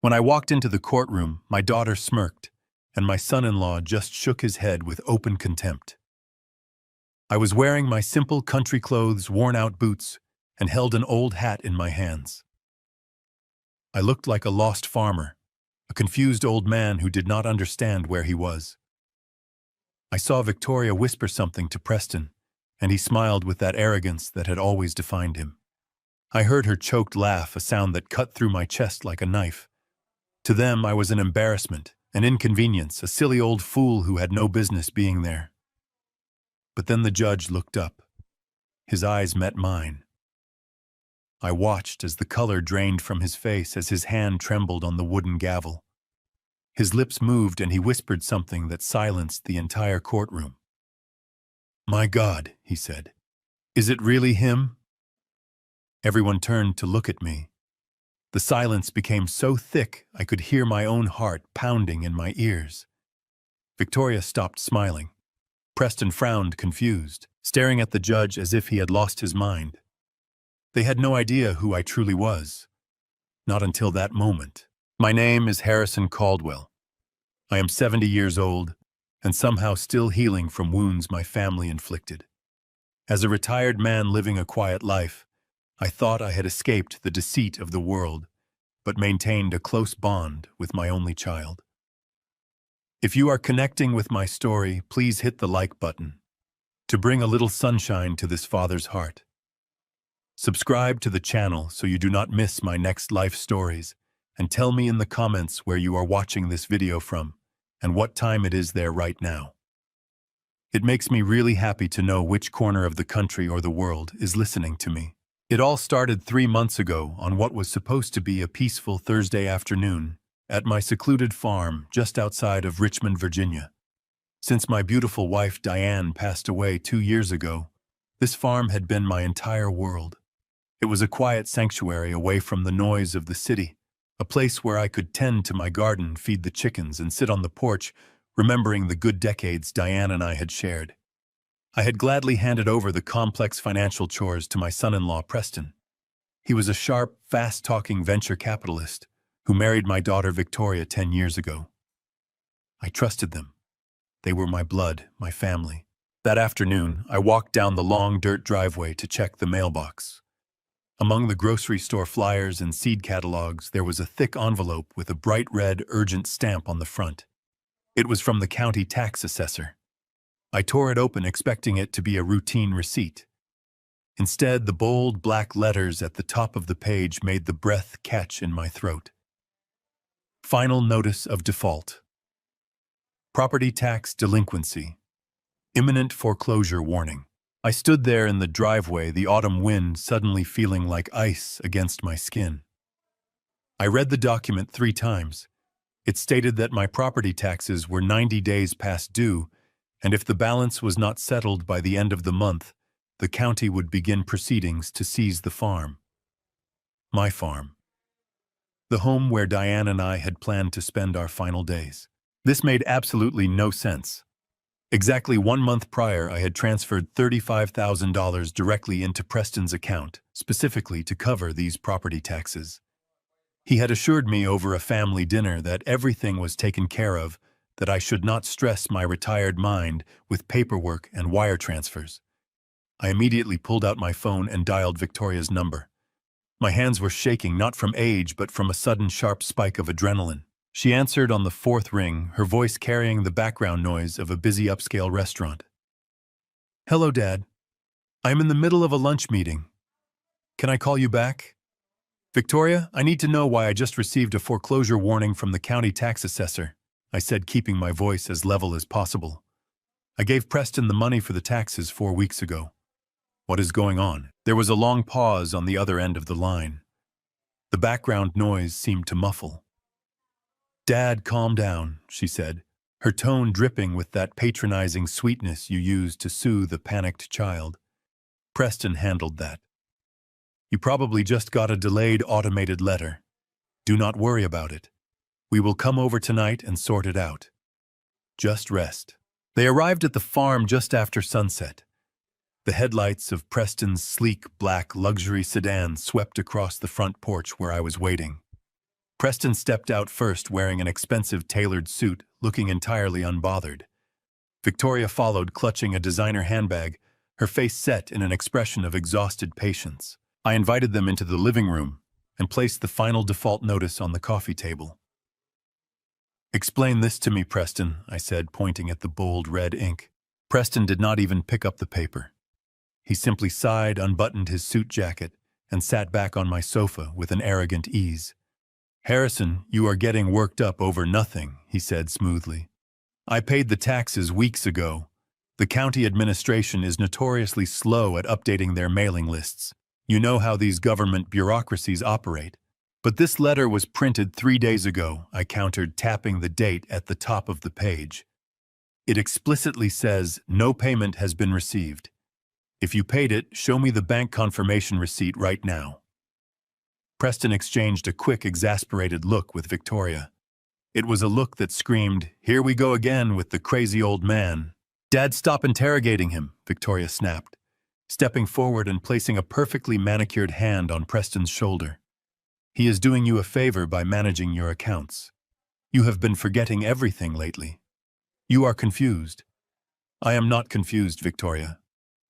When I walked into the courtroom, my daughter smirked, and my son-in-law just shook his head with open contempt. I was wearing my simple country clothes, worn-out boots, and held an old hat in my hands. I looked like a lost farmer, a confused old man who did not understand where he was. I saw Victoria whisper something to Preston, and he smiled with that arrogance that had always defined him. I heard her choked laugh, a sound that cut through my chest like a knife. To them, I was an embarrassment, an inconvenience, a silly old fool who had no business being there. But then the judge looked up. His eyes met mine. I watched as the color drained from his face as his hand trembled on the wooden gavel. His lips moved and he whispered something that silenced the entire courtroom. "My God," he said, "is it really him?" Everyone turned to look at me. The silence became so thick I could hear my own heart pounding in my ears. Victoria stopped smiling. Preston frowned, confused, staring at the judge as if he had lost his mind. They had no idea who I truly was. Not until that moment. My name is Harrison Caldwell. I am 70 years old, and somehow still healing from wounds my family inflicted. As a retired man living a quiet life, I thought I had escaped the deceit of the world, but maintained a close bond with my only child. If you are connecting with my story, please hit the like button to bring a little sunshine to this father's heart. Subscribe to the channel so you do not miss my next life stories, and tell me in the comments where you are watching this video from and what time it is there right now. It makes me really happy to know which corner of the country or the world is listening to me. It all started 3 months ago on what was supposed to be a peaceful Thursday afternoon at my secluded farm just outside of Richmond, Virginia. Since my beautiful wife Diane passed away 2 years ago, this farm had been my entire world. It was a quiet sanctuary away from the noise of the city, a place where I could tend to my garden, feed the chickens, and sit on the porch, remembering the good decades Diane and I had shared. I had gladly handed over the complex financial chores to my son-in-law, Preston. He was a sharp, fast-talking venture capitalist who married my daughter Victoria 10 years ago. I trusted them. They were my blood, my family. That afternoon, I walked down the long dirt driveway to check the mailbox. Among the grocery store flyers and seed catalogs, there was a thick envelope with a bright red, urgent stamp on the front. It was from the county tax assessor. I tore it open, expecting it to be a routine receipt. Instead, the bold black letters at the top of the page made the breath catch in my throat. Final notice of default. Property tax delinquency. Imminent foreclosure warning. I stood there in the driveway, the autumn wind suddenly feeling like ice against my skin. I read the document 3 times. It stated that my property taxes were 90 days past due, and if the balance was not settled by the end of the month, the county would begin proceedings to seize the farm. My farm. The home where Diane and I had planned to spend our final days. This made absolutely no sense. Exactly 1 month prior, I had transferred $35,000 directly into Preston's account, specifically to cover these property taxes. He had assured me over a family dinner that everything was taken care of, that I should not stress my retired mind with paperwork and wire transfers. I immediately pulled out my phone and dialed Victoria's number. My hands were shaking, not from age, but from a sudden sharp spike of adrenaline. She answered on the 4th ring, her voice carrying the background noise of a busy upscale restaurant. "Hello, Dad. I'm in the middle of a lunch meeting. Can I call you back?" "Victoria, I need to know why I just received a foreclosure warning from the county tax assessor," I said, keeping my voice as level as possible. "I gave Preston the money for the taxes 4 weeks ago. What is going on?" There was a long pause on the other end of the line. The background noise seemed to muffle. "Dad, calm down," she said, her tone dripping with that patronizing sweetness you use to soothe a panicked child. "Preston handled that. You probably just got a delayed automated letter. Do not worry about it. We will come over tonight and sort it out. Just rest." They arrived at the farm just after sunset. The headlights of Preston's sleek black luxury sedan swept across the front porch where I was waiting. Preston stepped out first wearing an expensive tailored suit, looking entirely unbothered. Victoria followed, clutching a designer handbag, her face set in an expression of exhausted patience. I invited them into the living room and placed the final default notice on the coffee table. "Explain this to me, Preston," I said, pointing at the bold red ink. Preston did not even pick up the paper. He simply sighed, unbuttoned his suit jacket, and sat back on my sofa with an arrogant ease. "Harrison, you are getting worked up over nothing," he said smoothly. "I paid the taxes weeks ago. The county administration is notoriously slow at updating their mailing lists. You know how these government bureaucracies operate. But this letter was printed 3 days ago," I countered, tapping the date at the top of the page. "It explicitly says no payment has been received. If you paid it, show me the bank confirmation receipt right now." Preston exchanged a quick, exasperated look with Victoria. It was a look that screamed, "Here we go again with the crazy old man." "Dad, stop interrogating him," Victoria snapped, stepping forward and placing a perfectly manicured hand on Preston's shoulder. "He is doing you a favor by managing your accounts. You have been forgetting everything lately. You are confused." "I am not confused, Victoria.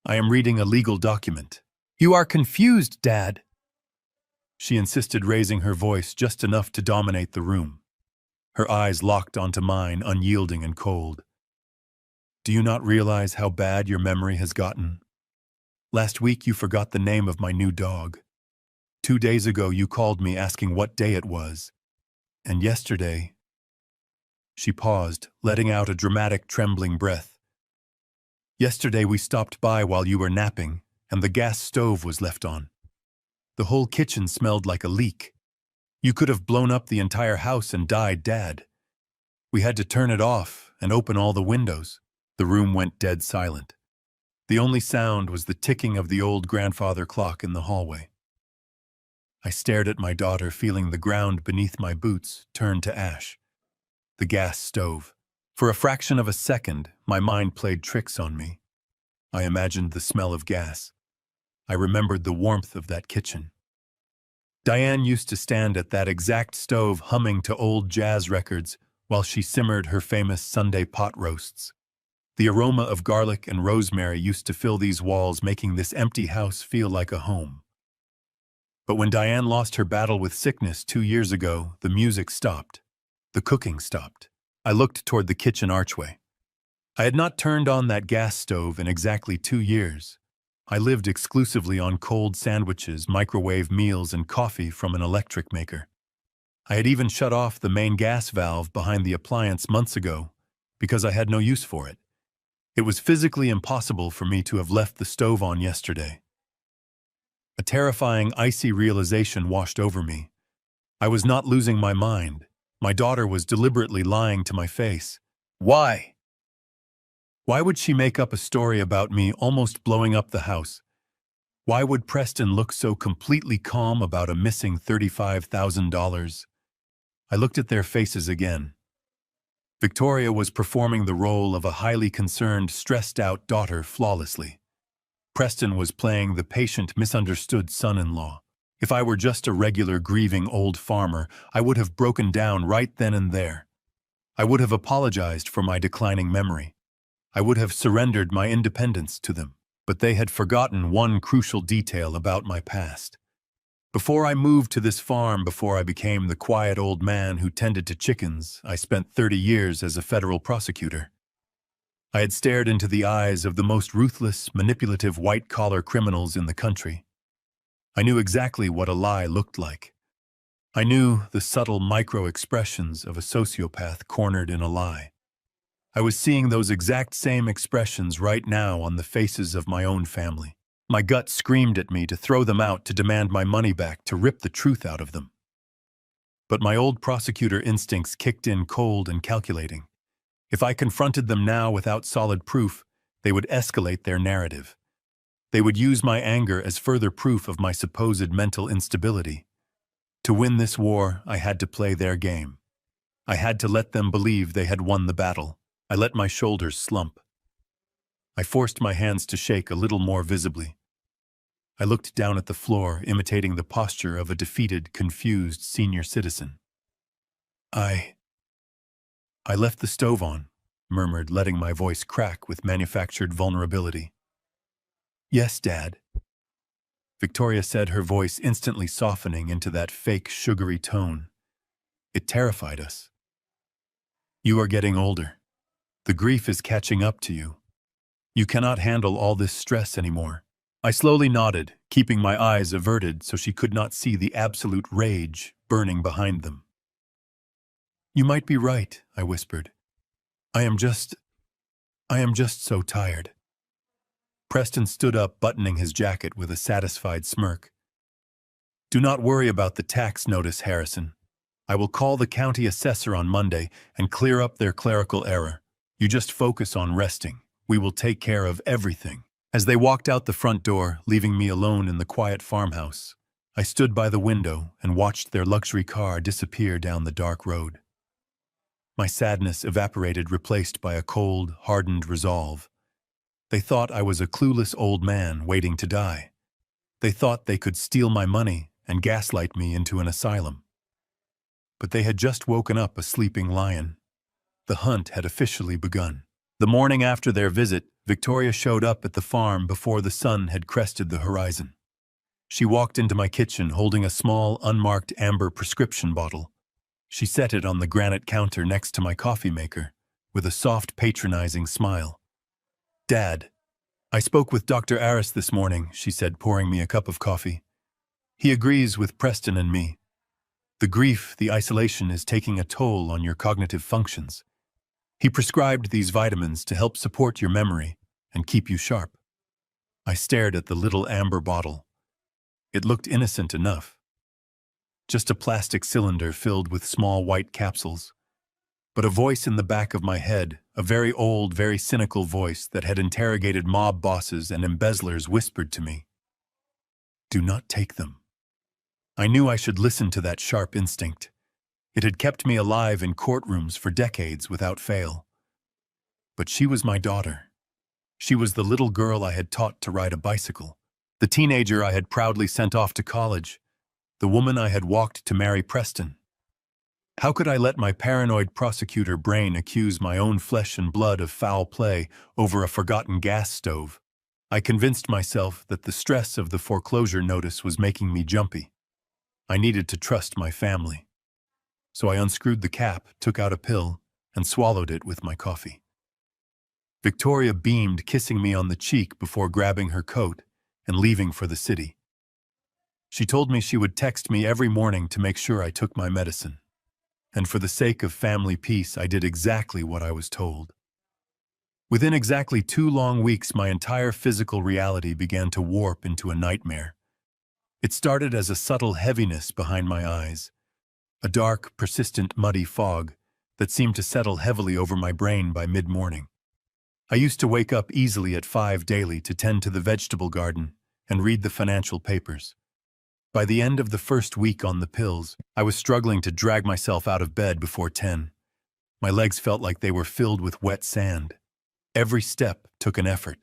I am reading a legal document." "You are confused, Dad," she insisted, raising her voice just enough to dominate the room. Her eyes locked onto mine, unyielding and cold. "Do you not realize how bad your memory has gotten? Last week you forgot the name of my new dog. 2 days ago you called me asking what day it was. And yesterday—" She paused, letting out a dramatic, trembling breath. "Yesterday we stopped by while you were napping, and the gas stove was left on. The whole kitchen smelled like a leak. You could have blown up the entire house and died, Dad. We had to turn it off and open all the windows." The room went dead silent. The only sound was the ticking of the old grandfather clock in the hallway. I stared at my daughter, feeling the ground beneath my boots turn to ash. The gas stove. For a fraction of a second, my mind played tricks on me. I imagined the smell of gas. I remembered the warmth of that kitchen. Diane used to stand at that exact stove humming to old jazz records while she simmered her famous Sunday pot roasts. The aroma of garlic and rosemary used to fill these walls, making this empty house feel like a home. But when Diane lost her battle with sickness 2 years ago, the music stopped. The cooking stopped. I looked toward the kitchen archway. I had not turned on that gas stove in exactly 2 years. I lived exclusively on cold sandwiches, microwave meals, and coffee from an electric maker. I had even shut off the main gas valve behind the appliance months ago because I had no use for it. It was physically impossible for me to have left the stove on yesterday. A terrifying, icy realization washed over me. I was not losing my mind. My daughter was deliberately lying to my face. Why? Why would she make up a story about me almost blowing up the house? Why would Preston look so completely calm about a missing $35,000? I looked at their faces again. Victoria was performing the role of a highly concerned, stressed-out daughter flawlessly. Preston was playing the patient, misunderstood son-in-law. If I were just a regular, grieving old farmer, I would have broken down right then and there. I would have apologized for my declining memory. I would have surrendered my independence to them. But they had forgotten one crucial detail about my past. Before I moved to this farm, before I became the quiet old man who tended to chickens, I spent 30 years as a federal prosecutor. I had stared into the eyes of the most ruthless, manipulative white-collar criminals in the country. I knew exactly what a lie looked like. I knew the subtle micro-expressions of a sociopath cornered in a lie. I was seeing those exact same expressions right now on the faces of my own family. My gut screamed at me to throw them out, to demand my money back, to rip the truth out of them. But my old prosecutor instincts kicked in cold and calculating. If I confronted them now without solid proof, they would escalate their narrative. They would use my anger as further proof of my supposed mental instability. To win this war, I had to play their game. I had to let them believe they had won the battle. I let my shoulders slump. I forced my hands to shake a little more visibly. I looked down at the floor, imitating the posture of a defeated, confused senior citizen. I left the stove on, murmured, letting my voice crack with manufactured vulnerability. Yes, Dad, Victoria said, her voice instantly softening into that fake, sugary tone. It terrified us. You are getting older. The grief is catching up to you. You cannot handle all this stress anymore. I slowly nodded, keeping my eyes averted so she could not see the absolute rage burning behind them. You might be right, I whispered. I am just so tired. Preston stood up, buttoning his jacket with a satisfied smirk. Do not worry about the tax notice, Harrison. I will call the county assessor on Monday and clear up their clerical error. You just focus on resting. We will take care of everything. As they walked out the front door, leaving me alone in the quiet farmhouse, I stood by the window and watched their luxury car disappear down the dark road. My sadness evaporated, replaced by a cold, hardened resolve. They thought I was a clueless old man waiting to die. They thought they could steal my money and gaslight me into an asylum. But they had just woken up a sleeping lion. The hunt had officially begun. The morning after their visit, Victoria showed up at the farm before the sun had crested the horizon. She walked into my kitchen holding a small, unmarked amber prescription bottle. She set it on the granite counter next to my coffee maker, with a soft, patronizing smile. Dad, I spoke with Dr. Aris this morning, she said, pouring me a cup of coffee. He agrees with Preston and me. The grief, the isolation is taking a toll on your cognitive functions. He prescribed these vitamins to help support your memory and keep you sharp. I stared at the little amber bottle. It looked innocent enough. Just a plastic cylinder filled with small white capsules. But a voice in the back of my head, a very old, very cynical voice that had interrogated mob bosses and embezzlers, whispered to me, "Do not take them." I knew I should listen to that sharp instinct. It had kept me alive in courtrooms for decades without fail. But she was my daughter. She was the little girl I had taught to ride a bicycle, the teenager I had proudly sent off to college, the woman I had walked to marry Preston. How could I let my paranoid prosecutor brain accuse my own flesh and blood of foul play over a forgotten gas stove? I convinced myself that the stress of the foreclosure notice was making me jumpy. I needed to trust my family. So I unscrewed the cap, took out a pill, and swallowed it with my coffee. Victoria beamed, kissing me on the cheek before grabbing her coat and leaving for the city. She told me she would text me every morning to make sure I took my medicine. And for the sake of family peace, I did exactly what I was told. Within exactly 2 long weeks, my entire physical reality began to warp into a nightmare. It started as a subtle heaviness behind my eyes, a dark, persistent, muddy fog that seemed to settle heavily over my brain by mid-morning. I used to wake up easily at 5 daily to tend to the vegetable garden and read the financial papers. By the end of the first week on the pills, I was struggling to drag myself out of bed before 10. My legs felt like they were filled with wet sand. Every step took an effort.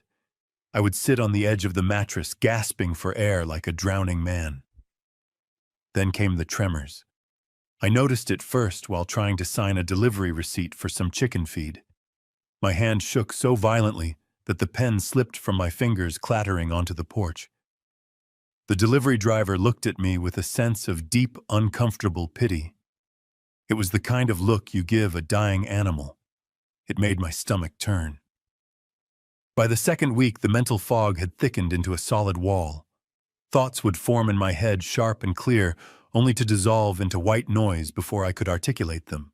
I would sit on the edge of the mattress, gasping for air like a drowning man. Then came the tremors. I noticed it first while trying to sign a delivery receipt for some chicken feed. My hand shook so violently that the pen slipped from my fingers, clattering onto the porch. The delivery driver looked at me with a sense of deep, uncomfortable pity. It was the kind of look you give a dying animal. It made my stomach turn. By the second week, the mental fog had thickened into a solid wall. Thoughts would form in my head, sharp and clear, only to dissolve into white noise before I could articulate them.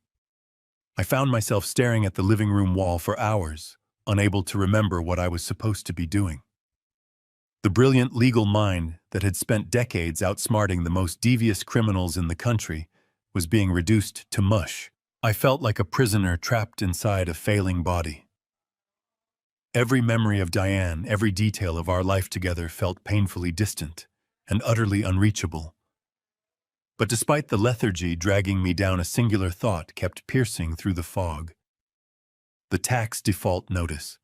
I found myself staring at the living room wall for hours, unable to remember what I was supposed to be doing. The brilliant legal mind that had spent decades outsmarting the most devious criminals in the country was being reduced to mush. I felt like a prisoner trapped inside a failing body. Every memory of Diane, every detail of our life together felt painfully distant and utterly unreachable. But despite the lethargy dragging me down, a singular thought kept piercing through the fog. The tax default notice.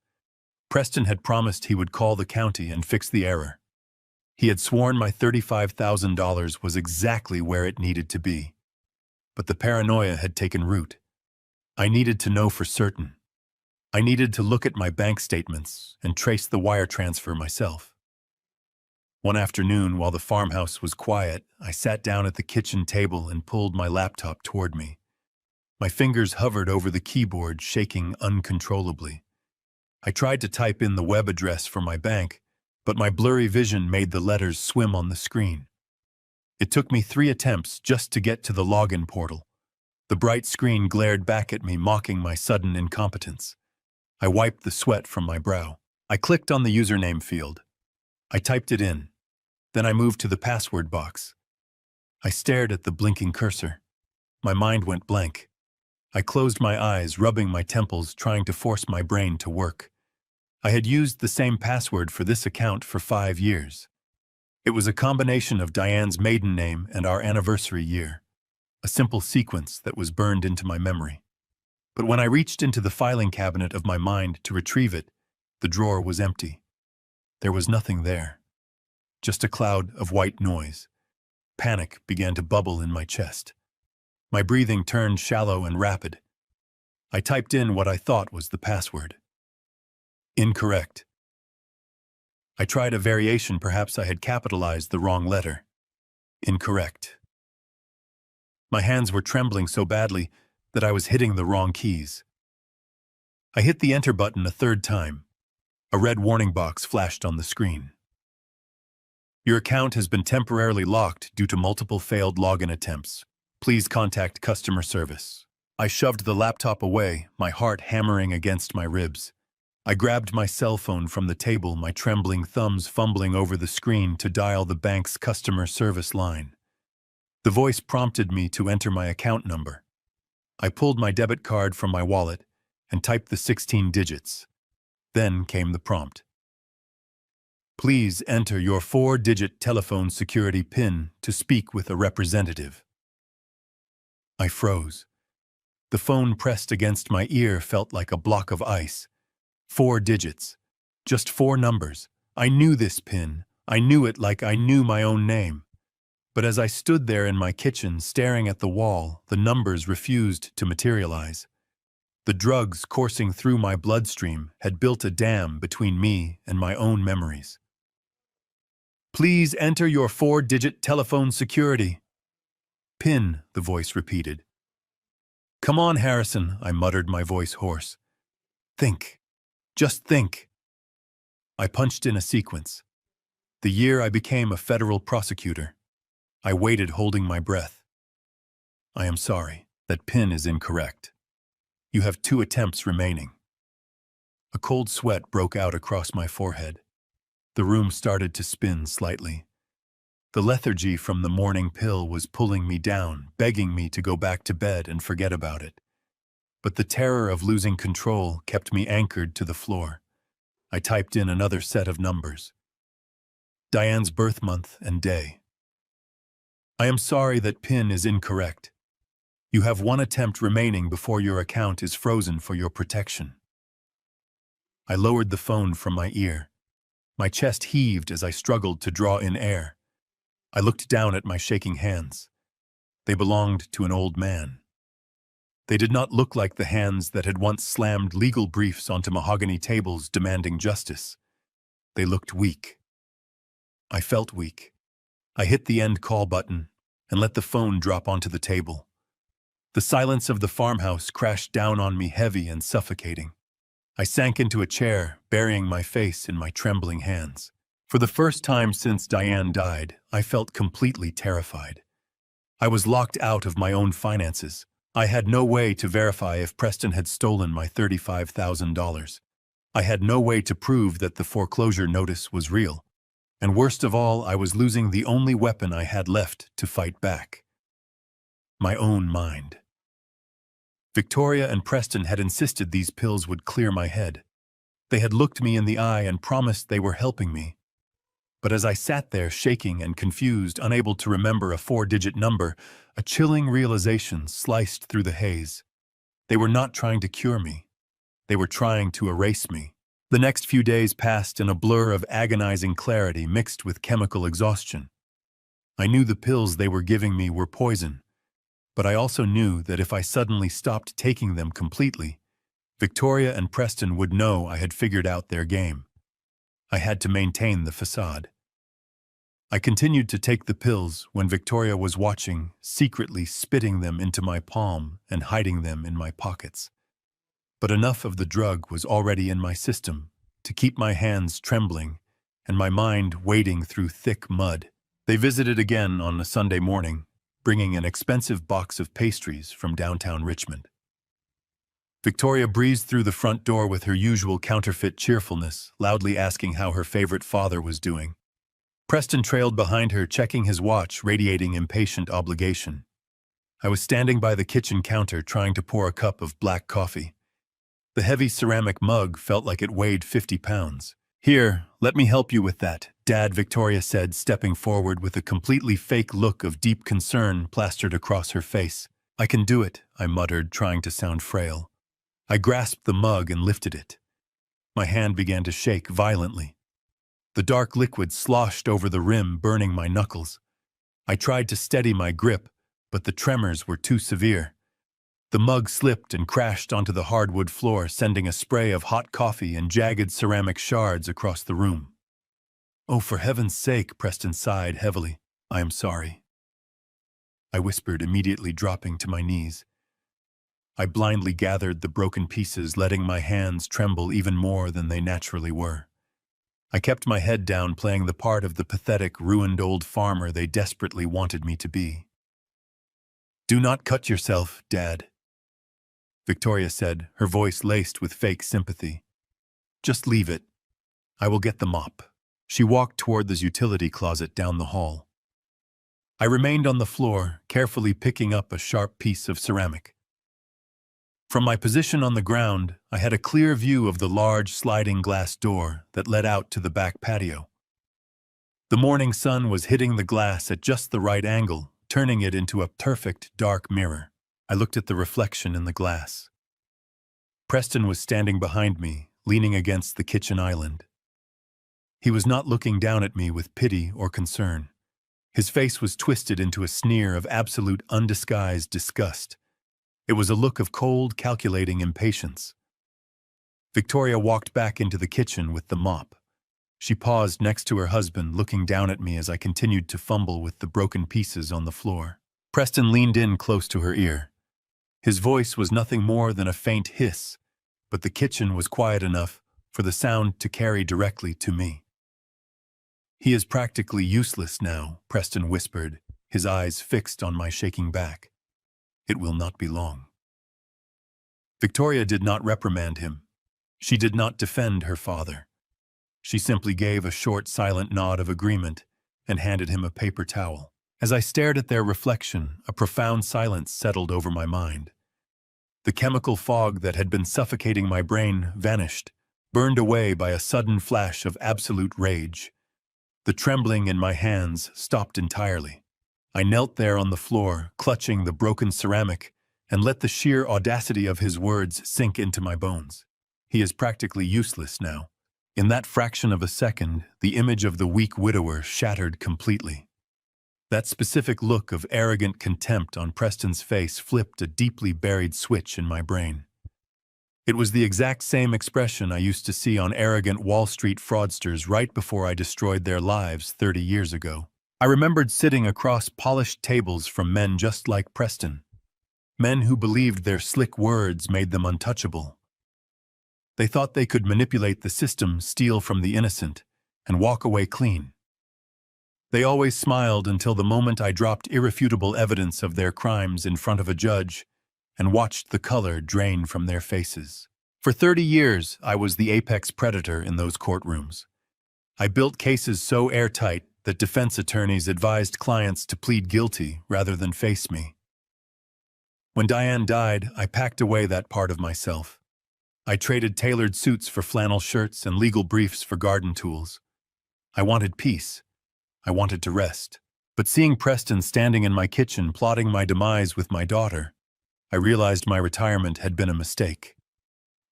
Preston had promised he would call the county and fix the error. He had sworn my $35,000 was exactly where it needed to be. But the paranoia had taken root. I needed to know for certain. I needed to look at my bank statements and trace the wire transfer myself. One afternoon, while the farmhouse was quiet, I sat down at the kitchen table and pulled my laptop toward me. My fingers hovered over the keyboard, shaking uncontrollably. I tried to type in the web address for my bank, but my blurry vision made the letters swim on the screen. It took me 3 attempts just to get to the login portal. The bright screen glared back at me, mocking my sudden incompetence. I wiped the sweat from my brow. I clicked on the username field. I typed it in. Then I moved to the password box. I stared at the blinking cursor. My mind went blank. I closed my eyes, rubbing my temples, trying to force my brain to work. I had used the same password for this account for 5 years. It was a combination of Diane's maiden name and our anniversary year, a simple sequence that was burned into my memory. But when I reached into the filing cabinet of my mind to retrieve it, the drawer was empty. There was nothing there. Just a cloud of white noise. Panic began to bubble in my chest. My breathing turned shallow and rapid. I typed in what I thought was the password. Incorrect. I tried a variation. Perhaps I had capitalized the wrong letter. Incorrect. My hands were trembling so badly that I was hitting the wrong keys. I hit the enter button a 3rd time. A red warning box flashed on the screen. Your account has been temporarily locked due to multiple failed login attempts. Please contact customer service. I shoved the laptop away, my heart hammering against my ribs. I grabbed my cell phone from the table, my trembling thumbs fumbling over the screen to dial the bank's customer service line. The voice prompted me to enter my account number. I pulled my debit card from my wallet and typed the 16 digits. Then came the prompt. Please enter your 4-digit telephone security PIN to speak with a representative. I froze. The phone pressed against my ear felt like a block of ice. 4 digits. Just 4 numbers. I knew this PIN. I knew it like I knew my own name. But as I stood there in my kitchen staring at the wall, the numbers refused to materialize. The drugs coursing through my bloodstream had built a dam between me and my own memories. Please enter your 4-digit telephone security PIN, the voice repeated. Come on, Harrison, I muttered, my voice hoarse. Think. Just think. I punched in a sequence. The year I became a federal prosecutor. I waited, holding my breath. I am sorry. That PIN is incorrect. You have 2 attempts remaining. A cold sweat broke out across my forehead. The room started to spin slightly. The lethargy from the morning pill was pulling me down, begging me to go back to bed and forget about it. But the terror of losing control kept me anchored to the floor. I typed in another set of numbers. Diane's birth month and day. I am sorry, that PIN is incorrect. You have 1 attempt remaining before your account is frozen for your protection. I lowered the phone from my ear. My chest heaved as I struggled to draw in air. I looked down at my shaking hands. They belonged to an old man. They did not look like the hands that had once slammed legal briefs onto mahogany tables demanding justice. They looked weak. I felt weak. I hit the end call button and let the phone drop onto the table. The silence of the farmhouse crashed down on me, heavy and suffocating. I sank into a chair, burying my face in my trembling hands. For the first time since Diane died, I felt completely terrified. I was locked out of my own finances. I had no way to verify if Preston had stolen my $35,000. I had no way to prove that the foreclosure notice was real. And worst of all, I was losing the only weapon I had left to fight back. My own mind. Victoria and Preston had insisted these pills would clear my head. They had looked me in the eye and promised they were helping me. But as I sat there shaking and confused, unable to remember a 4-digit number, a chilling realization sliced through the haze. They were not trying to cure me. They were trying to erase me. The next few days passed in a blur of agonizing clarity mixed with chemical exhaustion. I knew the pills they were giving me were poison, But I also knew that if I suddenly stopped taking them completely, Victoria and Preston would know I had figured out their game. I had to maintain the facade. I continued to take the pills when Victoria was watching, secretly spitting them into my palm and hiding them in my pockets. But enough of the drug was already in my system to keep my hands trembling and my mind wading through thick mud. They visited again on a Sunday morning, bringing an expensive box of pastries from downtown Richmond. Victoria breezed through the front door with her usual counterfeit cheerfulness, loudly asking how her favorite father was doing. Preston trailed behind her, checking his watch, radiating impatient obligation. I was standing by the kitchen counter trying to pour a cup of black coffee. The heavy ceramic mug felt like it weighed 50 pounds. "Here, let me help you with that," Dad, Victoria said, stepping forward with a completely fake look of deep concern plastered across her face. "I can do it," I muttered, trying to sound frail. I grasped the mug and lifted it. My hand began to shake violently. The dark liquid sloshed over the rim, burning my knuckles. I tried to steady my grip, but the tremors were too severe. The mug slipped and crashed onto the hardwood floor, sending a spray of hot coffee and jagged ceramic shards across the room. "Oh, for heaven's sake," Preston sighed heavily. "I am sorry," I whispered, immediately dropping to my knees. I blindly gathered the broken pieces, letting my hands tremble even more than they naturally were. I kept my head down, playing the part of the pathetic, ruined old farmer they desperately wanted me to be. "Do not cut yourself, Dad," Victoria said, her voice laced with fake sympathy. "Just leave it. I will get the mop." She walked toward the utility closet down the hall. I remained on the floor, carefully picking up a sharp piece of ceramic. From my position on the ground, I had a clear view of the large sliding glass door that led out to the back patio. The morning sun was hitting the glass at just the right angle, turning it into a perfect dark mirror. I looked at the reflection in the glass. Preston was standing behind me, leaning against the kitchen island. He was not looking down at me with pity or concern. His face was twisted into a sneer of absolute undisguised disgust. It was a look of cold, calculating impatience. Victoria walked back into the kitchen with the mop. She paused next to her husband, looking down at me as I continued to fumble with the broken pieces on the floor. Preston leaned in close to her ear. His voice was nothing more than a faint hiss, but the kitchen was quiet enough for the sound to carry directly to me. "He is practically useless now," Preston whispered, his eyes fixed on my shaking back. "It will not be long." Victoria did not reprimand him. She did not defend her father. She simply gave a short, silent nod of agreement and handed him a paper towel. As I stared at their reflection, a profound silence settled over my mind. The chemical fog that had been suffocating my brain vanished, burned away by a sudden flash of absolute rage. The trembling in my hands stopped entirely. I knelt there on the floor, clutching the broken ceramic, and let the sheer audacity of his words sink into my bones. He is practically useless now. In that fraction of a second, the image of the weak widower shattered completely. That specific look of arrogant contempt on Preston's face flipped a deeply buried switch in my brain. It was the exact same expression I used to see on arrogant Wall Street fraudsters right before I destroyed their lives 30 years ago. I remembered sitting across polished tables from men just like Preston. Men who believed their slick words made them untouchable. They thought they could manipulate the system, steal from the innocent, and walk away clean. They always smiled until the moment I dropped irrefutable evidence of their crimes in front of a judge and watched the color drain from their faces. For 30 years, I was the apex predator in those courtrooms. I built cases so airtight that defense attorneys advised clients to plead guilty rather than face me. When Diane died, I packed away that part of myself. I traded tailored suits for flannel shirts and legal briefs for garden tools. I wanted peace. I wanted to rest. But seeing Preston standing in my kitchen plotting my demise with my daughter, I realized my retirement had been a mistake.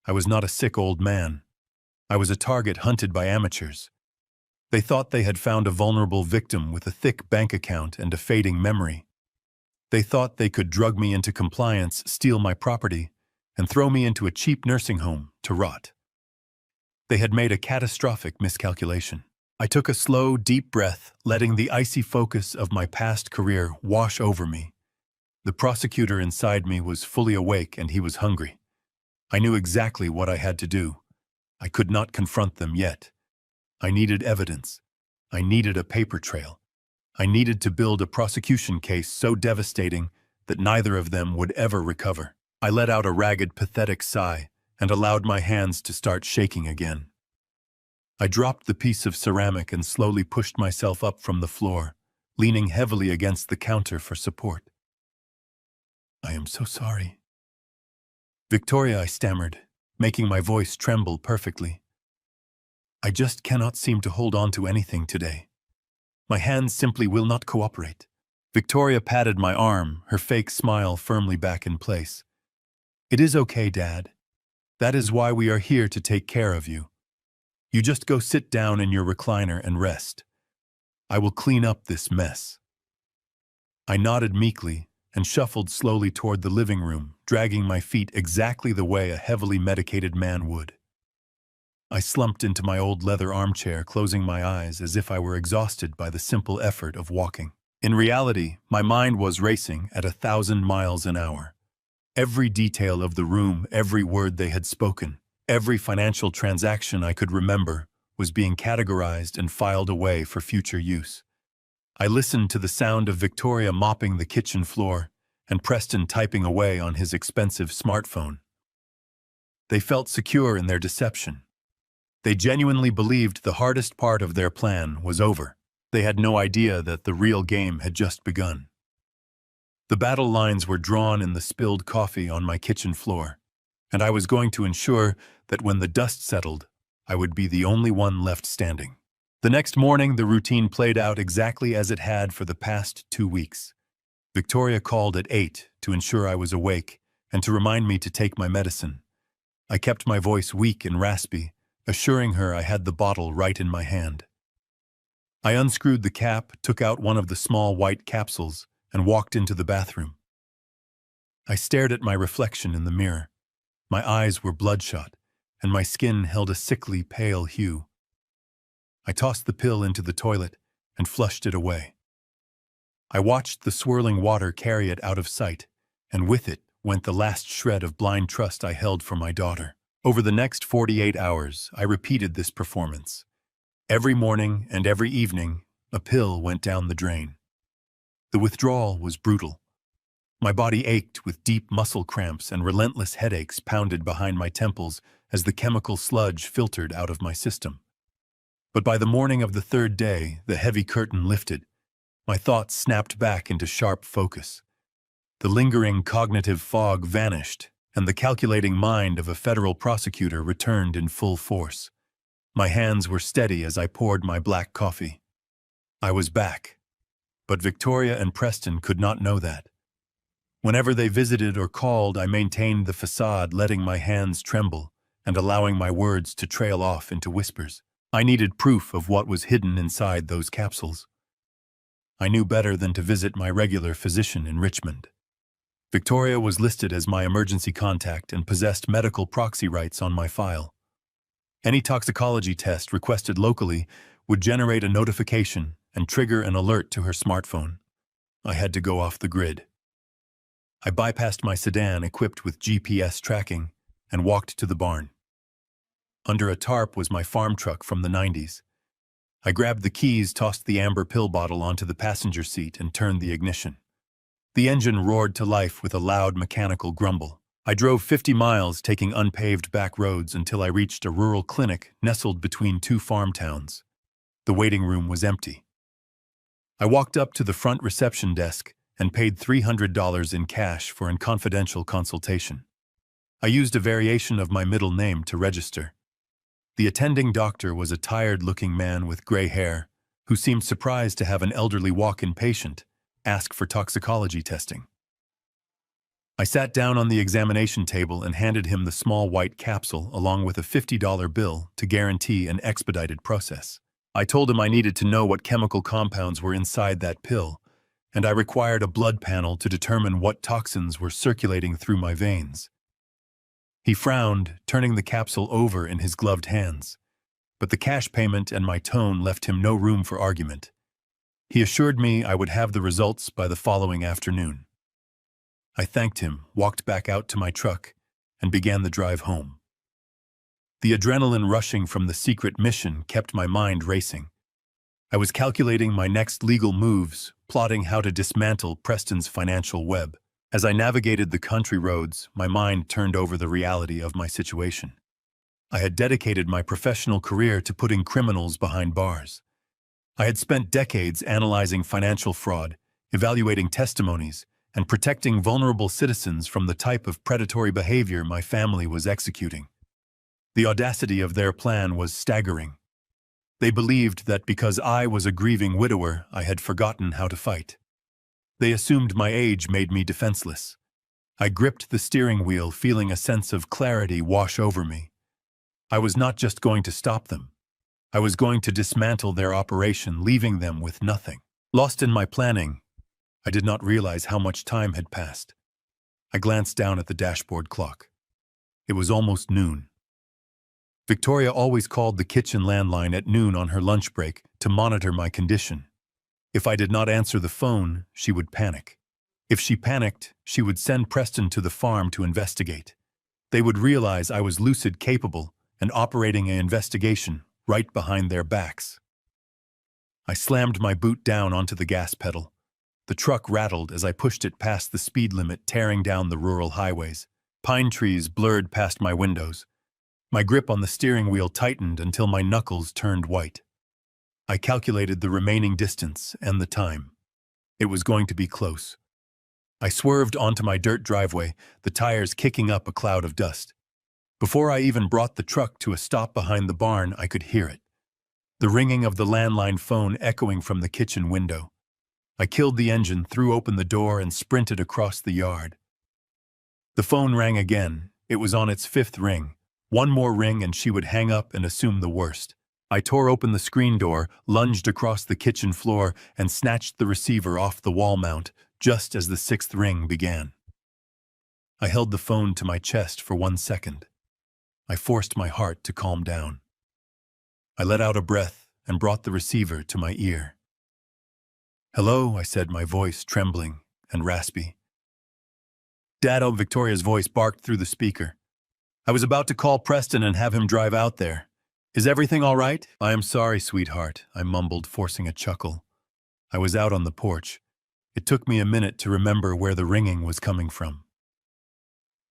I was not a sick old man. I was a target hunted by amateurs. They thought they had found a vulnerable victim with a thick bank account and a fading memory. They thought they could drug me into compliance, steal my property, and throw me into a cheap nursing home to rot. They had made a catastrophic miscalculation. I took a slow, deep breath, letting the icy focus of my past career wash over me. The prosecutor inside me was fully awake and he was hungry. I knew exactly what I had to do. I could not confront them yet. I needed evidence. I needed a paper trail. I needed to build a prosecution case so devastating that neither of them would ever recover. I let out a ragged, pathetic sigh and allowed my hands to start shaking again. I dropped the piece of ceramic and slowly pushed myself up from the floor, leaning heavily against the counter for support. "I am so sorry." "Victoria," I stammered, making my voice tremble perfectly. "I just cannot seem to hold on to anything today. My hands simply will not cooperate." Victoria patted my arm, her fake smile firmly back in place. "It is okay, Dad. That is why we are here to take care of you. You just go sit down in your recliner and rest. I will clean up this mess." I nodded meekly and shuffled slowly toward the living room, dragging my feet exactly the way a heavily medicated man would. I slumped into my old leather armchair, closing my eyes as if I were exhausted by the simple effort of walking. In reality, my mind was racing at 1,000 miles an hour. Every detail of the room, every word they had spoken, every financial transaction I could remember was being categorized and filed away for future use. I listened to the sound of Victoria mopping the kitchen floor and Preston typing away on his expensive smartphone. They felt secure in their deception. They genuinely believed the hardest part of their plan was over. They had no idea that the real game had just begun. The battle lines were drawn in the spilled coffee on my kitchen floor, and I was going to ensure that when the dust settled, I would be the only one left standing. The next morning, the routine played out exactly as it had for the past 2 weeks. Victoria called at 8 to ensure I was awake and to remind me to take my medicine. I kept my voice weak and raspy, assuring her I had the bottle right in my hand. I unscrewed the cap, took out one of the small white capsules, and walked into the bathroom. I stared at my reflection in the mirror. My eyes were bloodshot, and my skin held a sickly, pale hue. I tossed the pill into the toilet and flushed it away. I watched the swirling water carry it out of sight, and with it went the last shred of blind trust I held for my daughter. Over the next 48 hours, I repeated this performance. Every morning and every evening, a pill went down the drain. The withdrawal was brutal. My body ached with deep muscle cramps and relentless headaches pounded behind my temples as the chemical sludge filtered out of my system. But by the morning of the 3rd day, the heavy curtain lifted. My thoughts snapped back into sharp focus. The lingering cognitive fog vanished, and the calculating mind of a federal prosecutor returned in full force. My hands were steady as I poured my black coffee. I was back. But Victoria and Preston could not know that. Whenever they visited or called, I maintained the facade, letting my hands tremble and allowing my words to trail off into whispers. I needed proof of what was hidden inside those capsules. I knew better than to visit my regular physician in Richmond. Victoria was listed as my emergency contact and possessed medical proxy rights on my file. Any toxicology test requested locally would generate a notification and trigger an alert to her smartphone. I had to go off the grid. I bypassed my sedan equipped with GPS tracking and walked to the barn. Under a tarp was my farm truck from the 90s. I grabbed the keys, tossed the amber pill bottle onto the passenger seat, and turned the ignition. The engine roared to life with a loud mechanical grumble. I drove 50 miles, taking unpaved back roads until I reached a rural clinic nestled between 2 farm towns. The waiting room was empty. I walked up to the front reception desk and paid $300 in cash for a confidential consultation. I used a variation of my middle name to register. The attending doctor was a tired-looking man with gray hair who seemed surprised to have an elderly walk-in patient ask for toxicology testing. I sat down on the examination table and handed him the small white capsule along with a $50 bill to guarantee an expedited process. I told him I needed to know what chemical compounds were inside that pill and I required a blood panel to determine what toxins were circulating through my veins. He frowned, turning the capsule over in his gloved hands, but the cash payment and my tone left him no room for argument. He assured me I would have the results by the following afternoon. I thanked him, walked back out to my truck, and began the drive home. The adrenaline rushing from the secret mission kept my mind racing. I was calculating my next legal moves, plotting how to dismantle Preston's financial web. As I navigated the country roads, my mind turned over the reality of my situation. I had dedicated my professional career to putting criminals behind bars. I had spent decades analyzing financial fraud, evaluating testimonies, and protecting vulnerable citizens from the type of predatory behavior my family was executing. The audacity of their plan was staggering. They believed that because I was a grieving widower, I had forgotten how to fight. They assumed my age made me defenseless. I gripped the steering wheel, feeling a sense of clarity wash over me. I was not just going to stop them. I was going to dismantle their operation, leaving them with nothing. Lost in my planning, I did not realize how much time had passed. I glanced down at the dashboard clock. It was almost noon. Victoria always called the kitchen landline at noon on her lunch break to monitor my condition. If I did not answer the phone, she would panic. If she panicked, she would send Preston to the farm to investigate. They would realize I was lucid, capable, and operating an investigation right behind their backs. I slammed my boot down onto the gas pedal. The truck rattled as I pushed it past the speed limit, tearing down the rural highways. Pine trees blurred past my windows. My grip on the steering wheel tightened until my knuckles turned white. I calculated the remaining distance and the time. It was going to be close. I swerved onto my dirt driveway, the tires kicking up a cloud of dust. Before I even brought the truck to a stop behind the barn, I could hear it. The ringing of the landline phone echoing from the kitchen window. I killed the engine, threw open the door, and sprinted across the yard. The phone rang again. It was on its fifth ring. One more ring and she would hang up and assume the worst. I tore open the screen door, lunged across the kitchen floor, and snatched the receiver off the wall mount just as the sixth ring began. I held the phone to my chest for 1 second. I forced my heart to calm down. I let out a breath and brought the receiver to my ear. "Hello," I said, my voice trembling and raspy. "Dad," Victoria's voice barked through the speaker. "I was about to call Preston and have him drive out there. Is everything all right?" "I am sorry, sweetheart," I mumbled, forcing a chuckle. I was out on the porch. It took me a minute to remember where the ringing was coming from.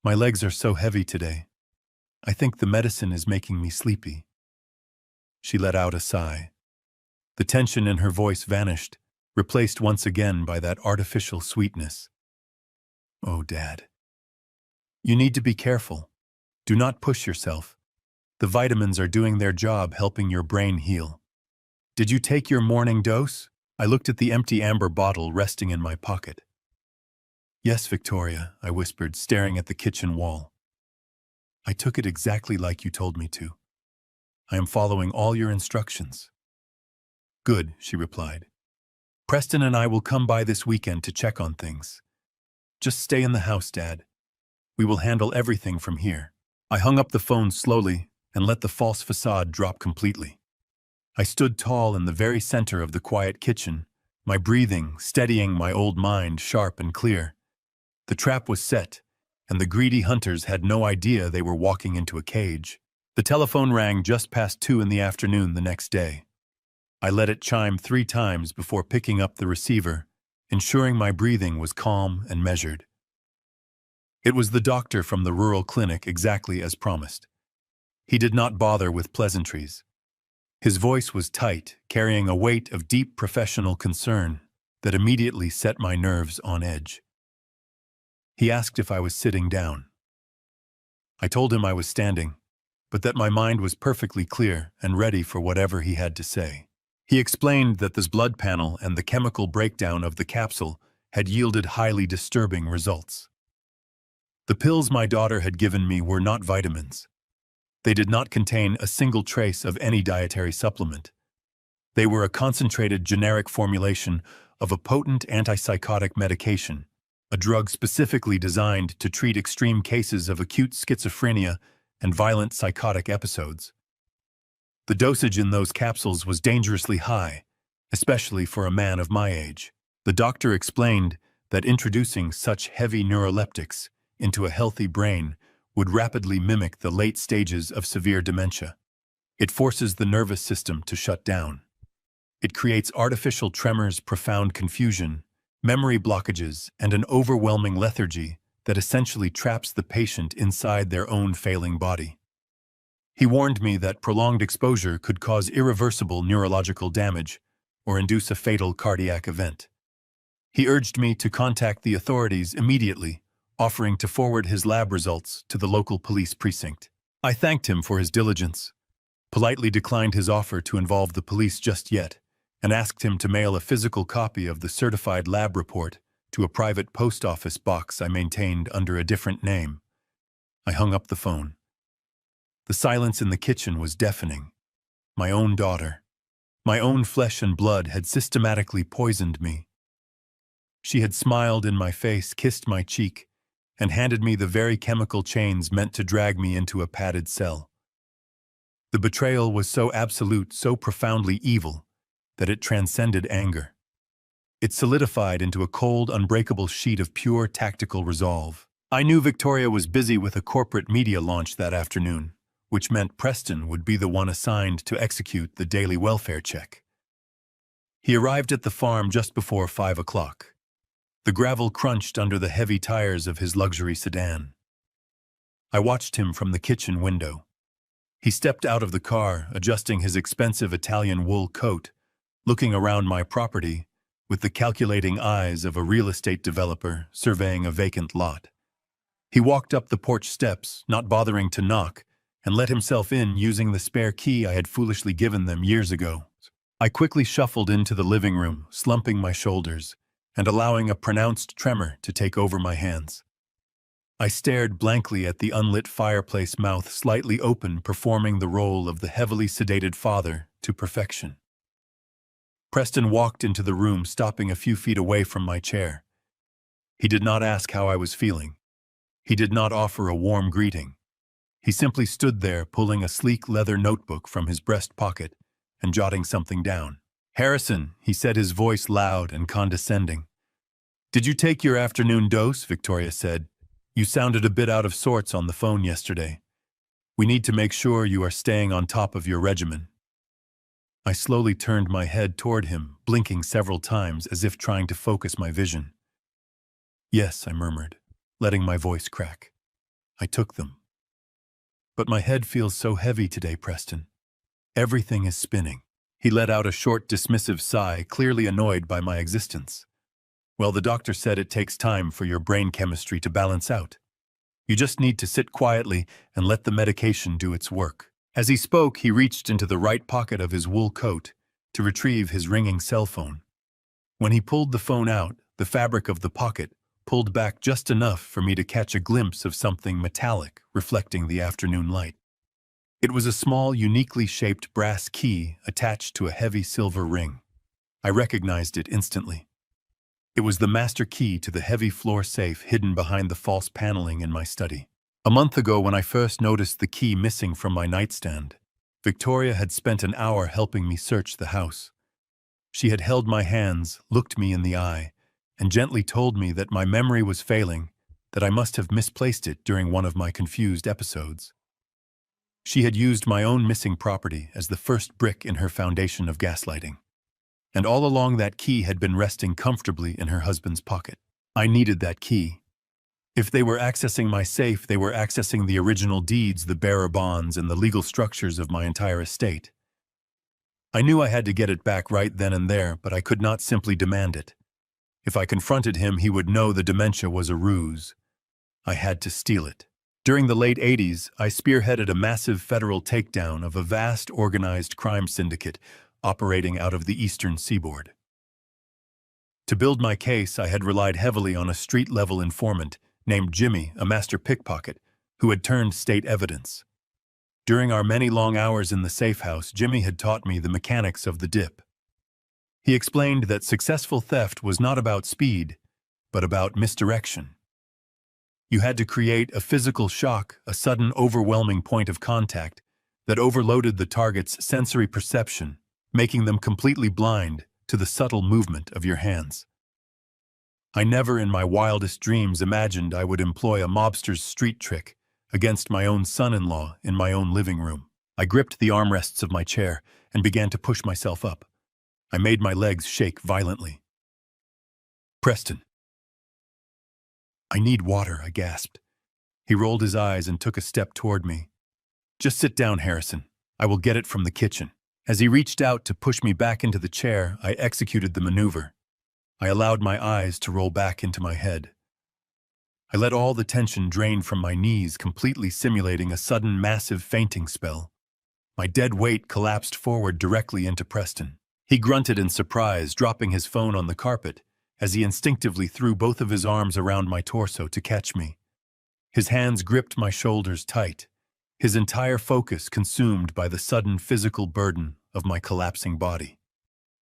"My legs are so heavy today. I think the medicine is making me sleepy." She let out a sigh. The tension in her voice vanished, replaced once again by that artificial sweetness. "Oh, Dad. You need to be careful. Do not push yourself. The vitamins are doing their job, helping your brain heal. Did you take your morning dose?" I looked at the empty amber bottle resting in my pocket. "Yes, Victoria," I whispered, staring at the kitchen wall. "I took it exactly like you told me to. I am following all your instructions." "Good," she replied. "Preston and I will come by this weekend to check on things. Just stay in the house, Dad. We will handle everything from here." I hung up the phone slowly and let the false facade drop completely. I stood tall in the very center of the quiet kitchen, my breathing steadying my old mind sharp and clear. The trap was set, and the greedy hunters had no idea they were walking into a cage. The telephone rang just past 2 in the afternoon the next day. I let it chime 3 times before picking up the receiver, ensuring my breathing was calm and measured. It was the doctor from the rural clinic, exactly as promised. He did not bother with pleasantries. His voice was tight, carrying a weight of deep professional concern that immediately set my nerves on edge. He asked if I was sitting down. I told him I was standing, but that my mind was perfectly clear and ready for whatever he had to say. He explained that this blood panel and the chemical breakdown of the capsule had yielded highly disturbing results. The pills my daughter had given me were not vitamins. They did not contain a single trace of any dietary supplement. They were a concentrated generic formulation of a potent antipsychotic medication, a drug specifically designed to treat extreme cases of acute schizophrenia and violent psychotic episodes. The dosage in those capsules was dangerously high, especially for a man of my age. The doctor explained that introducing such heavy neuroleptics into a healthy brain would rapidly mimic the late stages of severe dementia. It forces the nervous system to shut down. It creates artificial tremors, profound confusion, memory blockages, and an overwhelming lethargy that essentially traps the patient inside their own failing body. He warned me that prolonged exposure could cause irreversible neurological damage or induce a fatal cardiac event. He urged me to contact the authorities immediately, offering to forward his lab results to the local police precinct. I thanked him for his diligence, politely declined his offer to involve the police just yet, and asked him to mail a physical copy of the certified lab report to a private post office box I maintained under a different name. I hung up the phone. The silence in the kitchen was deafening. My own daughter, my own flesh and blood, had systematically poisoned me. She had smiled in my face, kissed my cheek, and handed me the very chemical chains meant to drag me into a padded cell. The betrayal was so absolute, so profoundly evil, that it transcended anger. It solidified into a cold, unbreakable sheet of pure tactical resolve. I knew Victoria was busy with a corporate media launch that afternoon, which meant Preston would be the one assigned to execute the daily welfare check. He arrived at the farm just before 5 o'clock. The gravel crunched under the heavy tires of his luxury sedan. I watched him from the kitchen window. He stepped out of the car, adjusting his expensive Italian wool coat, looking around my property with the calculating eyes of a real estate developer surveying a vacant lot. He walked up the porch steps, not bothering to knock, and let himself in using the spare key I had foolishly given them years ago. I quickly shuffled into the living room, slumping my shoulders, and allowing a pronounced tremor to take over my hands. I stared blankly at the unlit fireplace, mouth slightly open, performing the role of the heavily sedated father to perfection. Preston walked into the room, stopping a few feet away from my chair. He did not ask how I was feeling. He did not offer a warm greeting. He simply stood there, pulling a sleek leather notebook from his breast pocket and jotting something down. "Harrison," he said, his voice loud and condescending. "Did you take your afternoon dose?" Victoria said. "You sounded a bit out of sorts on the phone yesterday. We need to make sure you are staying on top of your regimen." I slowly turned my head toward him, blinking several times as if trying to focus my vision. "Yes," I murmured, letting my voice crack. "I took them. But my head feels so heavy today, Preston. Everything is spinning." He let out a short, dismissive sigh, clearly annoyed by my existence. "Well, the doctor said it takes time for your brain chemistry to balance out. You just need to sit quietly and let the medication do its work." As he spoke, he reached into the right pocket of his wool coat to retrieve his ringing cell phone. When he pulled the phone out, the fabric of the pocket pulled back just enough for me to catch a glimpse of something metallic reflecting the afternoon light. It was a small, uniquely shaped brass key attached to a heavy silver ring. I recognized it instantly. It was the master key to the heavy floor safe hidden behind the false paneling in my study. A month ago, when I first noticed the key missing from my nightstand, Victoria had spent an hour helping me search the house. She had held my hands, looked me in the eye, and gently told me that my memory was failing, that I must have misplaced it during one of my confused episodes. She had used my own missing property as the first brick in her foundation of gaslighting. And all along, that key had been resting comfortably in her husband's pocket. I needed that key. If they were accessing my safe, they were accessing the original deeds, the bearer bonds, and the legal structures of my entire estate. I knew I had to get it back right then and there, but I could not simply demand it. If I confronted him, he would know the dementia was a ruse. I had to steal it. During the late 80s, I spearheaded a massive federal takedown of a vast organized crime syndicate operating out of the eastern seaboard. To build my case, I had relied heavily on a street-level informant named Jimmy, a master pickpocket, who had turned state evidence. During our many long hours in the safe house, Jimmy had taught me the mechanics of the dip. He explained that successful theft was not about speed, but about misdirection. You had to create a physical shock, a sudden overwhelming point of contact that overloaded the target's sensory perception, making them completely blind to the subtle movement of your hands. I never in my wildest dreams imagined I would employ a mobster's street trick against my own son-in-law in my own living room. I gripped the armrests of my chair and began to push myself up. I made my legs shake violently. "Preston." "I need water," I gasped. He rolled his eyes and took a step toward me. "Just sit down, Harrison. I will get it from the kitchen." As he reached out to push me back into the chair, I executed the maneuver. I allowed my eyes to roll back into my head. I let all the tension drain from my knees, completely simulating a sudden massive fainting spell. My dead weight collapsed forward directly into Preston. He grunted in surprise, dropping his phone on the carpet, as he instinctively threw both of his arms around my torso to catch me. His hands gripped my shoulders tight, his entire focus consumed by the sudden physical burden of my collapsing body.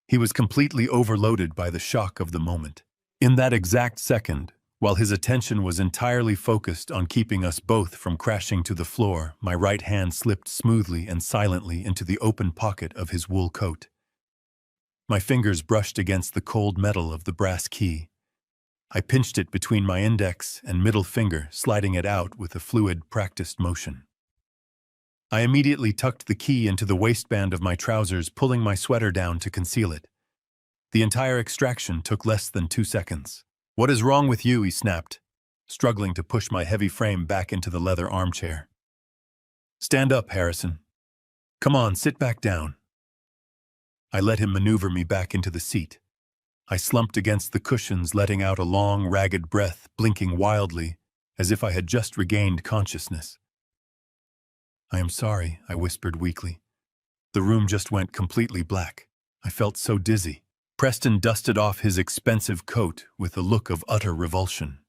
He was completely overloaded by the shock of the moment. In that exact second, while his attention was entirely focused on keeping us both from crashing to the floor, my right hand slipped smoothly and silently into the open pocket of his wool coat. My fingers brushed against the cold metal of the brass key. I pinched it between my index and middle finger, sliding it out with a fluid, practiced motion. I immediately tucked the key into the waistband of my trousers, pulling my sweater down to conceal it. The entire extraction took less than 2 seconds. "What is wrong with you?" he snapped, struggling to push my heavy frame back into the leather armchair. "Stand up, Harrison. Come on, sit back down." I let him maneuver me back into the seat. I slumped against the cushions, letting out a long, ragged breath, blinking wildly, as if I had just regained consciousness. "I am sorry," I whispered weakly. The room just went completely black. I felt so dizzy. Preston dusted off his expensive coat with a look of utter revulsion.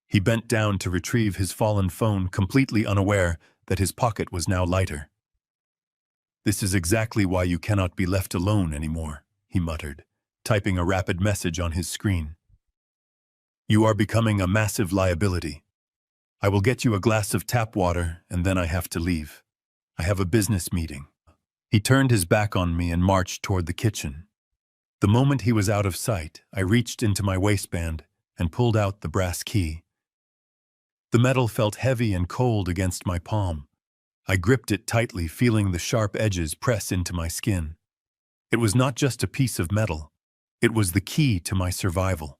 He bent down to retrieve his fallen phone, completely unaware that his pocket was now lighter. "This is exactly why you cannot be left alone anymore," he muttered, typing a rapid message on his screen. "You are becoming a massive liability. I will get you a glass of tap water, and then I have to leave. I have a business meeting." He turned his back on me and marched toward the kitchen. The moment he was out of sight, I reached into my waistband and pulled out the brass key. The metal felt heavy and cold against my palm. I gripped it tightly, feeling the sharp edges press into my skin. It was not just a piece of metal. It was the key to my survival.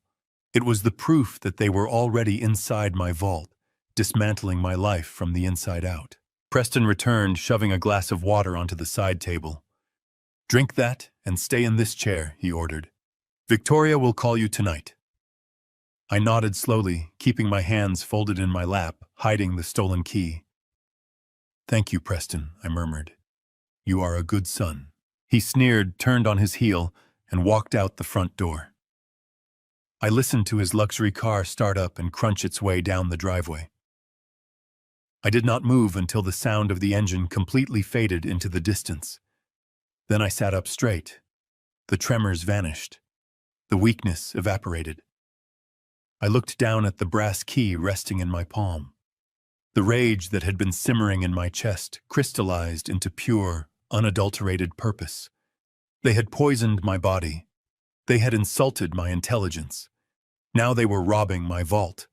It was the proof that they were already inside my vault, dismantling my life from the inside out. Preston returned, shoving a glass of water onto the side table. "Drink that and stay in this chair," he ordered. "Victoria will call you tonight." I nodded slowly, keeping my hands folded in my lap, hiding the stolen key. "Thank you, Preston," I murmured. "You are a good son." He sneered, turned on his heel, and walked out the front door. I listened to his luxury car start up and crunch its way down the driveway. I did not move until the sound of the engine completely faded into the distance. Then I sat up straight. The tremors vanished. The weakness evaporated. I looked down at the brass key resting in my palm. The rage that had been simmering in my chest crystallized into pure, unadulterated purpose. They had poisoned my body. They had insulted my intelligence. Now they were robbing my vault.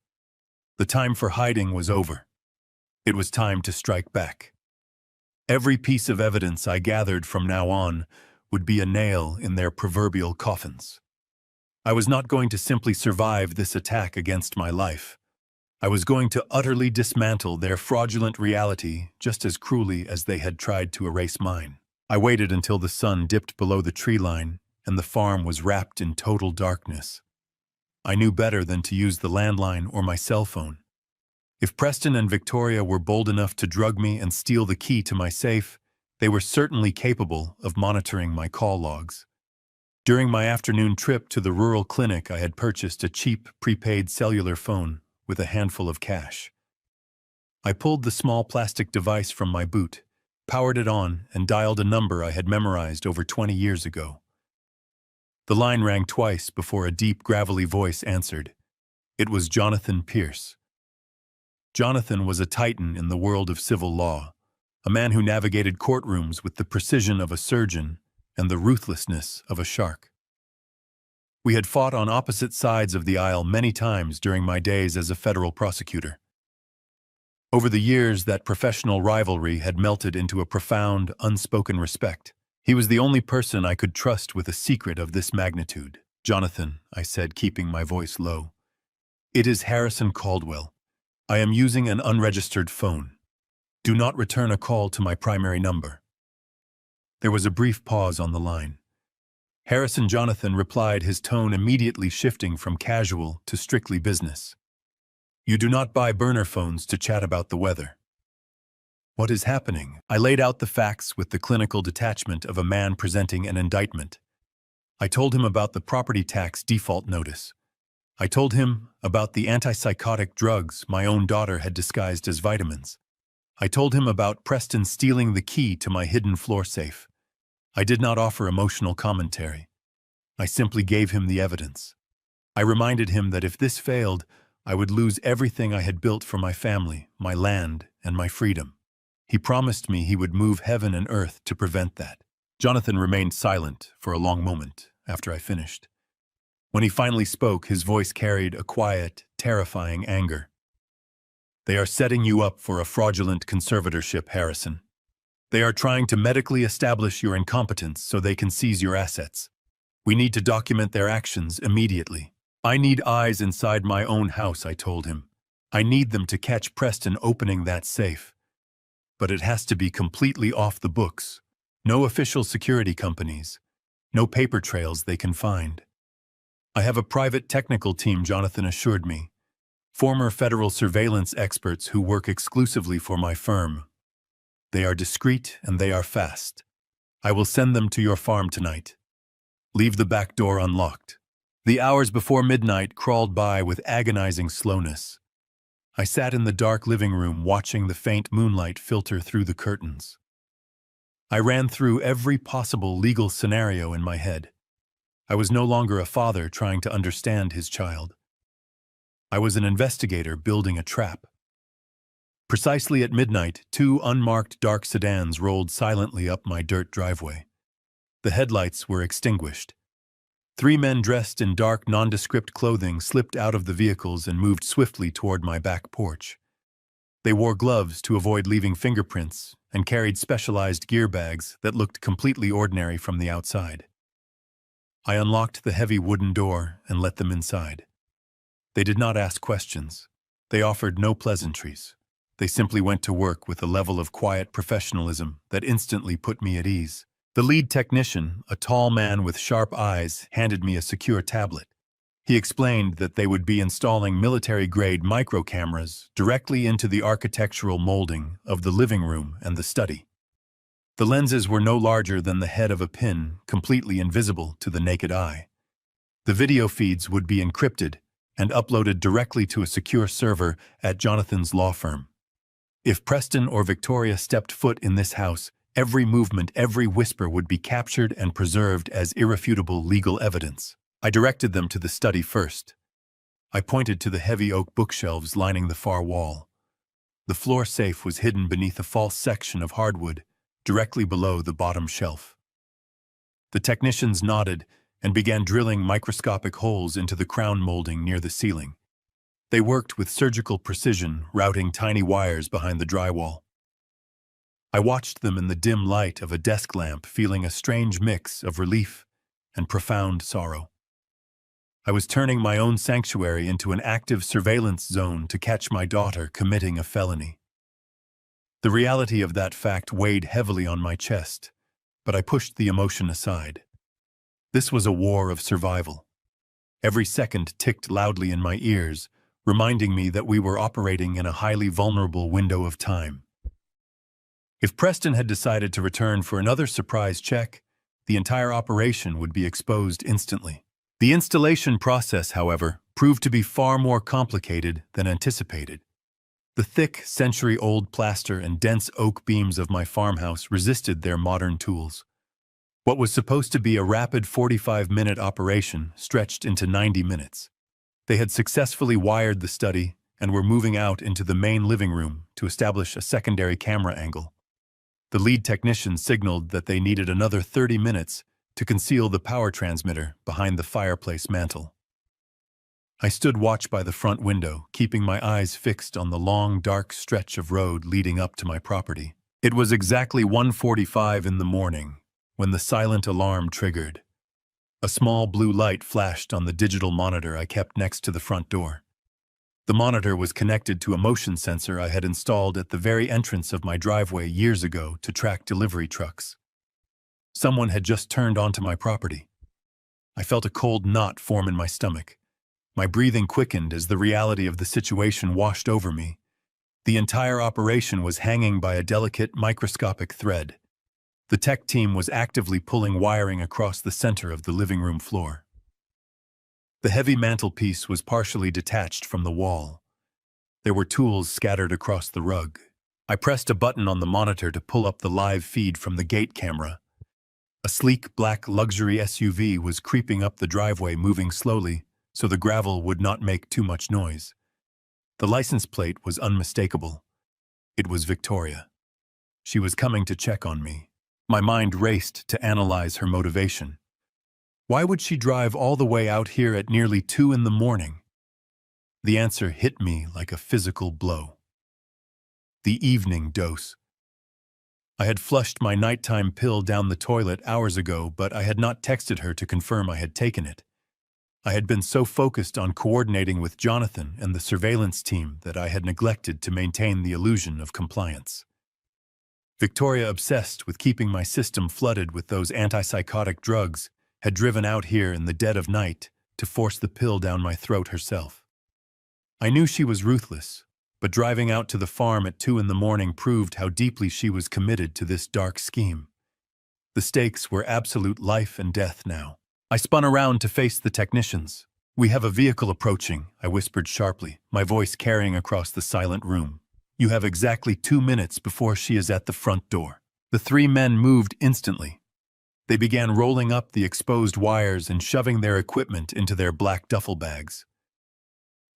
The time for hiding was over. It was time to strike back. Every piece of evidence I gathered from now on would be a nail in their proverbial coffins. I was not going to simply survive this attack against my life. I was going to utterly dismantle their fraudulent reality just as cruelly as they had tried to erase mine. I waited until the sun dipped below the tree line and the farm was wrapped in total darkness. I knew better than to use the landline or my cell phone. If Preston and Victoria were bold enough to drug me and steal the key to my safe, they were certainly capable of monitoring my call logs. During my afternoon trip to the rural clinic, I had purchased a cheap, prepaid cellular phone with a handful of cash. I pulled the small plastic device from my boot, powered it on, and dialed a number I had memorized over 20 years ago. The line rang twice before a deep, gravelly voice answered. It was Jonathan Pierce. Jonathan was a titan in the world of civil law, a man who navigated courtrooms with the precision of a surgeon and the ruthlessness of a shark. We had fought on opposite sides of the aisle many times during my days as a federal prosecutor. Over the years, that professional rivalry had melted into a profound, unspoken respect. He was the only person I could trust with a secret of this magnitude. "Jonathan," I said, keeping my voice low. "It is Harrison Caldwell. I am using an unregistered phone. Do not return a call to my primary number." There was a brief pause on the line. Harrison Jonathan replied, his tone immediately shifting from casual to strictly business. "You do not buy burner phones to chat about the weather." "What is happening?" I laid out the facts with the clinical detachment of a man presenting an indictment. I told him about the property tax default notice. I told him about the antipsychotic drugs my own daughter had disguised as vitamins. I told him about Preston stealing the key to my hidden floor safe. I did not offer emotional commentary. I simply gave him the evidence. I reminded him that if this failed, I would lose everything I had built for my family, my land, and my freedom. He promised me he would move heaven and earth to prevent that. Jonathan remained silent for a long moment after I finished. When he finally spoke, his voice carried a quiet, terrifying anger. "They are setting you up for a fraudulent conservatorship, Harrison. They are trying to medically establish your incompetence so they can seize your assets. We need to document their actions immediately. I need eyes inside my own house," I told him. "I need them to catch Preston opening that safe. But it has to be completely off the books. No official security companies. No paper trails they can find." "I have a private technical team," Jonathan assured me. "Former federal surveillance experts who work exclusively for my firm. They are discreet and they are fast. I will send them to your farm tonight. Leave the back door unlocked." The hours before midnight crawled by with agonizing slowness. I sat in the dark living room watching the faint moonlight filter through the curtains. I ran through every possible legal scenario in my head. I was no longer a father trying to understand his child. I was an investigator building a trap. Precisely at midnight, 2 unmarked dark sedans rolled silently up my dirt driveway. The headlights were extinguished. 3 men dressed in dark, nondescript clothing slipped out of the vehicles and moved swiftly toward my back porch. They wore gloves to avoid leaving fingerprints and carried specialized gear bags that looked completely ordinary from the outside. I unlocked the heavy wooden door and let them inside. They did not ask questions. They offered no pleasantries. They simply went to work with a level of quiet professionalism that instantly put me at ease. The lead technician, a tall man with sharp eyes, handed me a secure tablet. He explained that they would be installing military-grade micro-cameras directly into the architectural molding of the living room and the study. The lenses were no larger than the head of a pin, completely invisible to the naked eye. The video feeds would be encrypted and uploaded directly to a secure server at Jonathan's law firm. If Preston or Victoria stepped foot in this house, every movement, every whisper would be captured and preserved as irrefutable legal evidence. I directed them to the study first. I pointed to the heavy oak bookshelves lining the far wall. The floor safe was hidden beneath a false section of hardwood, directly below the bottom shelf. The technicians nodded and began drilling microscopic holes into the crown molding near the ceiling. They worked with surgical precision, routing tiny wires behind the drywall. I watched them in the dim light of a desk lamp, feeling a strange mix of relief and profound sorrow. I was turning my own sanctuary into an active surveillance zone to catch my daughter committing a felony. The reality of that fact weighed heavily on my chest, but I pushed the emotion aside. This was a war of survival. Every second ticked loudly in my ears, reminding me that we were operating in a highly vulnerable window of time. If Preston had decided to return for another surprise check, the entire operation would be exposed instantly. The installation process, however, proved to be far more complicated than anticipated. The thick, century-old plaster and dense oak beams of my farmhouse resisted their modern tools. What was supposed to be a rapid 45-minute operation stretched into 90 minutes. They had successfully wired the study and were moving out into the main living room to establish a secondary camera angle. The lead technician signaled that they needed another 30 minutes to conceal the power transmitter behind the fireplace mantel. I stood watch by the front window, keeping my eyes fixed on the long, dark stretch of road leading up to my property. It was exactly 1:45 in the morning when the silent alarm triggered. A small blue light flashed on the digital monitor I kept next to the front door. The monitor was connected to a motion sensor I had installed at the very entrance of my driveway years ago to track delivery trucks. Someone had just turned onto my property. I felt a cold knot form in my stomach. My breathing quickened as the reality of the situation washed over me. The entire operation was hanging by a delicate, microscopic thread. The tech team was actively pulling wiring across the center of the living room floor. The heavy mantelpiece was partially detached from the wall. There were tools scattered across the rug. I pressed a button on the monitor to pull up the live feed from the gate camera. A sleek black luxury SUV was creeping up the driveway, moving slowly so the gravel would not make too much noise. The license plate was unmistakable. It was Victoria. She was coming to check on me. My mind raced to analyze her motivation. Why would she drive all the way out here at nearly 2 in the morning? The answer hit me like a physical blow. The evening dose. I had flushed my nighttime pill down the toilet hours ago, but I had not texted her to confirm I had taken it. I had been so focused on coordinating with Jonathan and the surveillance team that I had neglected to maintain the illusion of compliance. Victoria, obsessed with keeping my system flooded with those antipsychotic drugs, had driven out here in the dead of night to force the pill down my throat herself. I knew she was ruthless, but driving out to the farm at 2 in the morning proved how deeply she was committed to this dark scheme. The stakes were absolute life and death now. I spun around to face the technicians. "We have a vehicle approaching," I whispered sharply, my voice carrying across the silent room. "You have exactly 2 minutes before she is at the front door." The 3 men moved instantly. They began rolling up the exposed wires and shoving their equipment into their black duffel bags.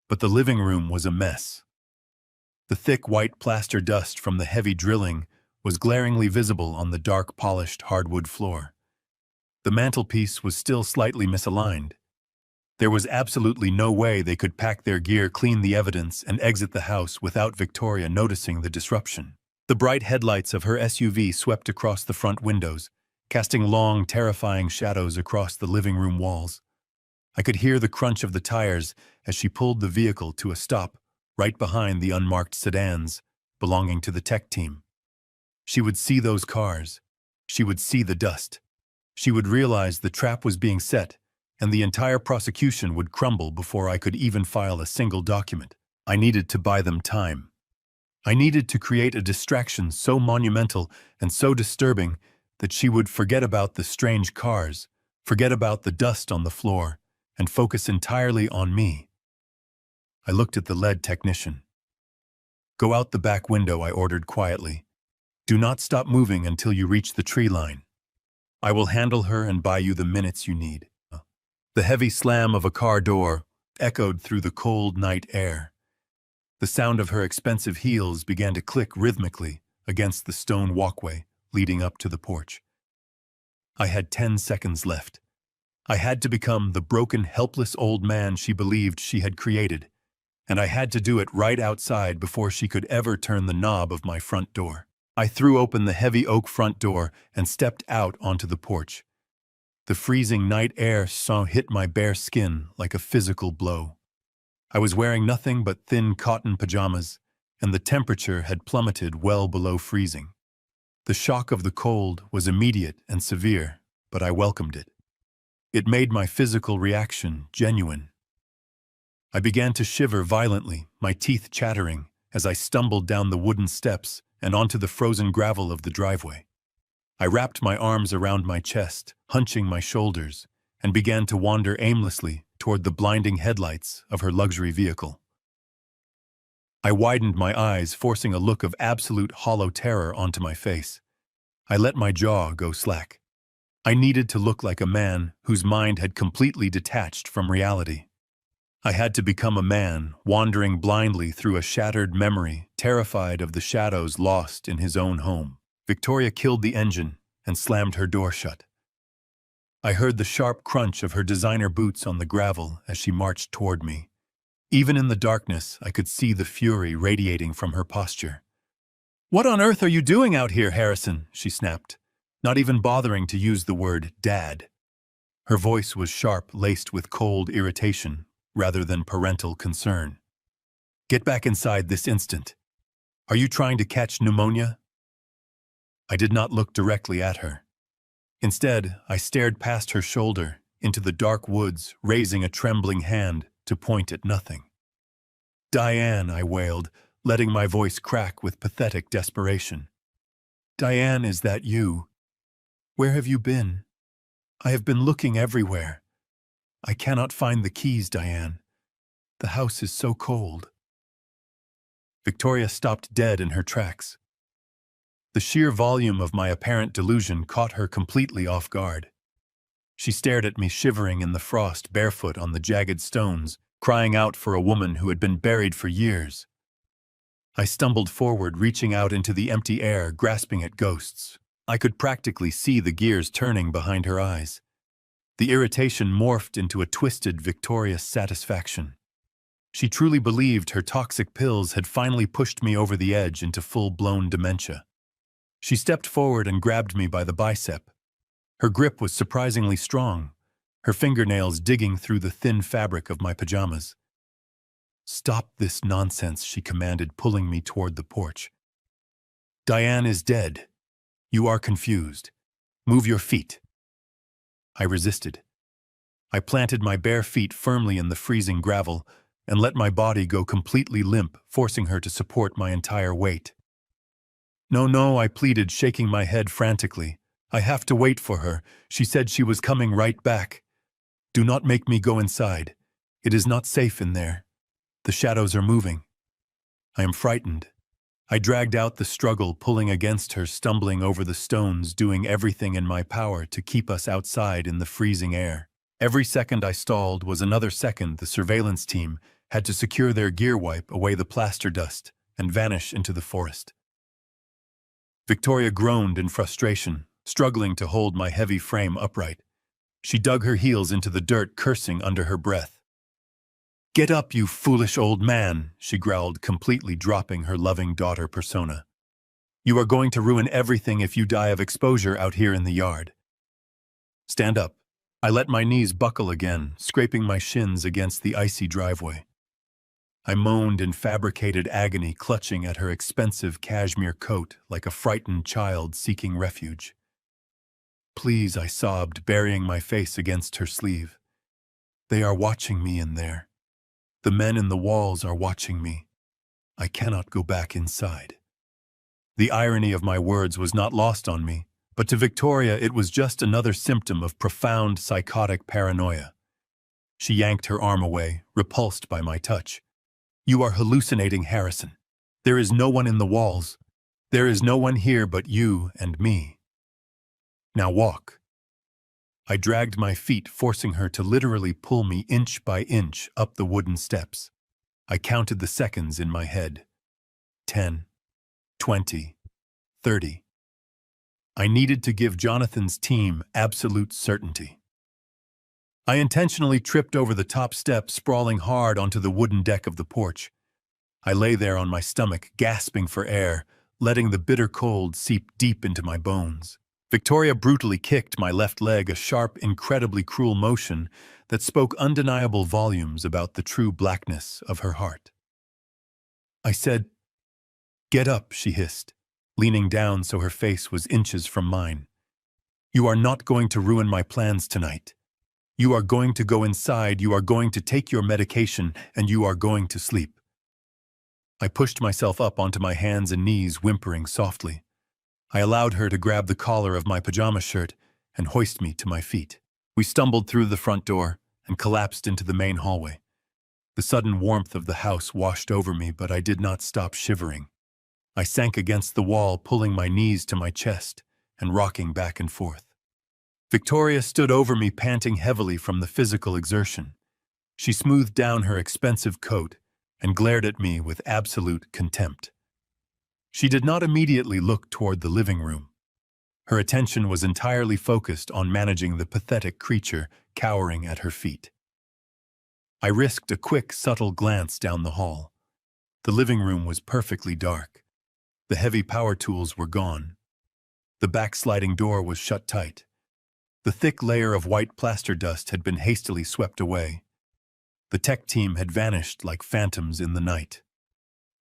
But the living room was a mess. The thick white plaster dust from the heavy drilling was glaringly visible on the dark polished hardwood floor. The mantelpiece was still slightly misaligned. There was absolutely no way they could pack their gear, clean the evidence, and exit the house without Victoria noticing the disruption. The bright headlights of her SUV swept across the front windows, casting long, terrifying shadows across the living room walls. I could hear the crunch of the tires as she pulled the vehicle to a stop right behind the unmarked sedans belonging to the tech team. She would see those cars. She would see the dust. She would realize the trap was being set, and the entire prosecution would crumble before I could even file a single document. I needed to buy them time. I needed to create a distraction so monumental and so disturbing that she would forget about the strange cars, forget about the dust on the floor, and focus entirely on me. I looked at the lead technician. "Go out the back window," I ordered quietly. "Do not stop moving until you reach the tree line. I will handle her and buy you the minutes you need." The heavy slam of a car door echoed through the cold night air. The sound of her expensive heels began to click rhythmically against the stone walkway leading up to the porch. I had 10 seconds left. I had to become the broken, helpless old man she believed she had created, and I had to do it right outside before she could ever turn the knob of my front door. I threw open the heavy oak front door and stepped out onto the porch. The freezing night air hit my bare skin like a physical blow. I was wearing nothing but thin cotton pajamas, and the temperature had plummeted well below freezing. The shock of the cold was immediate and severe, but I welcomed it. It made my physical reaction genuine. I began to shiver violently, my teeth chattering, as I stumbled down the wooden steps and onto the frozen gravel of the driveway. I wrapped my arms around my chest, hunching my shoulders, and began to wander aimlessly toward the blinding headlights of her luxury vehicle. I widened my eyes, forcing a look of absolute hollow terror onto my face. I let my jaw go slack. I needed to look like a man whose mind had completely detached from reality. I had to become a man, wandering blindly through a shattered memory, terrified of the shadows lost in his own home. Victoria killed the engine and slammed her door shut. I heard the sharp crunch of her designer boots on the gravel as she marched toward me. Even in the darkness, I could see the fury radiating from her posture. "What on earth are you doing out here, Harrison?" she snapped, not even bothering to use the word Dad. Her voice was sharp, laced with cold irritation, rather than parental concern. "Get back inside this instant. Are you trying to catch pneumonia?" I did not look directly at her. Instead, I stared past her shoulder into the dark woods, raising a trembling hand to point at nothing. "Diane," I wailed, letting my voice crack with pathetic desperation. "Diane, is that you? Where have you been? I have been looking everywhere. I cannot find the keys, Diane. The house is so cold." Victoria stopped dead in her tracks. The sheer volume of my apparent delusion caught her completely off guard. She stared at me, shivering in the frost, barefoot on the jagged stones, crying out for a woman who had been buried for years. I stumbled forward, reaching out into the empty air, grasping at ghosts. I could practically see the gears turning behind her eyes. The irritation morphed into a twisted, victorious satisfaction. She truly believed her toxic pills had finally pushed me over the edge into full-blown dementia. She stepped forward and grabbed me by the bicep. Her grip was surprisingly strong, her fingernails digging through the thin fabric of my pajamas. "Stop this nonsense," she commanded, pulling me toward the porch. "Diane is dead. You are confused. Move your feet." I resisted. I planted my bare feet firmly in the freezing gravel and let my body go completely limp, forcing her to support my entire weight. "No, no," I pleaded, shaking my head frantically. "I have to wait for her. She said she was coming right back. Do not make me go inside. It is not safe in there. The shadows are moving. I am frightened." I dragged out the struggle, pulling against her, stumbling over the stones, doing everything in my power to keep us outside in the freezing air. Every second I stalled was another second the surveillance team had to secure their gear, wipe away the plaster dust, and vanish into the forest. Victoria groaned in frustration, struggling to hold my heavy frame upright. She dug her heels into the dirt, cursing under her breath. "Get up, you foolish old man," she growled, completely dropping her loving daughter persona. "You are going to ruin everything if you die of exposure out here in the yard." "Stand up." I let my knees buckle again, scraping my shins against the icy driveway. I moaned in fabricated agony, clutching at her expensive cashmere coat like a frightened child seeking refuge. "Please," I sobbed, burying my face against her sleeve. "They are watching me in there. The men in the walls are watching me. I cannot go back inside." The irony of my words was not lost on me, but to Victoria it was just another symptom of profound psychotic paranoia. She yanked her arm away, repulsed by my touch. "You are hallucinating, Harrison. There is no one in the walls. There is no one here but you and me. Now walk." I dragged my feet, forcing her to literally pull me inch by inch up the wooden steps. I counted the seconds in my head. 10, 20, 30. I needed to give Jonathan's team absolute certainty. I intentionally tripped over the top step, sprawling hard onto the wooden deck of the porch. I lay there on my stomach, gasping for air, letting the bitter cold seep deep into my bones. Victoria brutally kicked my left leg, a sharp, incredibly cruel motion that spoke undeniable volumes about the true blackness of her heart. I said, "Get up," she hissed, leaning down so her face was inches from mine. "You are not going to ruin my plans tonight. You are going to go inside, you are going to take your medication, and you are going to sleep." I pushed myself up onto my hands and knees, whimpering softly. I allowed her to grab the collar of my pajama shirt and hoist me to my feet. We stumbled through the front door and collapsed into the main hallway. The sudden warmth of the house washed over me, but I did not stop shivering. I sank against the wall, pulling my knees to my chest and rocking back and forth. Victoria stood over me, panting heavily from the physical exertion. She smoothed down her expensive coat and glared at me with absolute contempt. She did not immediately look toward the living room. Her attention was entirely focused on managing the pathetic creature cowering at her feet. I risked a quick, subtle glance down the hall. The living room was perfectly dark. The heavy power tools were gone. The backsliding door was shut tight. The thick layer of white plaster dust had been hastily swept away. The tech team had vanished like phantoms in the night.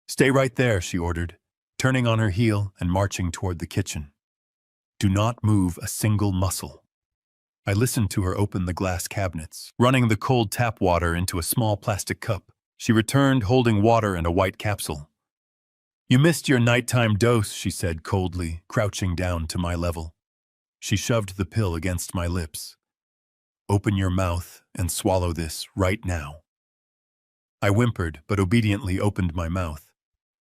"Stay right there," she ordered, turning on her heel and marching toward the kitchen. "Do not move a single muscle." I listened to her open the glass cabinets, running the cold tap water into a small plastic cup. She returned holding water and a white capsule. "You missed your nighttime dose," she said coldly, crouching down to my level. She shoved the pill against my lips. "Open your mouth and swallow this right now." I whimpered, but obediently opened my mouth.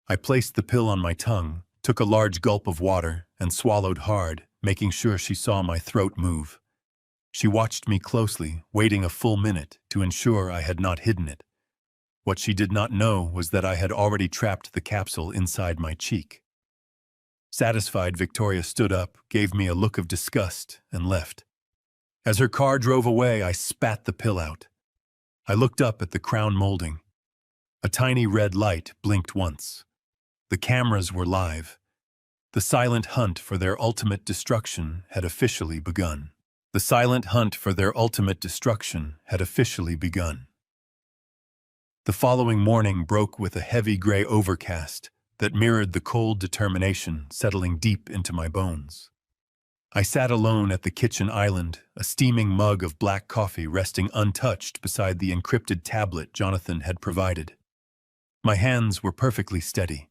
I placed the pill on my tongue, took a large gulp of water, and swallowed hard, making sure she saw my throat move. She watched me closely, waiting a full minute to ensure I had not hidden it. What she did not know was that I had already trapped the capsule inside my cheek. Satisfied, Victoria stood up, gave me a look of disgust, and left. As her car drove away, I spat the pill out. I looked up at the crown molding. A tiny red light blinked once. The cameras were live. The silent hunt for their ultimate destruction had officially begun. The silent hunt for their ultimate destruction had officially begun. The following morning broke with a heavy gray overcast that mirrored the cold determination settling deep into my bones. I sat alone at the kitchen island, a steaming mug of black coffee resting untouched beside the encrypted tablet Jonathan had provided. My hands were perfectly steady.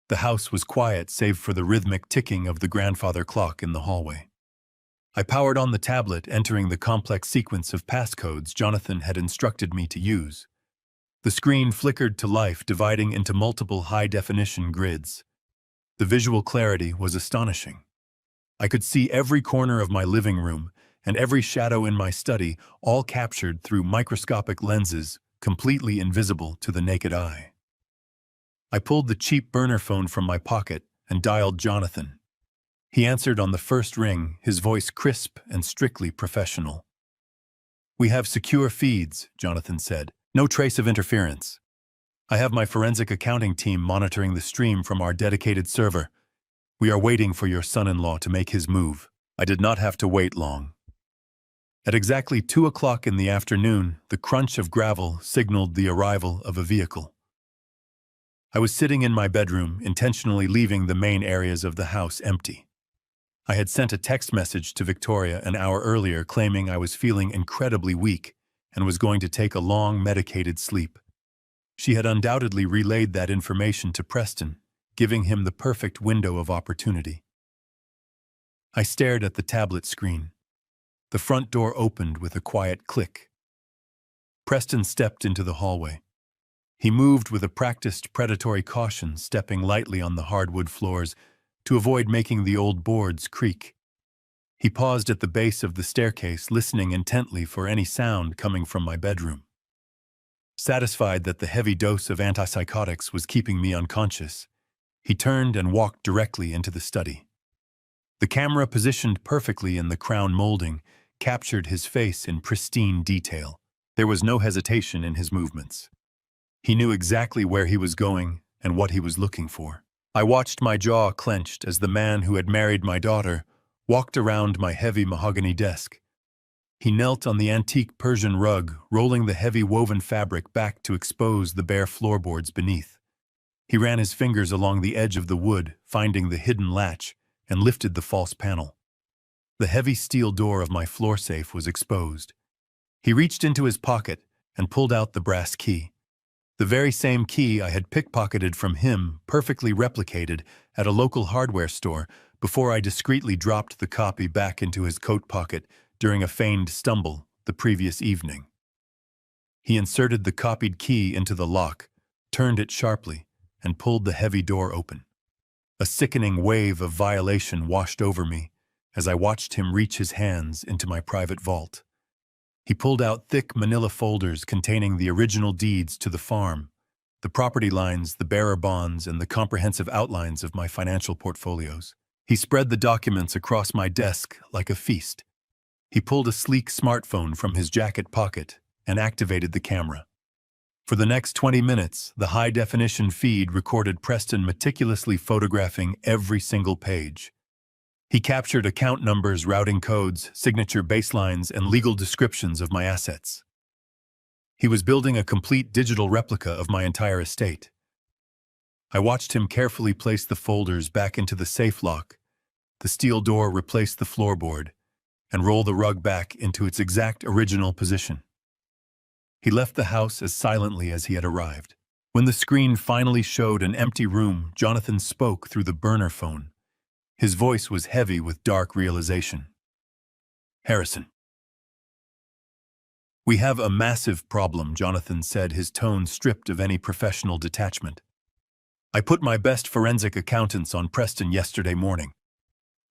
The house was quiet save for the rhythmic ticking of the grandfather clock in the hallway. I powered on the tablet, entering the complex sequence of passcodes Jonathan had instructed me to use. The screen flickered to life, dividing into multiple high-definition grids. The visual clarity was astonishing. I could see every corner of my living room and every shadow in my study, all captured through microscopic lenses, completely invisible to the naked eye. I pulled the cheap burner phone from my pocket and dialed Jonathan. He answered on the first ring, his voice crisp and strictly professional. "We have secure feeds," Jonathan said. "No trace of interference. I have my forensic accounting team monitoring the stream from our dedicated server. We are waiting for your son-in-law to make his move." I did not have to wait long. At exactly 2 o'clock in the afternoon, the crunch of gravel signaled the arrival of a vehicle. I was sitting in my bedroom, intentionally leaving the main areas of the house empty. I had sent a text message to Victoria an hour earlier claiming I was feeling incredibly weak and was going to take a long medicated sleep. She had undoubtedly relayed that information to Preston, giving him the perfect window of opportunity. I stared at the tablet screen. The front door opened with a quiet click. Preston stepped into the hallway. He moved with a practiced predatory caution, stepping lightly on the hardwood floors to avoid making the old boards creak. He paused at the base of the staircase, listening intently for any sound coming from my bedroom. Satisfied that the heavy dose of antipsychotics was keeping me unconscious, he turned and walked directly into the study. The camera, positioned perfectly in the crown molding, captured his face in pristine detail. There was no hesitation in his movements. He knew exactly where he was going and what he was looking for. I watched, my jaw clenched, as the man who had married my daughter walked around my heavy mahogany desk. He knelt on the antique Persian rug, rolling the heavy woven fabric back to expose the bare floorboards beneath. He ran his fingers along the edge of the wood, finding the hidden latch, and lifted the false panel. The heavy steel door of my floor safe was exposed. He reached into his pocket and pulled out the brass key. The very same key I had pickpocketed from him, perfectly replicated at a local hardware store, before I discreetly dropped the copy back into his coat pocket during a feigned stumble the previous evening. He inserted the copied key into the lock, turned it sharply, and pulled the heavy door open. A sickening wave of violation washed over me, as I watched him reach his hands into my private vault. He pulled out thick manila folders containing the original deeds to the farm, the property lines, the bearer bonds, and the comprehensive outlines of my financial portfolios. He spread the documents across my desk like a feast. He pulled a sleek smartphone from his jacket pocket and activated the camera. For the next 20 minutes, the high-definition feed recorded Preston meticulously photographing every single page. He captured account numbers, routing codes, signature baselines, and legal descriptions of my assets. He was building a complete digital replica of my entire estate. I watched him carefully place the folders back into the safe lock, the steel door replace the floorboard, and roll the rug back into its exact original position. He left the house as silently as he had arrived. When the screen finally showed an empty room, Jonathan spoke through the burner phone. His voice was heavy with dark realization. "Harrison. We have a massive problem," Jonathan said, his tone stripped of any professional detachment. "I put my best forensic accountants on Preston yesterday morning.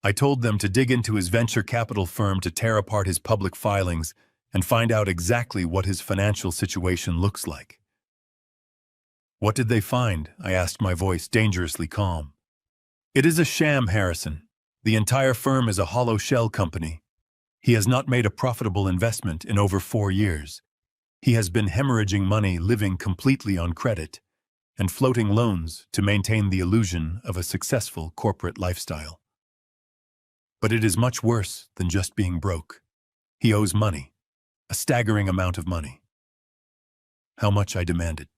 I told them to dig into his venture capital firm to tear apart his public filings and find out exactly what his financial situation looks like." "What did they find?" I asked, my voice dangerously calm. "It is a sham, Harrison. The entire firm is a hollow shell company. He has not made a profitable investment in over 4 years. He has been hemorrhaging money, living completely on credit, and floating loans to maintain the illusion of a successful corporate lifestyle. But it is much worse than just being broke. He owes money. A staggering amount of money." "How much?" I demanded.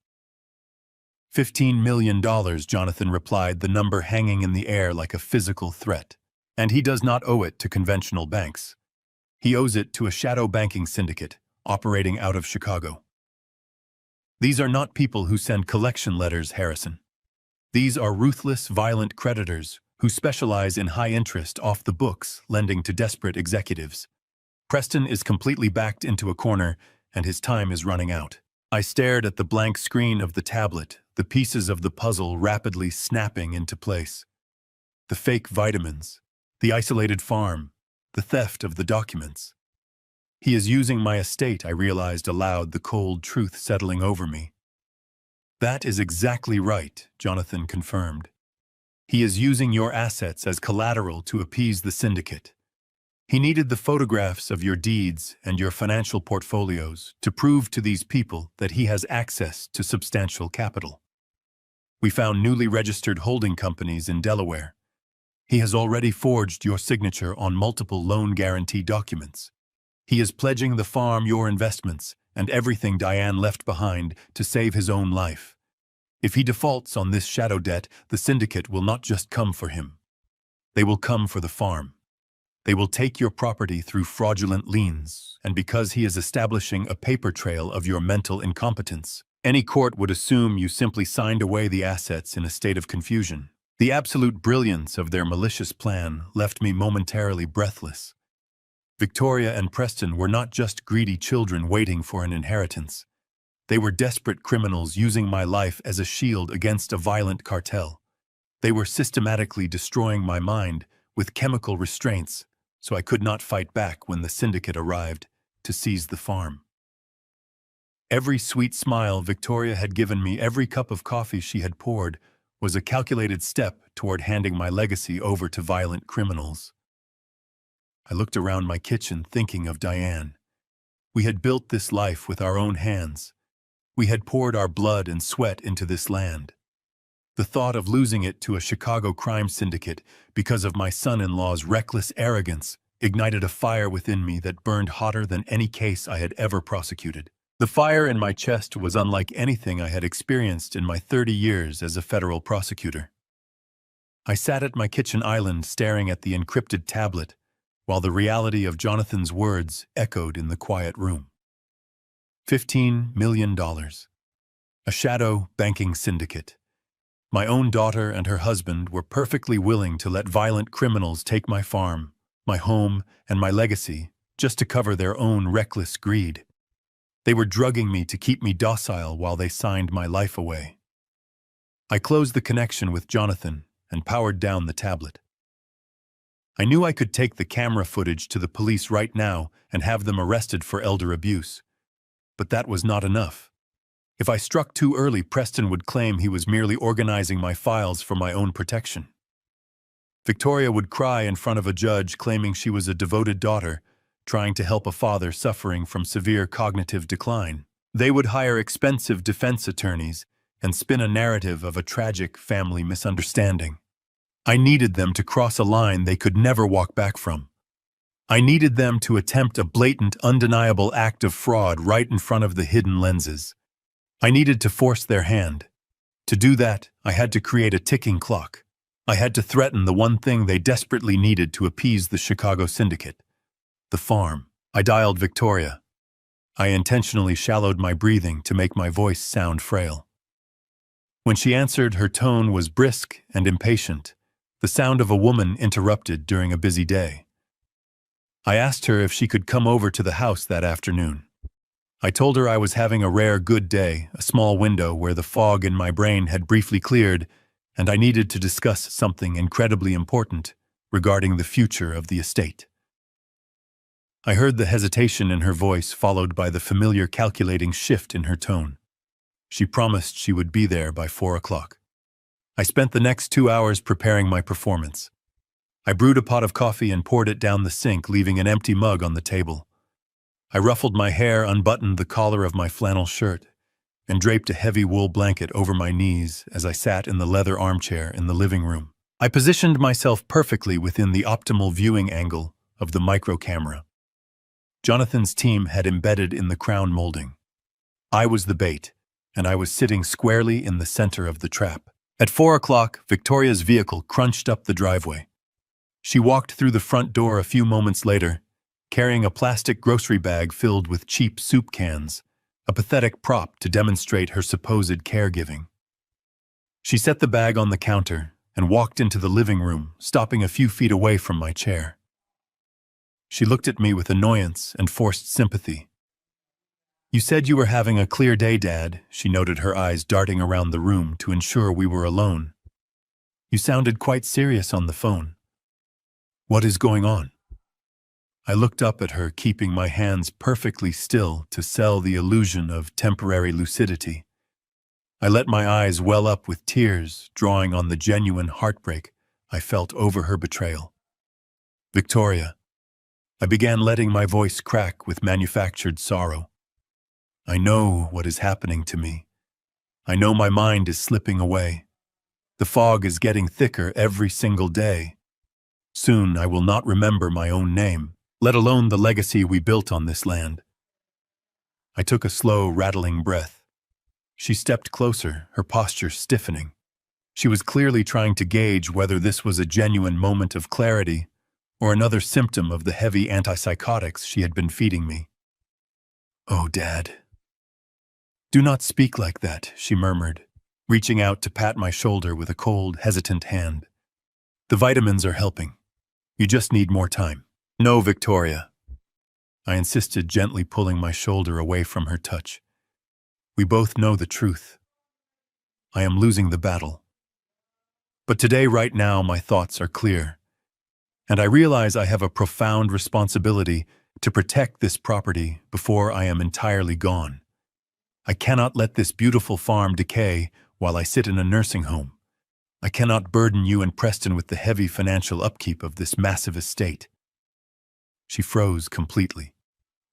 $15 million, Jonathan replied, the number hanging in the air like a physical threat. "And he does not owe it to conventional banks. He owes it to a shadow banking syndicate operating out of Chicago. These are not people who send collection letters, Harrison. These are ruthless, violent creditors who specialize in high-interest, off-the-books lending to desperate executives. Preston is completely backed into a corner, and his time is running out." I stared at the blank screen of the tablet, the pieces of the puzzle rapidly snapping into place. The fake vitamins, the isolated farm, the theft of the documents. "He is using my estate," I realized aloud, the cold truth settling over me. "That is exactly right," Jonathan confirmed. "He is using your assets as collateral to appease the syndicate. He needed the photographs of your deeds and your financial portfolios to prove to these people that he has access to substantial capital. We found newly registered holding companies in Delaware. He has already forged your signature on multiple loan guarantee documents. He is pledging the farm, your investments, and everything Diane left behind to save his own life. If he defaults on this shadow debt, the syndicate will not just come for him. They will come for the farm. They will take your property through fraudulent liens, and because he is establishing a paper trail of your mental incompetence, any court would assume you simply signed away the assets in a state of confusion. The absolute brilliance of their malicious plan left me momentarily breathless. Victoria and Preston were not just greedy children waiting for an inheritance. They were desperate criminals using my life as a shield against a violent cartel. They were systematically destroying my mind with chemical restraints, so I could not fight back when the syndicate arrived to seize the farm. Every sweet smile Victoria had given me, every cup of coffee she had poured, was a calculated step toward handing my legacy over to violent criminals. I looked around my kitchen thinking of Diane. We had built this life with our own hands. We had poured our blood and sweat into this land. The thought of losing it to a Chicago crime syndicate because of my son-in-law's reckless arrogance ignited a fire within me that burned hotter than any case I had ever prosecuted. The fire in my chest was unlike anything I had experienced in my 30 years as a federal prosecutor. I sat at my kitchen island staring at the encrypted tablet, while the reality of Jonathan's words echoed in the quiet room. $15 million. A shadow banking syndicate. My own daughter and her husband were perfectly willing to let violent criminals take my farm, my home, and my legacy just to cover their own reckless greed. They were drugging me to keep me docile while they signed my life away. I closed the connection with Jonathan and powered down the tablet. I knew I could take the camera footage to the police right now and have them arrested for elder abuse. But that was not enough. If I struck too early, Preston would claim he was merely organizing my files for my own protection. Victoria would cry in front of a judge claiming she was a devoted daughter, trying to help a father suffering from severe cognitive decline. They would hire expensive defense attorneys and spin a narrative of a tragic family misunderstanding. I needed them to cross a line they could never walk back from. I needed them to attempt a blatant, undeniable act of fraud right in front of the hidden lenses. I needed to force their hand. To do that, I had to create a ticking clock. I had to threaten the one thing they desperately needed to appease the Chicago syndicate: the farm. I dialed Victoria. I intentionally shallowed my breathing to make my voice sound frail. When she answered, her tone was brisk and impatient, the sound of a woman interrupted during a busy day. I asked her if she could come over to the house that afternoon. I told her I was having a rare good day, a small window where the fog in my brain had briefly cleared, and I needed to discuss something incredibly important regarding the future of the estate. I heard the hesitation in her voice, followed by the familiar calculating shift in her tone. She promised she would be there by 4 o'clock. I spent the next 2 hours preparing my performance. I brewed a pot of coffee and poured it down the sink, leaving an empty mug on the table. I ruffled my hair, unbuttoned the collar of my flannel shirt, and draped a heavy wool blanket over my knees as I sat in the leather armchair in the living room. I positioned myself perfectly within the optimal viewing angle of the micro camera. Jonathan's team had embedded in the crown molding. I was the bait, and I was sitting squarely in the center of the trap. At 4 o'clock, Victoria's vehicle crunched up the driveway. She walked through the front door a few moments later, carrying a plastic grocery bag filled with cheap soup cans, a pathetic prop to demonstrate her supposed caregiving. She set the bag on the counter and walked into the living room, stopping a few feet away from my chair. She looked at me with annoyance and forced sympathy. "You said you were having a clear day, Dad," she noted, her eyes darting around the room to ensure we were alone. "You sounded quite serious on the phone. What is going on?" I looked up at her, keeping my hands perfectly still to sell the illusion of temporary lucidity. I let my eyes well up with tears, drawing on the genuine heartbreak I felt over her betrayal. "Victoria," I began, letting my voice crack with manufactured sorrow. "I know what is happening to me. I know my mind is slipping away. The fog is getting thicker every single day. Soon I will not remember my own name, let alone the legacy we built on this land." I took a slow, rattling breath. She stepped closer, her posture stiffening. She was clearly trying to gauge whether this was a genuine moment of clarity or another symptom of the heavy antipsychotics she had been feeding me. "Oh, Dad." "Do not speak like that," she murmured, reaching out to pat my shoulder with a cold, hesitant hand. "The vitamins are helping. You just need more time." "No, Victoria," I insisted, gently pulling my shoulder away from her touch. "We both know the truth. I am losing the battle. But today, right now, my thoughts are clear. And I realize I have a profound responsibility to protect this property before I am entirely gone. I cannot let this beautiful farm decay while I sit in a nursing home. I cannot burden you and Preston with the heavy financial upkeep of this massive estate." She froze completely.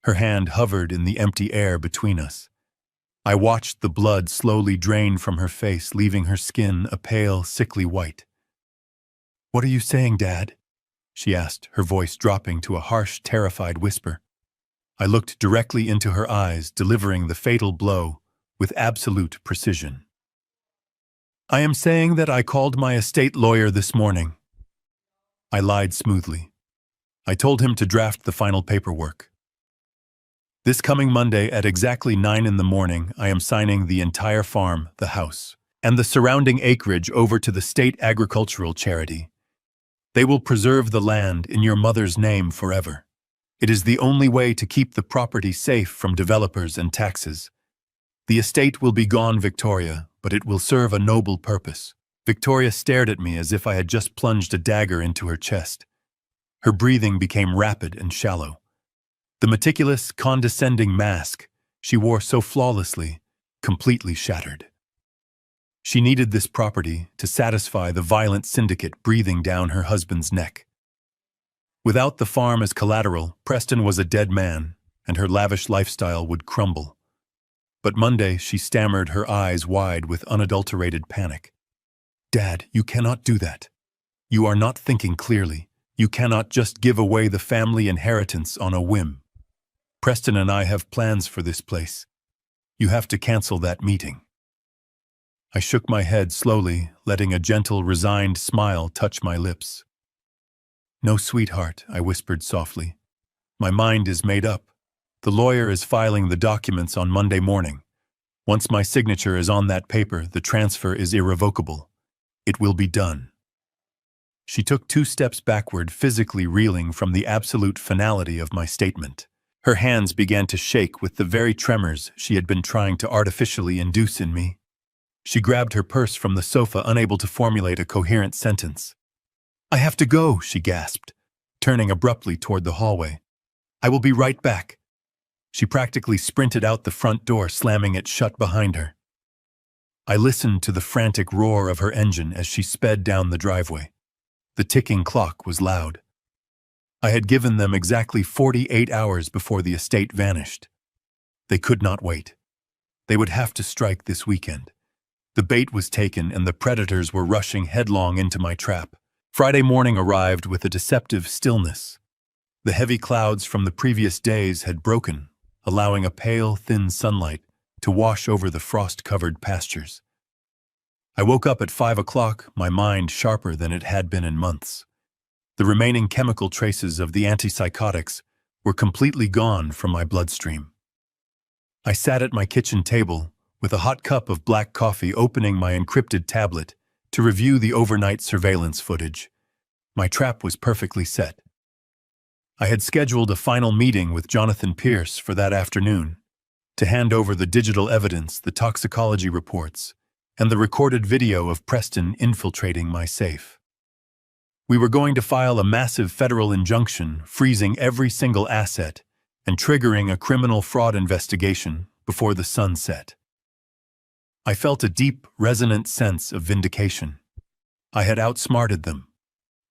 Her hand hovered in the empty air between us. I watched the blood slowly drain from her face, leaving her skin a pale, sickly white. "What are you saying, Dad?" she asked, her voice dropping to a harsh, terrified whisper. I looked directly into her eyes, delivering the fatal blow with absolute precision. "I am saying that I called my estate lawyer this morning." I lied smoothly. I told him to draft the final paperwork. "This coming Monday at exactly 9 in the morning, I am signing the entire farm, the house, and the surrounding acreage over to the state agricultural charity. They will preserve the land in your mother's name forever. It is the only way to keep the property safe from developers and taxes. The estate will be gone, Victoria, but it will serve a noble purpose." Victoria stared at me as if I had just plunged a dagger into her chest. Her breathing became rapid and shallow. The meticulous, condescending mask she wore so flawlessly, completely shattered. She needed this property to satisfy the violent syndicate breathing down her husband's neck. Without the farm as collateral, Preston was a dead man, and her lavish lifestyle would crumble. But Monday, she stammered, her eyes wide with unadulterated panic. "Dad, you cannot do that. You are not thinking clearly. You cannot just give away the family inheritance on a whim. Preston and I have plans for this place. You have to cancel that meeting." I shook my head slowly, letting a gentle, resigned smile touch my lips. "No, sweetheart," I whispered softly. "My mind is made up. The lawyer is filing the documents on Monday morning. Once my signature is on that paper, the transfer is irrevocable. It will be done." She took 2 steps backward, physically reeling from the absolute finality of my statement. Her hands began to shake with the very tremors she had been trying to artificially induce in me. She grabbed her purse from the sofa, unable to formulate a coherent sentence. "I have to go," she gasped, turning abruptly toward the hallway. "I will be right back." She practically sprinted out the front door, slamming it shut behind her. I listened to the frantic roar of her engine as she sped down the driveway. The ticking clock was loud. I had given them exactly 48 hours before the estate vanished. They could not wait. They would have to strike this weekend. The bait was taken and the predators were rushing headlong into my trap. Friday morning arrived with a deceptive stillness. The heavy clouds from the previous days had broken, allowing a pale, thin sunlight to wash over the frost-covered pastures. I woke up at 5 o'clock, my mind sharper than it had been in months. The remaining chemical traces of the antipsychotics were completely gone from my bloodstream. I sat at my kitchen table with a hot cup of black coffee, opening my encrypted tablet to review the overnight surveillance footage. My trap was perfectly set. I had scheduled a final meeting with Jonathan Pierce for that afternoon to hand over the digital evidence, the toxicology reports, and the recorded video of Preston infiltrating my safe. We were going to file a massive federal injunction, freezing every single asset and triggering a criminal fraud investigation before the sun set. I felt a deep, resonant sense of vindication. I had outsmarted them.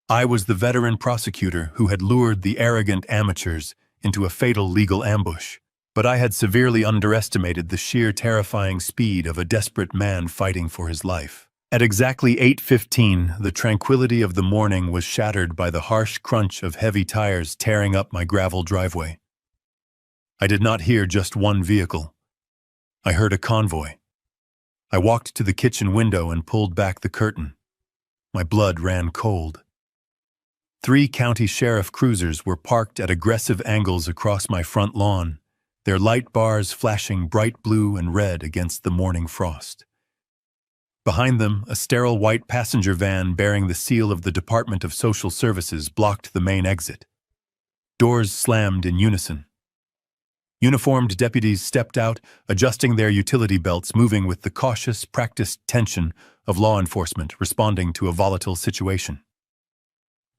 I was the veteran prosecutor who had lured the arrogant amateurs into a fatal legal ambush, but I had severely underestimated the sheer terrifying speed of a desperate man fighting for his life. At exactly 8:15, the tranquility of the morning was shattered by the harsh crunch of heavy tires tearing up my gravel driveway. I did not hear just one vehicle. I heard a convoy. I walked to the kitchen window and pulled back the curtain. My blood ran cold. 3 county sheriff cruisers were parked at aggressive angles across my front lawn, their light bars flashing bright blue and red against the morning frost. Behind them, a sterile white passenger van bearing the seal of the Department of Social Services blocked the main exit. Doors slammed in unison. Uniformed deputies stepped out, adjusting their utility belts, moving with the cautious, practiced tension of law enforcement responding to a volatile situation.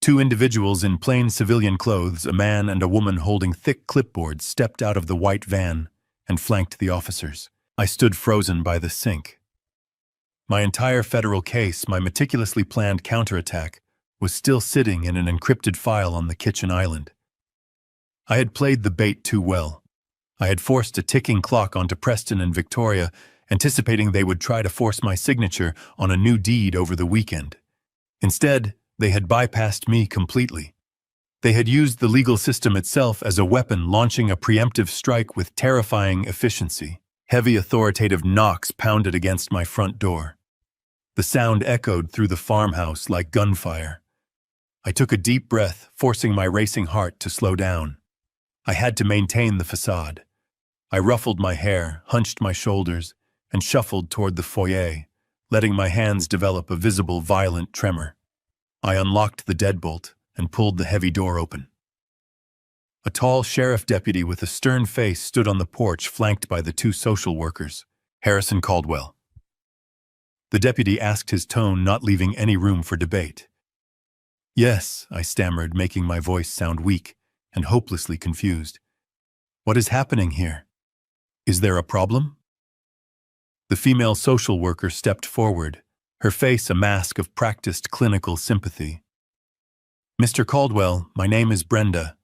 2 individuals in plain civilian clothes, a man and a woman holding thick clipboards, stepped out of the white van and flanked the officers. I stood frozen by the sink. My entire federal case, my meticulously planned counterattack, was still sitting in an encrypted file on the kitchen island. I had played the bait too well. I had forced a ticking clock onto Preston and Victoria, anticipating they would try to force my signature on a new deed over the weekend. Instead, they had bypassed me completely. They had used the legal system itself as a weapon, launching a preemptive strike with terrifying efficiency. Heavy authoritative knocks pounded against my front door. The sound echoed through the farmhouse like gunfire. I took a deep breath, forcing my racing heart to slow down. I had to maintain the facade. I ruffled my hair, hunched my shoulders, and shuffled toward the foyer, letting my hands develop a visible, violent tremor. I unlocked the deadbolt and pulled the heavy door open. A tall sheriff deputy with a stern face stood on the porch, flanked by the 2 social workers. "Harrison Caldwell." The deputy asked, his tone not leaving any room for debate. Yes, I stammered, making my voice sound weak and hopelessly confused. What is happening here? Is there a problem? The female social worker stepped forward, her face a mask of practiced clinical sympathy. Mr. Caldwell, my name is Brenda.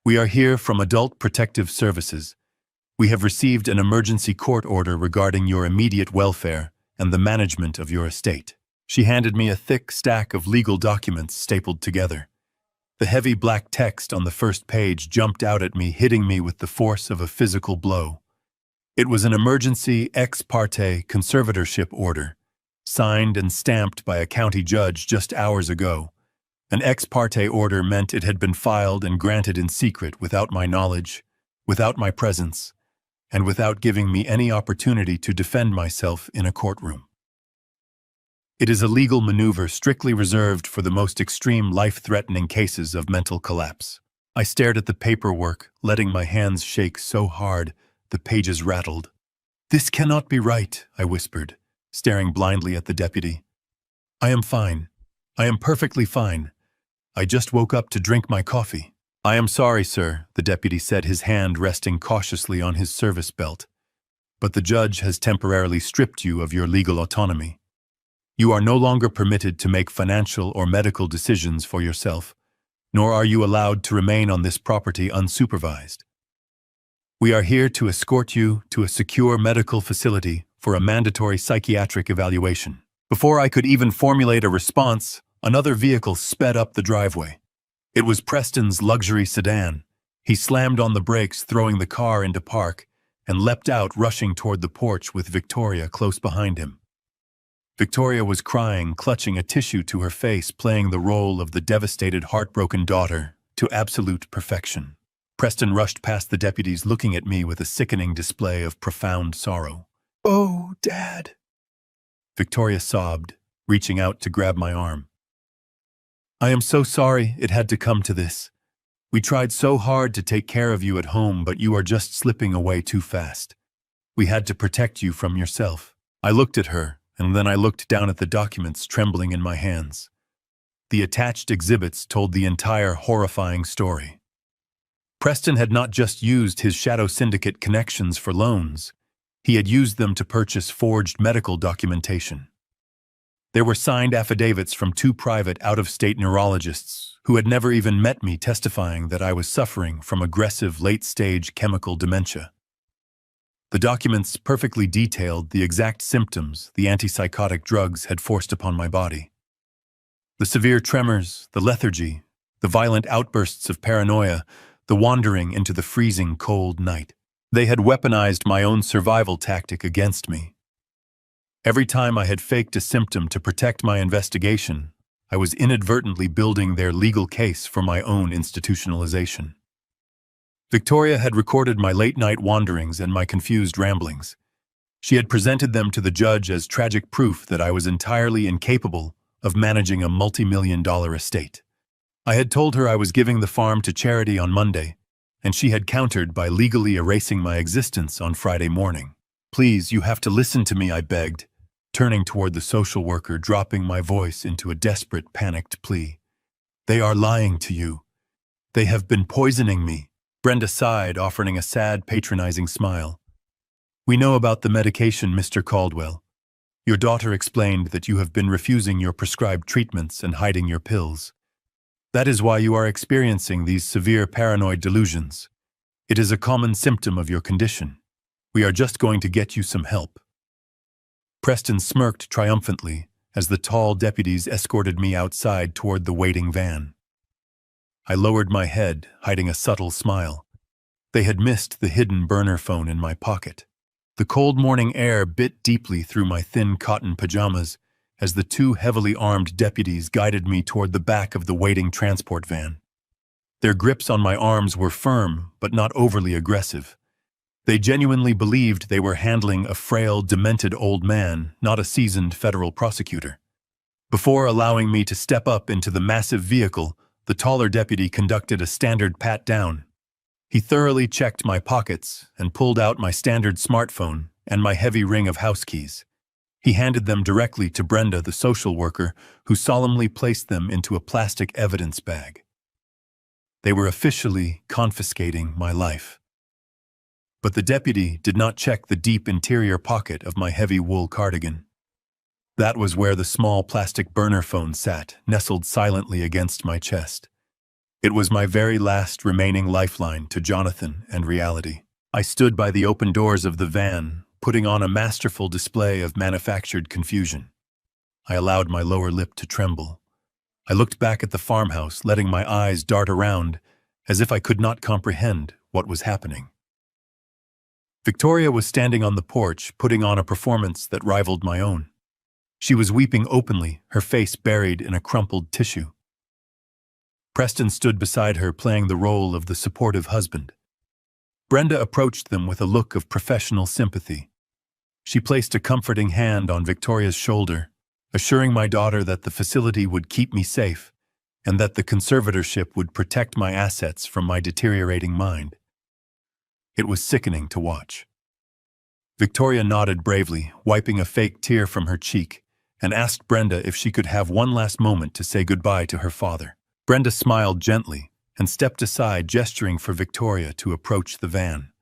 We are here from Adult Protective Services. We have received an emergency court order regarding your immediate welfare and the management of your estate. She handed me a thick stack of legal documents stapled together. The heavy black text on the first page jumped out at me, hitting me with the force of a physical blow. It was an emergency ex parte conservatorship order, signed and stamped by a county judge just hours ago. An ex parte order meant it had been filed and granted in secret without my knowledge, without my presence, and without giving me any opportunity to defend myself in a courtroom. It is a legal maneuver strictly reserved for the most extreme life-threatening cases of mental collapse. I stared at the paperwork, letting my hands shake so hard the pages rattled. "This cannot be right," I whispered, staring blindly at the deputy. "I am fine. I am perfectly fine. I just woke up to drink my coffee." "I am sorry, sir," the deputy said, his hand resting cautiously on his service belt. "But the judge has temporarily stripped you of your legal autonomy. You are no longer permitted to make financial or medical decisions for yourself, nor are you allowed to remain on this property unsupervised. We are here to escort you to a secure medical facility for a mandatory psychiatric evaluation." Before I could even formulate a response, another vehicle sped up the driveway. It was Preston's luxury sedan. He slammed on the brakes, throwing the car into park, and leapt out, rushing toward the porch with Victoria close behind him. Victoria was crying, clutching a tissue to her face, playing the role of the devastated, heartbroken daughter to absolute perfection. Preston rushed past the deputies, looking at me with a sickening display of profound sorrow. "Oh, Dad!" Victoria sobbed, reaching out to grab my arm. "I am so sorry it had to come to this. We tried so hard to take care of you at home, but you are just slipping away too fast. We had to protect you from yourself." I looked at her, and then I looked down at the documents trembling in my hands. The attached exhibits told the entire horrifying story. Preston had not just used his shadow syndicate connections for loans. He had used them to purchase forged medical documentation. There were signed affidavits from 2 private out-of-state neurologists who had never even met me, testifying that I was suffering from aggressive late-stage chemical dementia. The documents perfectly detailed the exact symptoms the antipsychotic drugs had forced upon my body. The severe tremors, the lethargy, the violent outbursts of paranoia, the wandering into the freezing cold night. They had weaponized my own survival tactic against me. Every time I had faked a symptom to protect my investigation, I was inadvertently building their legal case for my own institutionalization. Victoria had recorded my late-night wanderings and my confused ramblings. She had presented them to the judge as tragic proof that I was entirely incapable of managing a multi-million-dollar estate. I had told her I was giving the farm to charity on Monday, and she had countered by legally erasing my existence on Friday morning. "Please, you have to listen to me," I begged, turning toward the social worker, dropping my voice into a desperate, panicked plea. "They are lying to you. They have been poisoning me." Brenda sighed, offering a sad, patronizing smile. "We know about the medication, Mr. Caldwell. Your daughter explained that you have been refusing your prescribed treatments and hiding your pills. That is why you are experiencing these severe paranoid delusions. It is a common symptom of your condition. We are just going to get you some help." Preston smirked triumphantly as the tall deputies escorted me outside toward the waiting van. I lowered my head, hiding a subtle smile. They had missed the hidden burner phone in my pocket. The cold morning air bit deeply through my thin cotton pajamas as the 2 heavily armed deputies guided me toward the back of the waiting transport van. Their grips on my arms were firm, but not overly aggressive. They genuinely believed they were handling a frail, demented old man, not a seasoned federal prosecutor. Before allowing me to step up into the massive vehicle, the taller deputy conducted a standard pat-down. He thoroughly checked my pockets and pulled out my standard smartphone and my heavy ring of house keys. He handed them directly to Brenda, the social worker, who solemnly placed them into a plastic evidence bag. They were officially confiscating my life. But the deputy did not check the deep interior pocket of my heavy wool cardigan. That was where the small plastic burner phone sat, nestled silently against my chest. It was my very last remaining lifeline to Jonathan and reality. I stood by the open doors of the van, putting on a masterful display of manufactured confusion. I allowed my lower lip to tremble. I looked back at the farmhouse, letting my eyes dart around, as if I could not comprehend what was happening. Victoria was standing on the porch, putting on a performance that rivaled my own. She was weeping openly, her face buried in a crumpled tissue. Preston stood beside her, playing the role of the supportive husband. Brenda approached them with a look of professional sympathy. She placed a comforting hand on Victoria's shoulder, assuring my daughter that the facility would keep me safe and that the conservatorship would protect my assets from my deteriorating mind. It was sickening to watch. Victoria nodded bravely, wiping a fake tear from her cheek, and asked Brenda if she could have one last moment to say goodbye to her father. Brenda smiled gently and stepped aside, gesturing for Victoria to approach the van.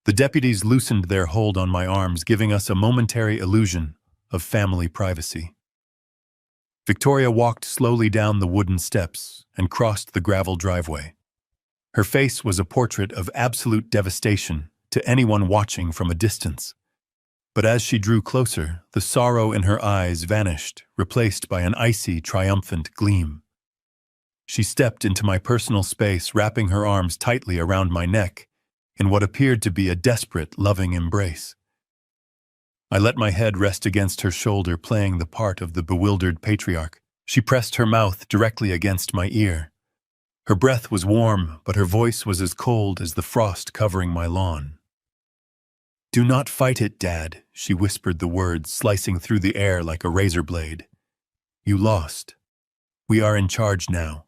The deputies loosened their hold on my arms, giving us a momentary illusion of family privacy. Victoria walked slowly down the wooden steps and crossed the gravel driveway. Her face was a portrait of absolute devastation to anyone watching from a distance. But as she drew closer, the sorrow in her eyes vanished, replaced by an icy, triumphant gleam. She stepped into my personal space, wrapping her arms tightly around my neck in what appeared to be a desperate, loving embrace. I let my head rest against her shoulder, playing the part of the bewildered patriarch. She pressed her mouth directly against my ear. Her breath was warm, but her voice was as cold as the frost covering my lawn. "Do not fight it, Dad," she whispered the words, slicing through the air like a razor blade. "You lost. We are in charge now.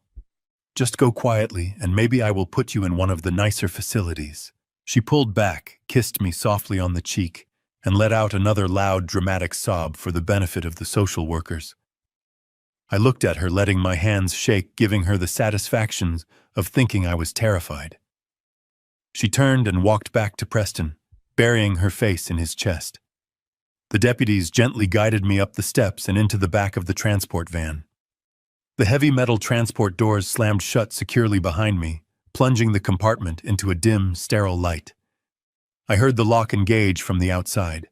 Just go quietly, and maybe I will put you in one of the nicer facilities." She pulled back, kissed me softly on the cheek, and let out another loud, dramatic sob for the benefit of the social workers. I looked at her, letting my hands shake, giving her the satisfaction of thinking I was terrified. She turned and walked back to Preston, burying her face in his chest. The deputies gently guided me up the steps and into the back of the transport van. The heavy metal transport doors slammed shut securely behind me, plunging the compartment into a dim, sterile light. I heard the lock engage from the outside.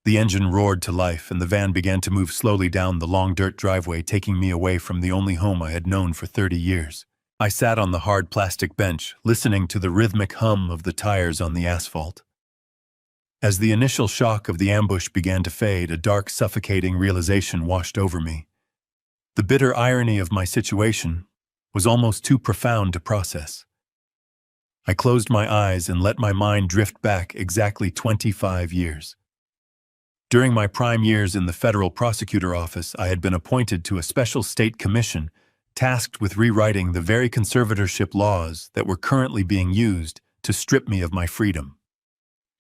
The engine roared to life, and the van began to move slowly down the long dirt driveway, taking me away from the only home I had known for 30 years. I sat on the hard plastic bench, listening to the rhythmic hum of the tires on the asphalt. As the initial shock of the ambush began to fade, a dark, suffocating realization washed over me. The bitter irony of my situation was almost too profound to process. I closed my eyes and let my mind drift back exactly 25 years. During my prime years in the federal prosecutor office, I had been appointed to a special state commission tasked with rewriting the very conservatorship laws that were currently being used to strip me of my freedom.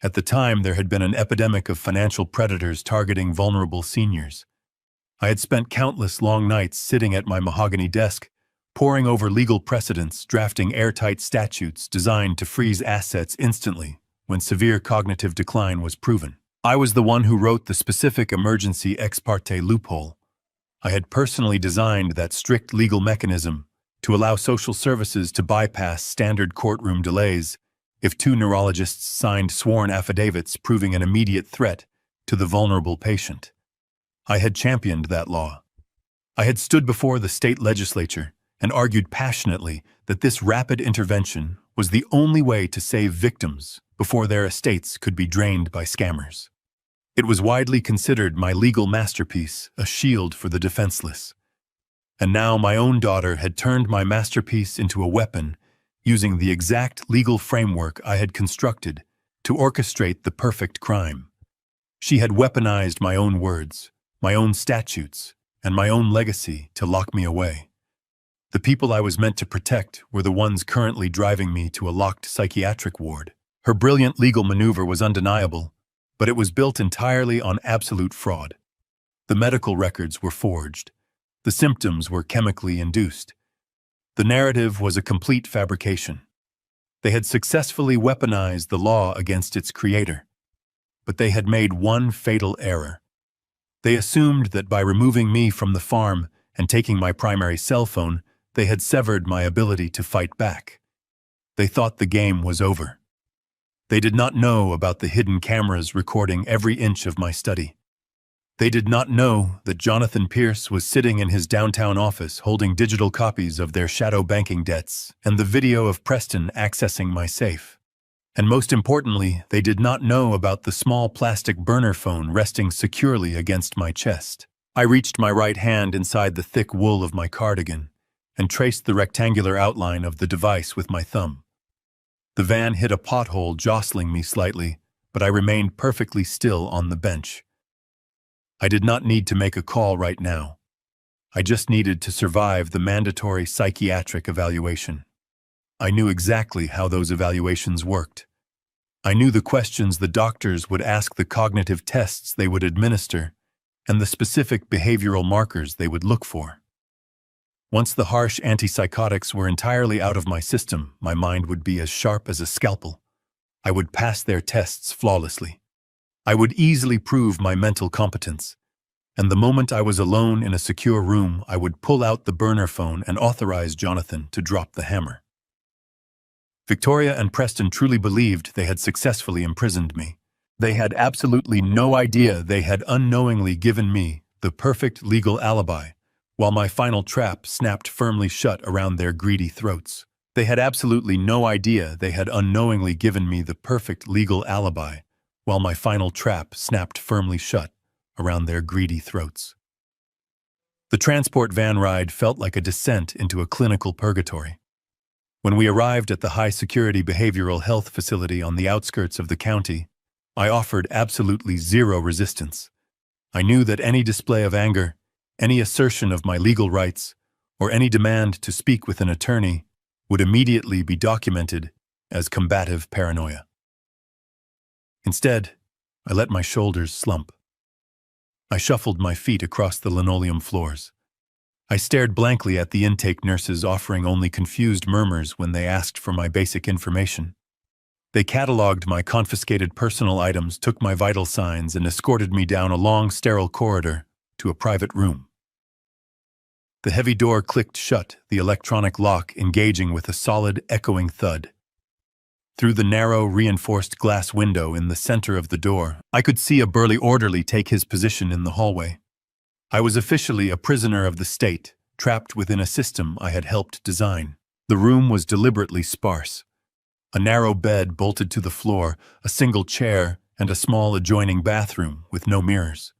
At the time, there had been an epidemic of financial predators targeting vulnerable seniors. I had spent countless long nights sitting at my mahogany desk, poring over legal precedents, drafting airtight statutes designed to freeze assets instantly when severe cognitive decline was proven. I was the one who wrote the specific emergency ex parte loophole. I had personally designed that strict legal mechanism to allow social services to bypass standard courtroom delays if two neurologists signed sworn affidavits proving an immediate threat to the vulnerable patient. I had championed that law. I had stood before the state legislature and argued passionately that this rapid intervention was the only way to save victims before their estates could be drained by scammers. It was widely considered my legal masterpiece, a shield for the defenseless. And now my own daughter had turned my masterpiece into a weapon, using the exact legal framework I had constructed to orchestrate the perfect crime. She had weaponized my own words, my own statutes, and my own legacy to lock me away. The people I was meant to protect were the ones currently driving me to a locked psychiatric ward. Her brilliant legal maneuver was undeniable, but it was built entirely on absolute fraud. The medical records were forged. The symptoms were chemically induced. The narrative was a complete fabrication. They had successfully weaponized the law against its creator. But they had made one fatal error. They assumed that by removing me from the farm and taking my primary cell phone, they had severed my ability to fight back. They thought the game was over. They did not know about the hidden cameras recording every inch of my study. They did not know that Jonathan Pierce was sitting in his downtown office holding digital copies of their shadow banking debts and the video of Preston accessing my safe. And most importantly, they did not know about the small plastic burner phone resting securely against my chest. I reached my right hand inside the thick wool of my cardigan and traced the rectangular outline of the device with my thumb. The van hit a pothole, jostling me slightly, but I remained perfectly still on the bench. I did not need to make a call right now. I just needed to survive the mandatory psychiatric evaluation. I knew exactly how those evaluations worked. I knew the questions the doctors would ask, the cognitive tests they would administer, and the specific behavioral markers they would look for. Once the harsh antipsychotics were entirely out of my system, my mind would be as sharp as a scalpel. I would pass their tests flawlessly. I would easily prove my mental competence. And the moment I was alone in a secure room, I would pull out the burner phone and authorize Jonathan to drop the hammer. Victoria and Preston truly believed they had successfully imprisoned me. They had absolutely no idea they had unknowingly given me the perfect legal alibi, while my final trap snapped firmly shut around their greedy throats. They had absolutely no idea they had unknowingly given me the perfect legal alibi, while my final trap snapped firmly shut around their greedy throats. The transport van ride felt like a descent into a clinical purgatory. When we arrived at the high-security behavioral health facility on the outskirts of the county, I offered absolutely zero resistance. I knew that any display of anger, any assertion of my legal rights, or any demand to speak with an attorney would immediately be documented as combative paranoia. Instead, I let my shoulders slump. I shuffled my feet across the linoleum floors. I stared blankly at the intake nurses, offering only confused murmurs when they asked for my basic information. They cataloged my confiscated personal items, took my vital signs, and escorted me down a long, sterile corridor to a private room. The heavy door clicked shut, the electronic lock engaging with a solid, echoing thud. Through the narrow, reinforced glass window in the center of the door, I could see a burly orderly take his position in the hallway. I was officially a prisoner of the state, trapped within a system I had helped design. The room was deliberately sparse. A narrow bed bolted to the floor, a single chair, and a small adjoining bathroom with no mirrors.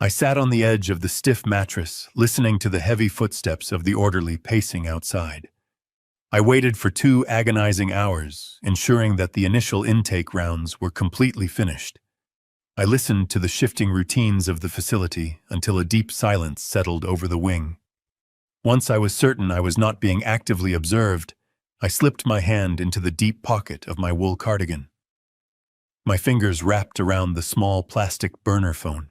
I sat on the edge of the stiff mattress, listening to the heavy footsteps of the orderly pacing outside. I waited for 2 agonizing hours, ensuring that the initial intake rounds were completely finished. I listened to the shifting routines of the facility until a deep silence settled over the wing. Once I was certain I was not being actively observed, I slipped my hand into the deep pocket of my wool cardigan. My fingers wrapped around the small plastic burner phone.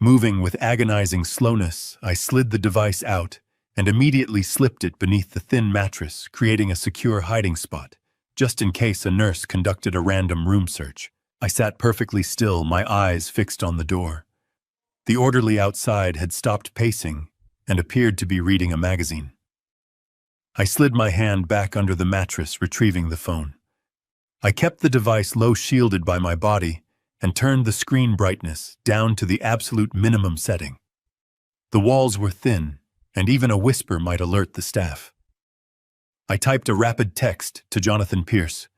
Moving with agonizing slowness, I slid the device out and immediately slipped it beneath the thin mattress, creating a secure hiding spot, just in case a nurse conducted a random room search. I sat perfectly still, my eyes fixed on the door. The orderly outside had stopped pacing and appeared to be reading a magazine. I slid my hand back under the mattress, retrieving the phone. I kept the device low, shielded by my body, and turned the screen brightness down to the absolute minimum setting. The walls were thin, and even a whisper might alert the staff. I typed a rapid text to Jonathan Pierce.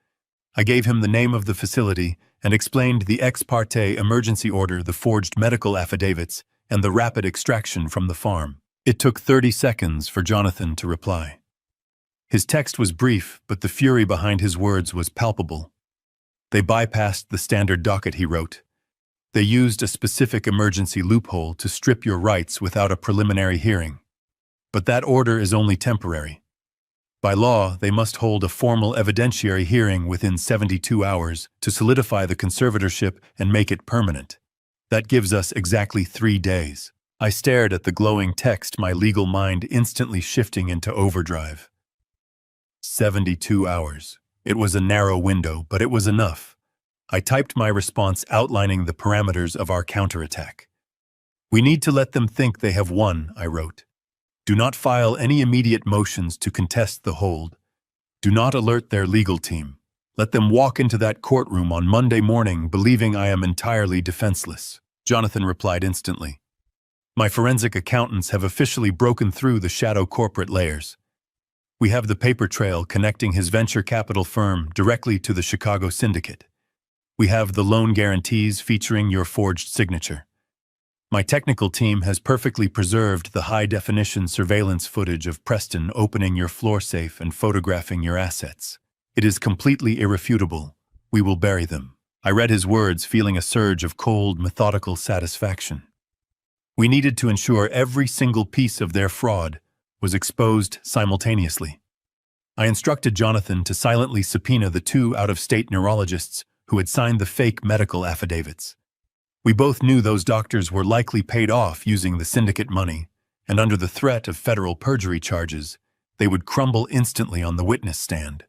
I gave him the name of the facility and explained the ex parte emergency order, the forged medical affidavits, and the rapid extraction from the farm. It took 30 seconds for Jonathan to reply. His text was brief, but the fury behind his words was palpable. They bypassed the standard docket, he wrote. They used a specific emergency loophole to strip your rights without a preliminary hearing. But that order is only temporary. By law, they must hold a formal evidentiary hearing within 72 hours to solidify the conservatorship and make it permanent. That gives us exactly 3 days. I stared at the glowing text, my legal mind instantly shifting into overdrive. 72 hours. It was a narrow window, but it was enough. I typed my response outlining the parameters of our counterattack. We need to let them think they have won, I wrote. Do not file any immediate motions to contest the hold. Do not alert their legal team. Let them walk into that courtroom on Monday morning believing I am entirely defenseless. Jonathan replied instantly. My forensic accountants have officially broken through the shadow corporate layers. We have the paper trail connecting his venture capital firm directly to the Chicago syndicate. We have the loan guarantees featuring your forged signature. My technical team has perfectly preserved the high-definition surveillance footage of Preston opening your floor safe and photographing your assets. It is completely irrefutable. We will bury them. I read his words, feeling a surge of cold, methodical satisfaction. We needed to ensure every single piece of their fraud was exposed simultaneously. I instructed Jonathan to silently subpoena the 2 out-of-state neurologists who had signed the fake medical affidavits. We both knew those doctors were likely paid off using the syndicate money, and under the threat of federal perjury charges, they would crumble instantly on the witness stand.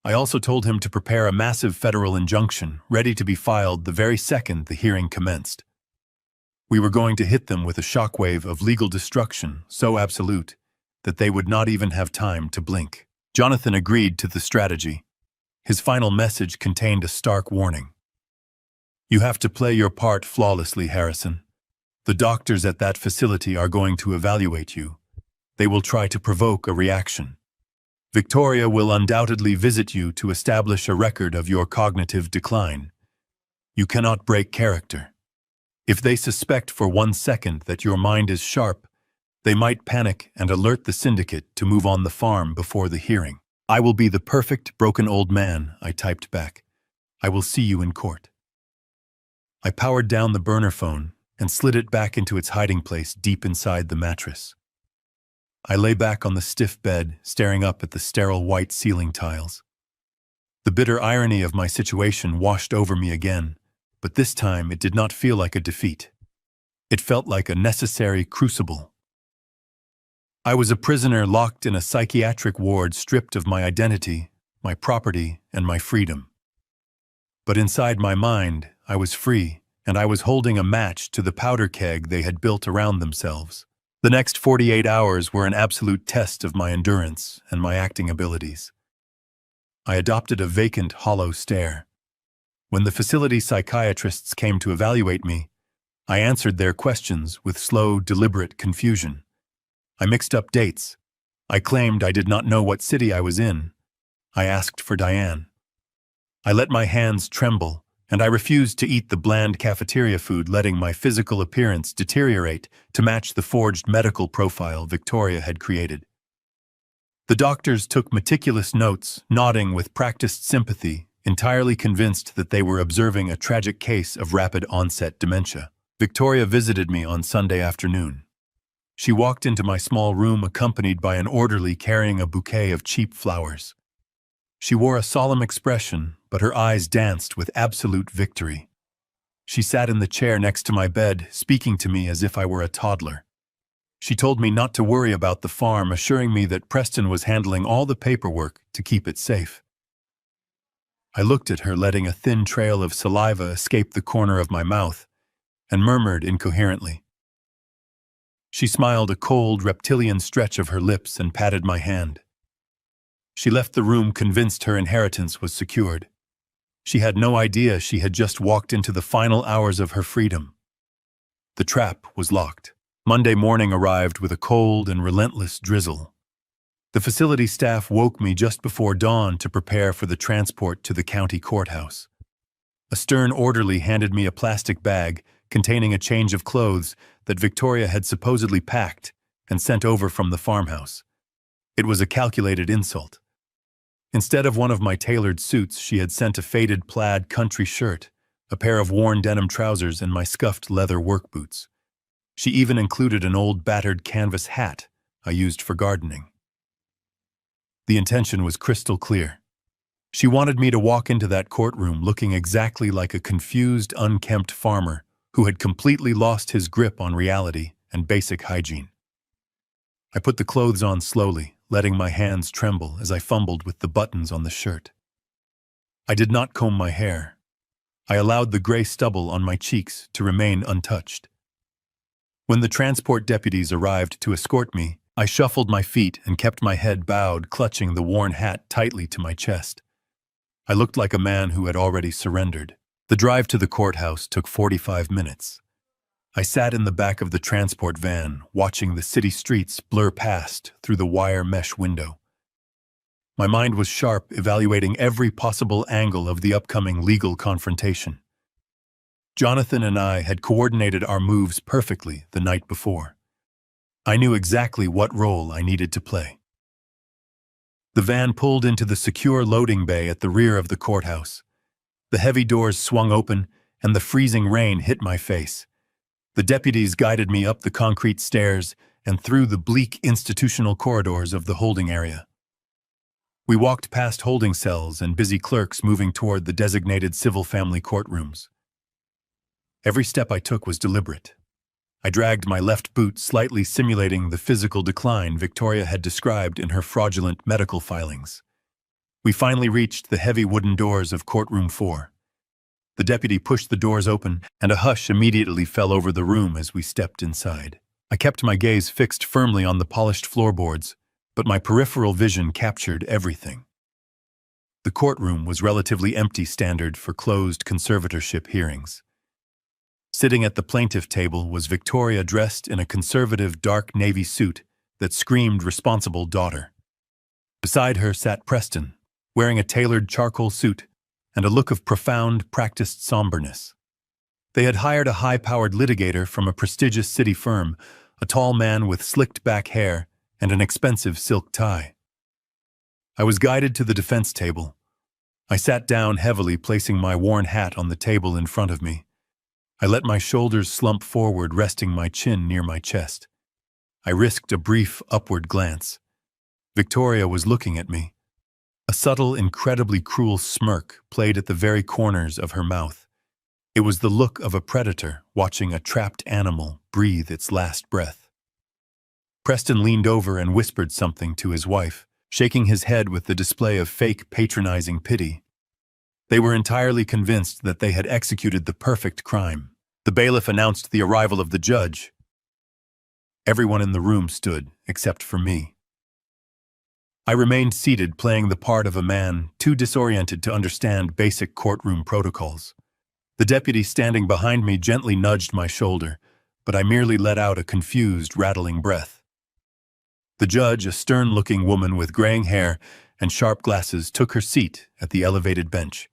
I also told him to prepare a massive federal injunction ready to be filed the very second the hearing commenced. We were going to hit them with a shockwave of legal destruction so absolute that they would not even have time to blink. Jonathan agreed to the strategy. His final message contained a stark warning. You have to play your part flawlessly, Harrison. The doctors at that facility are going to evaluate you. They will try to provoke a reaction. Victoria will undoubtedly visit you to establish a record of your cognitive decline. You cannot break character. If they suspect for 1 second that your mind is sharp, they might panic and alert the syndicate to move on the farm before the hearing. I will be the perfect broken old man, I typed back. I will see you in court. I powered down the burner phone and slid it back into its hiding place deep inside the mattress. I lay back on the stiff bed, staring up at the sterile white ceiling tiles. The bitter irony of my situation washed over me again, but this time it did not feel like a defeat. It felt like a necessary crucible. I was a prisoner locked in a psychiatric ward, stripped of my identity, my property, and my freedom. But inside my mind, I was free, and I was holding a match to the powder keg they had built around themselves. The next 48 hours were an absolute test of my endurance and my acting abilities. I adopted a vacant, hollow stare. When the facility psychiatrists came to evaluate me, I answered their questions with slow, deliberate confusion. I mixed up dates. I claimed I did not know what city I was in. I asked for Diane. I let my hands tremble, and I refused to eat the bland cafeteria food, letting my physical appearance deteriorate to match the forged medical profile Victoria had created. The doctors took meticulous notes, nodding with practiced sympathy, entirely convinced that they were observing a tragic case of rapid-onset dementia. Victoria visited me on Sunday afternoon. She walked into my small room accompanied by an orderly carrying a bouquet of cheap flowers. She wore a solemn expression, but her eyes danced with absolute victory. She sat in the chair next to my bed, speaking to me as if I were a toddler. She told me not to worry about the farm, assuring me that Preston was handling all the paperwork to keep it safe. I looked at her, letting a thin trail of saliva escape the corner of my mouth, and murmured incoherently. She smiled a cold, reptilian stretch of her lips and patted my hand. She left the room convinced her inheritance was secured. She had no idea she had just walked into the final hours of her freedom. The trap was locked. Monday morning arrived with a cold and relentless drizzle. The facility staff woke me just before dawn to prepare for the transport to the county courthouse. A stern orderly handed me a plastic bag containing a change of clothes that Victoria had supposedly packed and sent over from the farmhouse. It was a calculated insult. Instead of one of my tailored suits, she had sent a faded plaid country shirt, a pair of worn denim trousers, and my scuffed leather work boots. She even included an old battered canvas hat I used for gardening. The intention was crystal clear. She wanted me to walk into that courtroom looking exactly like a confused, unkempt farmer who had completely lost his grip on reality and basic hygiene. I put the clothes on slowly, letting my hands tremble as I fumbled with the buttons on the shirt. I did not comb my hair. I allowed the gray stubble on my cheeks to remain untouched. When the transport deputies arrived to escort me, I shuffled my feet and kept my head bowed, clutching the worn hat tightly to my chest. I looked like a man who had already surrendered. The drive to the courthouse took 45 minutes. I sat in the back of the transport van, watching the city streets blur past through the wire mesh window. My mind was sharp, evaluating every possible angle of the upcoming legal confrontation. Jonathan and I had coordinated our moves perfectly the night before. I knew exactly what role I needed to play. The van pulled into the secure loading bay at the rear of the courthouse. The heavy doors swung open, and the freezing rain hit my face. The deputies guided me up the concrete stairs and through the bleak institutional corridors of the holding area. We walked past holding cells and busy clerks moving toward the designated civil family courtrooms. Every step I took was deliberate. I dragged my left boot, slightly simulating the physical decline Victoria had described in her fraudulent medical filings. We finally reached the heavy wooden doors of courtroom 4. The deputy pushed the doors open, and a hush immediately fell over the room as we stepped inside. I kept my gaze fixed firmly on the polished floorboards, but my peripheral vision captured everything. The courtroom was relatively empty, standard for closed conservatorship hearings. Sitting at the plaintiff table was Victoria, dressed in a conservative dark navy suit that screamed responsible daughter. Beside her sat Preston, wearing a tailored charcoal suit and a look of profound, practiced somberness. They had hired a high-powered litigator from a prestigious city firm, a tall man with slicked back hair and an expensive silk tie. I was guided to the defense table. I sat down heavily, placing my worn hat on the table in front of me. I let my shoulders slump forward, resting my chin near my chest. I risked a brief upward glance. Victoria was looking at me. A subtle, incredibly cruel smirk played at the very corners of her mouth. It was the look of a predator watching a trapped animal breathe its last breath. Preston leaned over and whispered something to his wife, shaking his head with the display of fake, patronizing pity. They were entirely convinced that they had executed the perfect crime. The bailiff announced the arrival of the judge. Everyone in the room stood, except for me. I remained seated, playing the part of a man too disoriented to understand basic courtroom protocols. The deputy standing behind me gently nudged my shoulder, but I merely let out a confused, rattling breath. The judge, a stern-looking woman with graying hair and sharp glasses, took her seat at the elevated bench.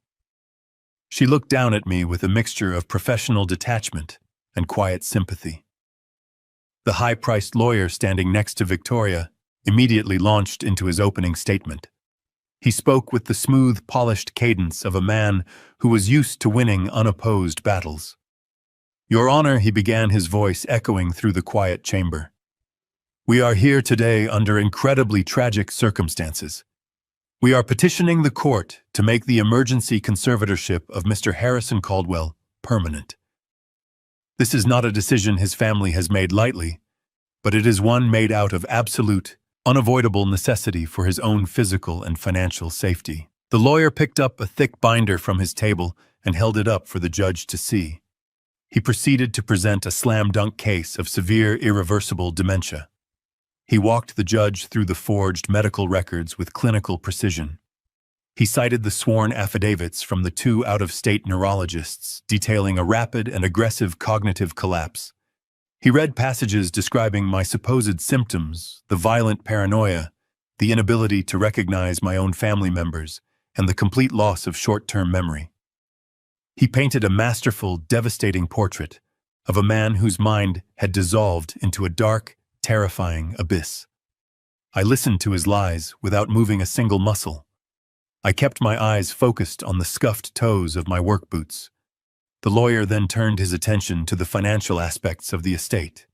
She looked down at me with a mixture of professional detachment and quiet sympathy. The high-priced lawyer standing next to Victoria immediately launched into his opening statement. He spoke with the smooth, polished cadence of a man who was used to winning unopposed battles. "Your Honor," he began, his voice echoing through the quiet chamber. "We are here today under incredibly tragic circumstances. We are petitioning the court to make the emergency conservatorship of Mr. Harrison Caldwell permanent. This is not a decision his family has made lightly, but it is one made out of absolute, unavoidable necessity for his own physical and financial safety." The lawyer picked up a thick binder from his table and held it up for the judge to see. He proceeded to present a slam-dunk case of severe, irreversible dementia. He walked the judge through the forged medical records with clinical precision. He cited the sworn affidavits from the 2 out-of-state neurologists detailing a rapid and aggressive cognitive collapse. He read passages describing my supposed symptoms, the violent paranoia, the inability to recognize my own family members, and the complete loss of short-term memory. He painted a masterful, devastating portrait of a man whose mind had dissolved into a dark, terrifying abyss. I listened to his lies without moving a single muscle. I kept my eyes focused on the scuffed toes of my work boots. The lawyer then turned his attention to the financial aspects of the estate.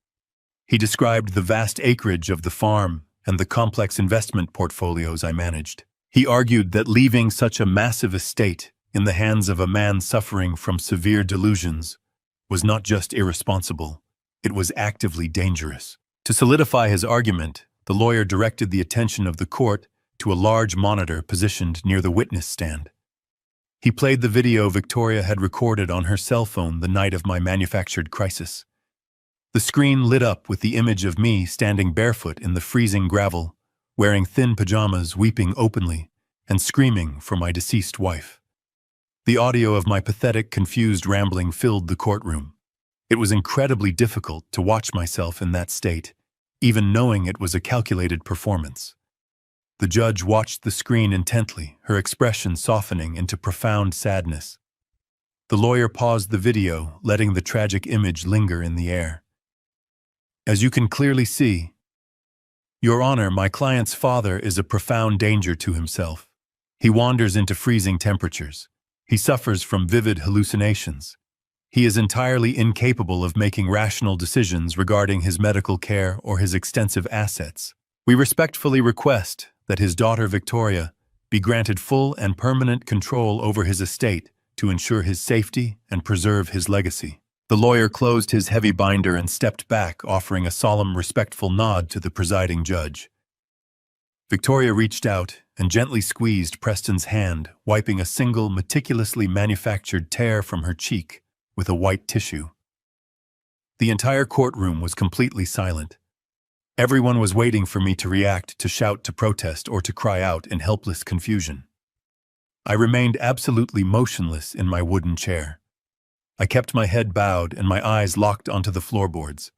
He described the vast acreage of the farm and the complex investment portfolios I managed. He argued that leaving such a massive estate in the hands of a man suffering from severe delusions was not just irresponsible, it was actively dangerous. To solidify his argument, the lawyer directed the attention of the court to a large monitor positioned near the witness stand. He played the video Victoria had recorded on her cell phone the night of my manufactured crisis. The screen lit up with the image of me standing barefoot in the freezing gravel, wearing thin pajamas, weeping openly, and screaming for my deceased wife. The audio of my pathetic, confused rambling filled the courtroom. It was incredibly difficult to watch myself in that state, even knowing it was a calculated performance. The judge watched the screen intently, her expression softening into profound sadness. The lawyer paused the video, letting the tragic image linger in the air. As you can clearly see, Your Honor, my client's father is a profound danger to himself. He wanders into freezing temperatures. He suffers from vivid hallucinations. He is entirely incapable of making rational decisions regarding his medical care or his extensive assets. We respectfully request that his daughter Victoria be granted full and permanent control over his estate to ensure his safety and preserve his legacy. The lawyer closed his heavy binder and stepped back, offering a solemn, respectful nod to the presiding judge. Victoria reached out and gently squeezed Preston's hand, wiping a single, meticulously manufactured tear from her cheek with a white tissue. The entire courtroom was completely silent. Everyone was waiting for me to react, to shout, to protest, or to cry out in helpless confusion. I remained absolutely motionless in my wooden chair. I kept my head bowed and my eyes locked onto the floorboards.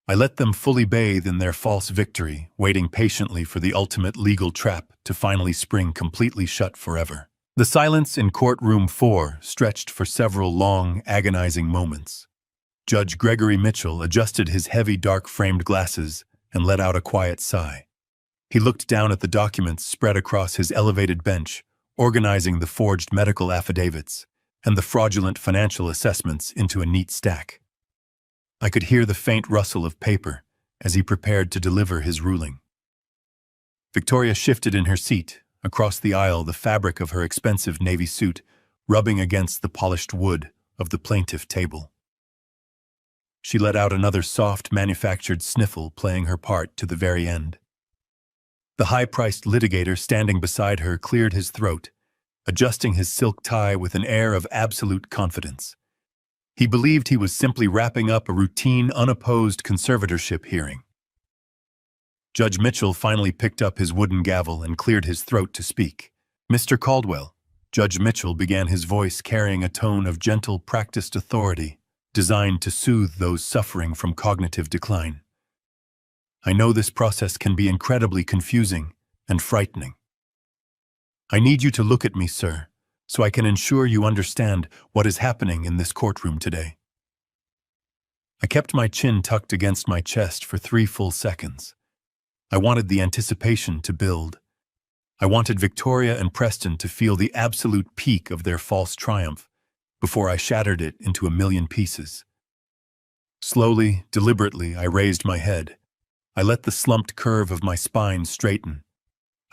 I let them fully bathe in their false victory, waiting patiently for the ultimate legal trap to finally spring completely shut forever. The silence in courtroom 4 stretched for several long, agonizing moments. Judge Gregory Mitchell adjusted his heavy, dark-framed glasses and let out a quiet sigh. He looked down at the documents spread across his elevated bench, organizing the forged medical affidavits and the fraudulent financial assessments into a neat stack. I could hear the faint rustle of paper as he prepared to deliver his ruling. Victoria shifted in her seat, across the aisle, the fabric of her expensive navy suit rubbing against the polished wood of the plaintiff table. She let out another soft, manufactured sniffle, playing her part to the very end. The high-priced litigator standing beside her cleared his throat, adjusting his silk tie with an air of absolute confidence. He believed he was simply wrapping up a routine, unopposed conservatorship hearing. Judge Mitchell finally picked up his wooden gavel and cleared his throat to speak. "Mr. Caldwell," Judge Mitchell began, his voice carrying a tone of gentle, practiced authority designed to soothe those suffering from cognitive decline. "I know this process can be incredibly confusing and frightening. I need you to look at me, sir, so I can ensure you understand what is happening in this courtroom today." I kept my chin tucked against my chest for 3 full seconds. I wanted the anticipation to build. I wanted Victoria and Preston to feel the absolute peak of their false triumph before I shattered it into a million pieces. Slowly, deliberately, I raised my head. I let the slumped curve of my spine straighten.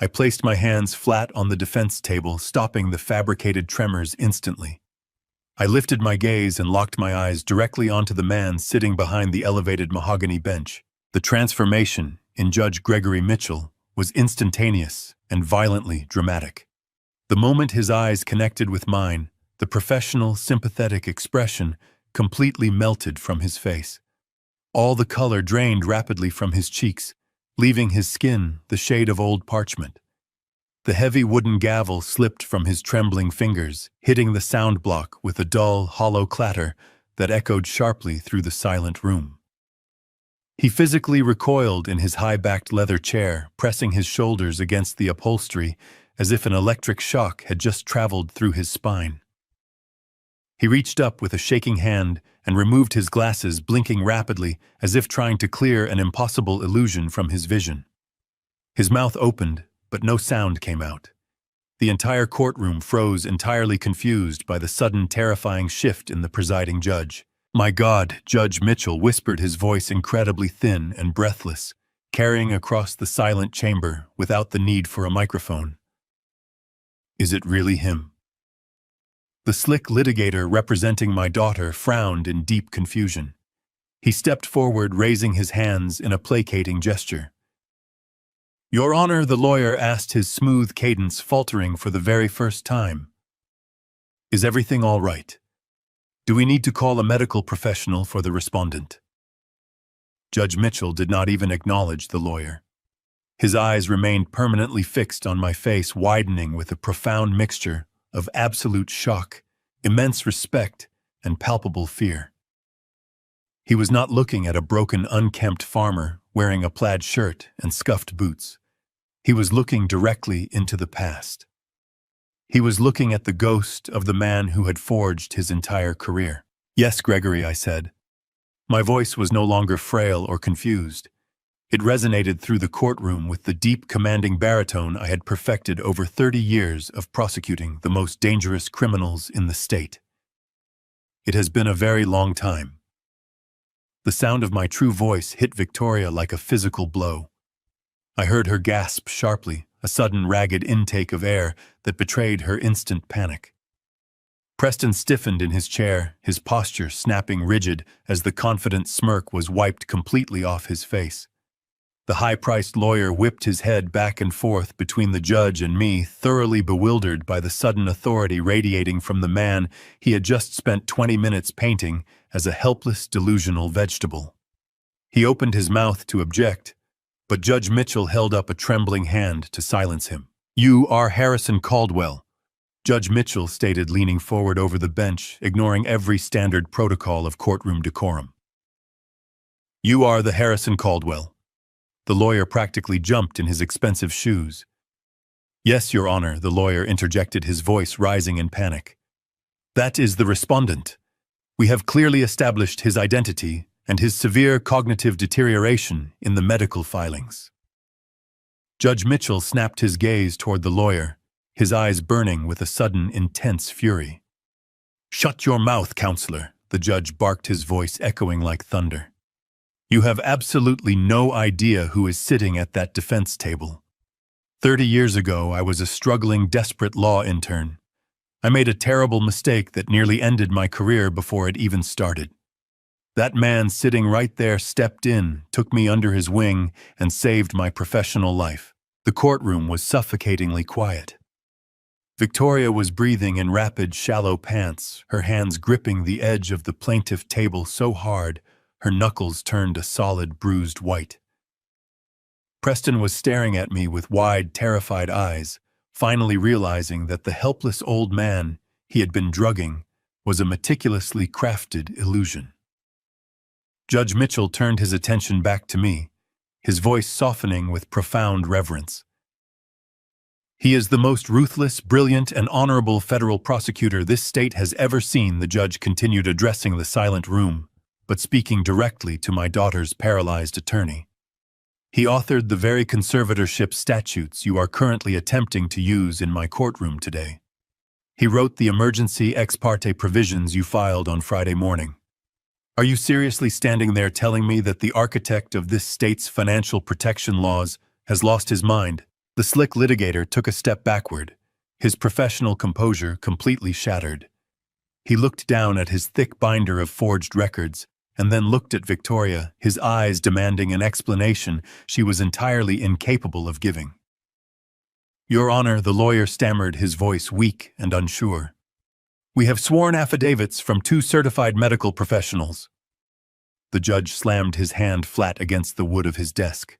I placed my hands flat on the defense table, stopping the fabricated tremors instantly. I lifted my gaze and locked my eyes directly onto the man sitting behind the elevated mahogany bench. The transformation in Judge Gregory Mitchell was instantaneous and violently dramatic. The moment his eyes connected with mine, the professional, sympathetic expression completely melted from his face. All the color drained rapidly from his cheeks, leaving his skin the shade of old parchment. The heavy wooden gavel slipped from his trembling fingers, hitting the sound block with a dull, hollow clatter that echoed sharply through the silent room. He physically recoiled in his high-backed leather chair, pressing his shoulders against the upholstery as if an electric shock had just traveled through his spine. He reached up with a shaking hand and removed his glasses, blinking rapidly as if trying to clear an impossible illusion from his vision. His mouth opened, but no sound came out. The entire courtroom froze, entirely confused by the sudden, terrifying shift in the presiding judge. "My God," Judge Mitchell whispered, his voice incredibly thin and breathless. carrying across the silent chamber without the need for a microphone. Is it really him? The slick litigator representing my daughter frowned in deep confusion. He stepped forward, raising his hands in a placating gesture. Your Honor, the lawyer asked, his smooth cadence faltering for the very first time. Is everything all right? Do we need to call a medical professional for the respondent? Judge Mitchell did not even acknowledge the lawyer. His eyes remained permanently fixed on my face, widening with a profound mixture of absolute shock, immense respect, and palpable fear. He was not looking at a broken, unkempt farmer wearing a plaid shirt and scuffed boots. He was looking directly into the past. He was looking at the ghost of the man who had forged his entire career. Yes, Gregory, I said. My voice was no longer frail or confused. It resonated through the courtroom with the deep, commanding baritone I had perfected over 30 years of prosecuting the most dangerous criminals in the state. It has been a very long time. The sound of my true voice hit Victoria like a physical blow. I heard her gasp sharply, a sudden ragged intake of air that betrayed her instant panic. Preston stiffened in his chair, his posture snapping rigid as the confident smirk was wiped completely off his face. The high-priced lawyer whipped his head back and forth between the judge and me, thoroughly bewildered by the sudden authority radiating from the man he had just spent 20 minutes painting as a helpless, delusional vegetable. He opened his mouth to object, but Judge Mitchell held up a trembling hand to silence him. You are Harrison Caldwell, Judge Mitchell stated, leaning forward over the bench, ignoring every standard protocol of courtroom decorum. You are the Harrison Caldwell. The lawyer practically jumped in his expensive shoes. Yes, Your Honor, the lawyer interjected, his voice rising in panic. That is the respondent. We have clearly established his identity and his severe cognitive deterioration in the medical filings. Judge Mitchell snapped his gaze toward the lawyer, his eyes burning with a sudden, intense fury. Shut your mouth, counselor, the judge barked, his voice echoing like thunder. You have absolutely no idea who is sitting at that defense table. 30 years ago, I was a struggling, desperate law intern. I made a terrible mistake that nearly ended my career before it even started. That man sitting right there stepped in, took me under his wing, and saved my professional life. The courtroom was suffocatingly quiet. Victoria was breathing in rapid, shallow pants, her hands gripping the edge of the plaintiff table so hard her knuckles turned a solid, bruised white. Preston was staring at me with wide, terrified eyes, finally realizing that the helpless old man he had been drugging was a meticulously crafted illusion. Judge Mitchell turned his attention back to me, his voice softening with profound reverence. He is the most ruthless, brilliant, and honorable federal prosecutor this state has ever seen, the judge continued, addressing the silent room, but speaking directly to my daughter's paralyzed attorney. He authored the very conservatorship statutes you are currently attempting to use in my courtroom today. He wrote the emergency ex parte provisions you filed on Friday morning. Are you seriously standing there telling me that the architect of this state's financial protection laws has lost his mind? The slick litigator took a step backward, his professional composure completely shattered. He looked down at his thick binder of forged records, and then looked at Victoria, his eyes demanding an explanation she was entirely incapable of giving. Your Honor, the lawyer stammered, his voice weak and unsure. We have sworn affidavits from 2 certified medical professionals. The judge slammed his hand flat against the wood of his desk.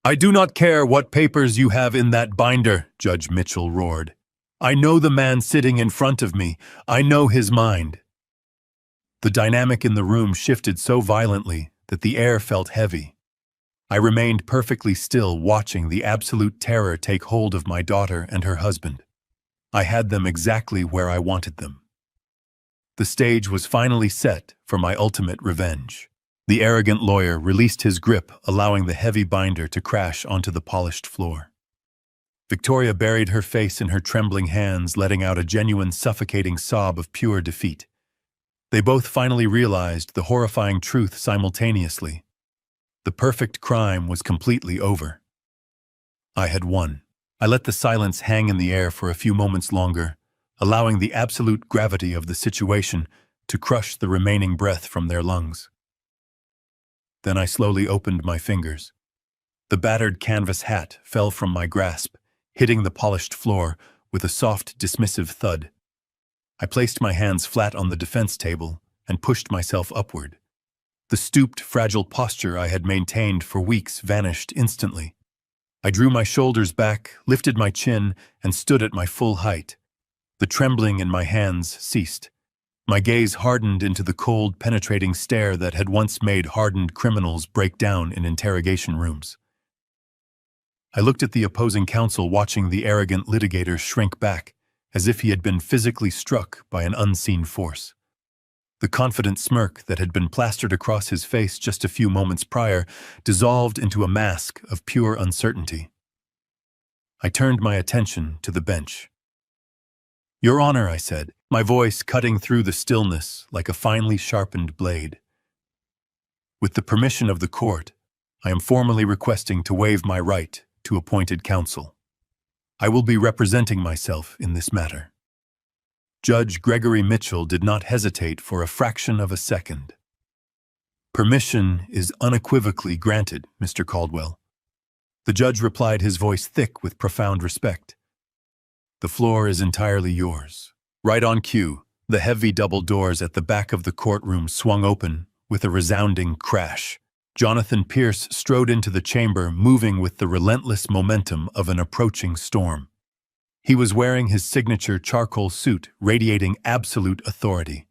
I do not care what papers you have in that binder, Judge Mitchell roared. I know the man sitting in front of me. I know his mind. The dynamic in the room shifted so violently that the air felt heavy. I remained perfectly still, watching the absolute terror take hold of my daughter and her husband. I had them exactly where I wanted them. The stage was finally set for my ultimate revenge. The arrogant lawyer released his grip, allowing the heavy binder to crash onto the polished floor. Victoria buried her face in her trembling hands, letting out a genuine, suffocating sob of pure defeat. They both finally realized the horrifying truth simultaneously. The perfect crime was completely over. I had won. I let the silence hang in the air for a few moments longer, allowing the absolute gravity of the situation to crush the remaining breath from their lungs. Then I slowly opened my fingers. The battered canvas hat fell from my grasp, hitting the polished floor with a soft, dismissive thud. I placed my hands flat on the defense table and pushed myself upward. The stooped, fragile posture I had maintained for weeks vanished instantly. I drew my shoulders back, lifted my chin, and stood at my full height. The trembling in my hands ceased. My gaze hardened into the cold, penetrating stare that had once made hardened criminals break down in interrogation rooms. I looked at the opposing counsel, watching the arrogant litigator shrink back, as if he had been physically struck by an unseen force. The confident smirk that had been plastered across his face just a few moments prior dissolved into a mask of pure uncertainty. I turned my attention to the bench. "Your Honor," I said, my voice cutting through the stillness like a finely sharpened blade. "With the permission of the court, I am formally requesting to waive my right to appointed counsel. I will be representing myself in this matter." Judge Gregory Mitchell did not hesitate for a fraction of a second. "Permission is unequivocally granted, Mr. Caldwell." The judge replied, his voice thick with profound respect. "The floor is entirely yours." Right on cue, the heavy double doors at the back of the courtroom swung open with a resounding crash. Jonathan Pierce strode into the chamber, moving with the relentless momentum of an approaching storm. He was wearing his signature charcoal suit, radiating absolute authority.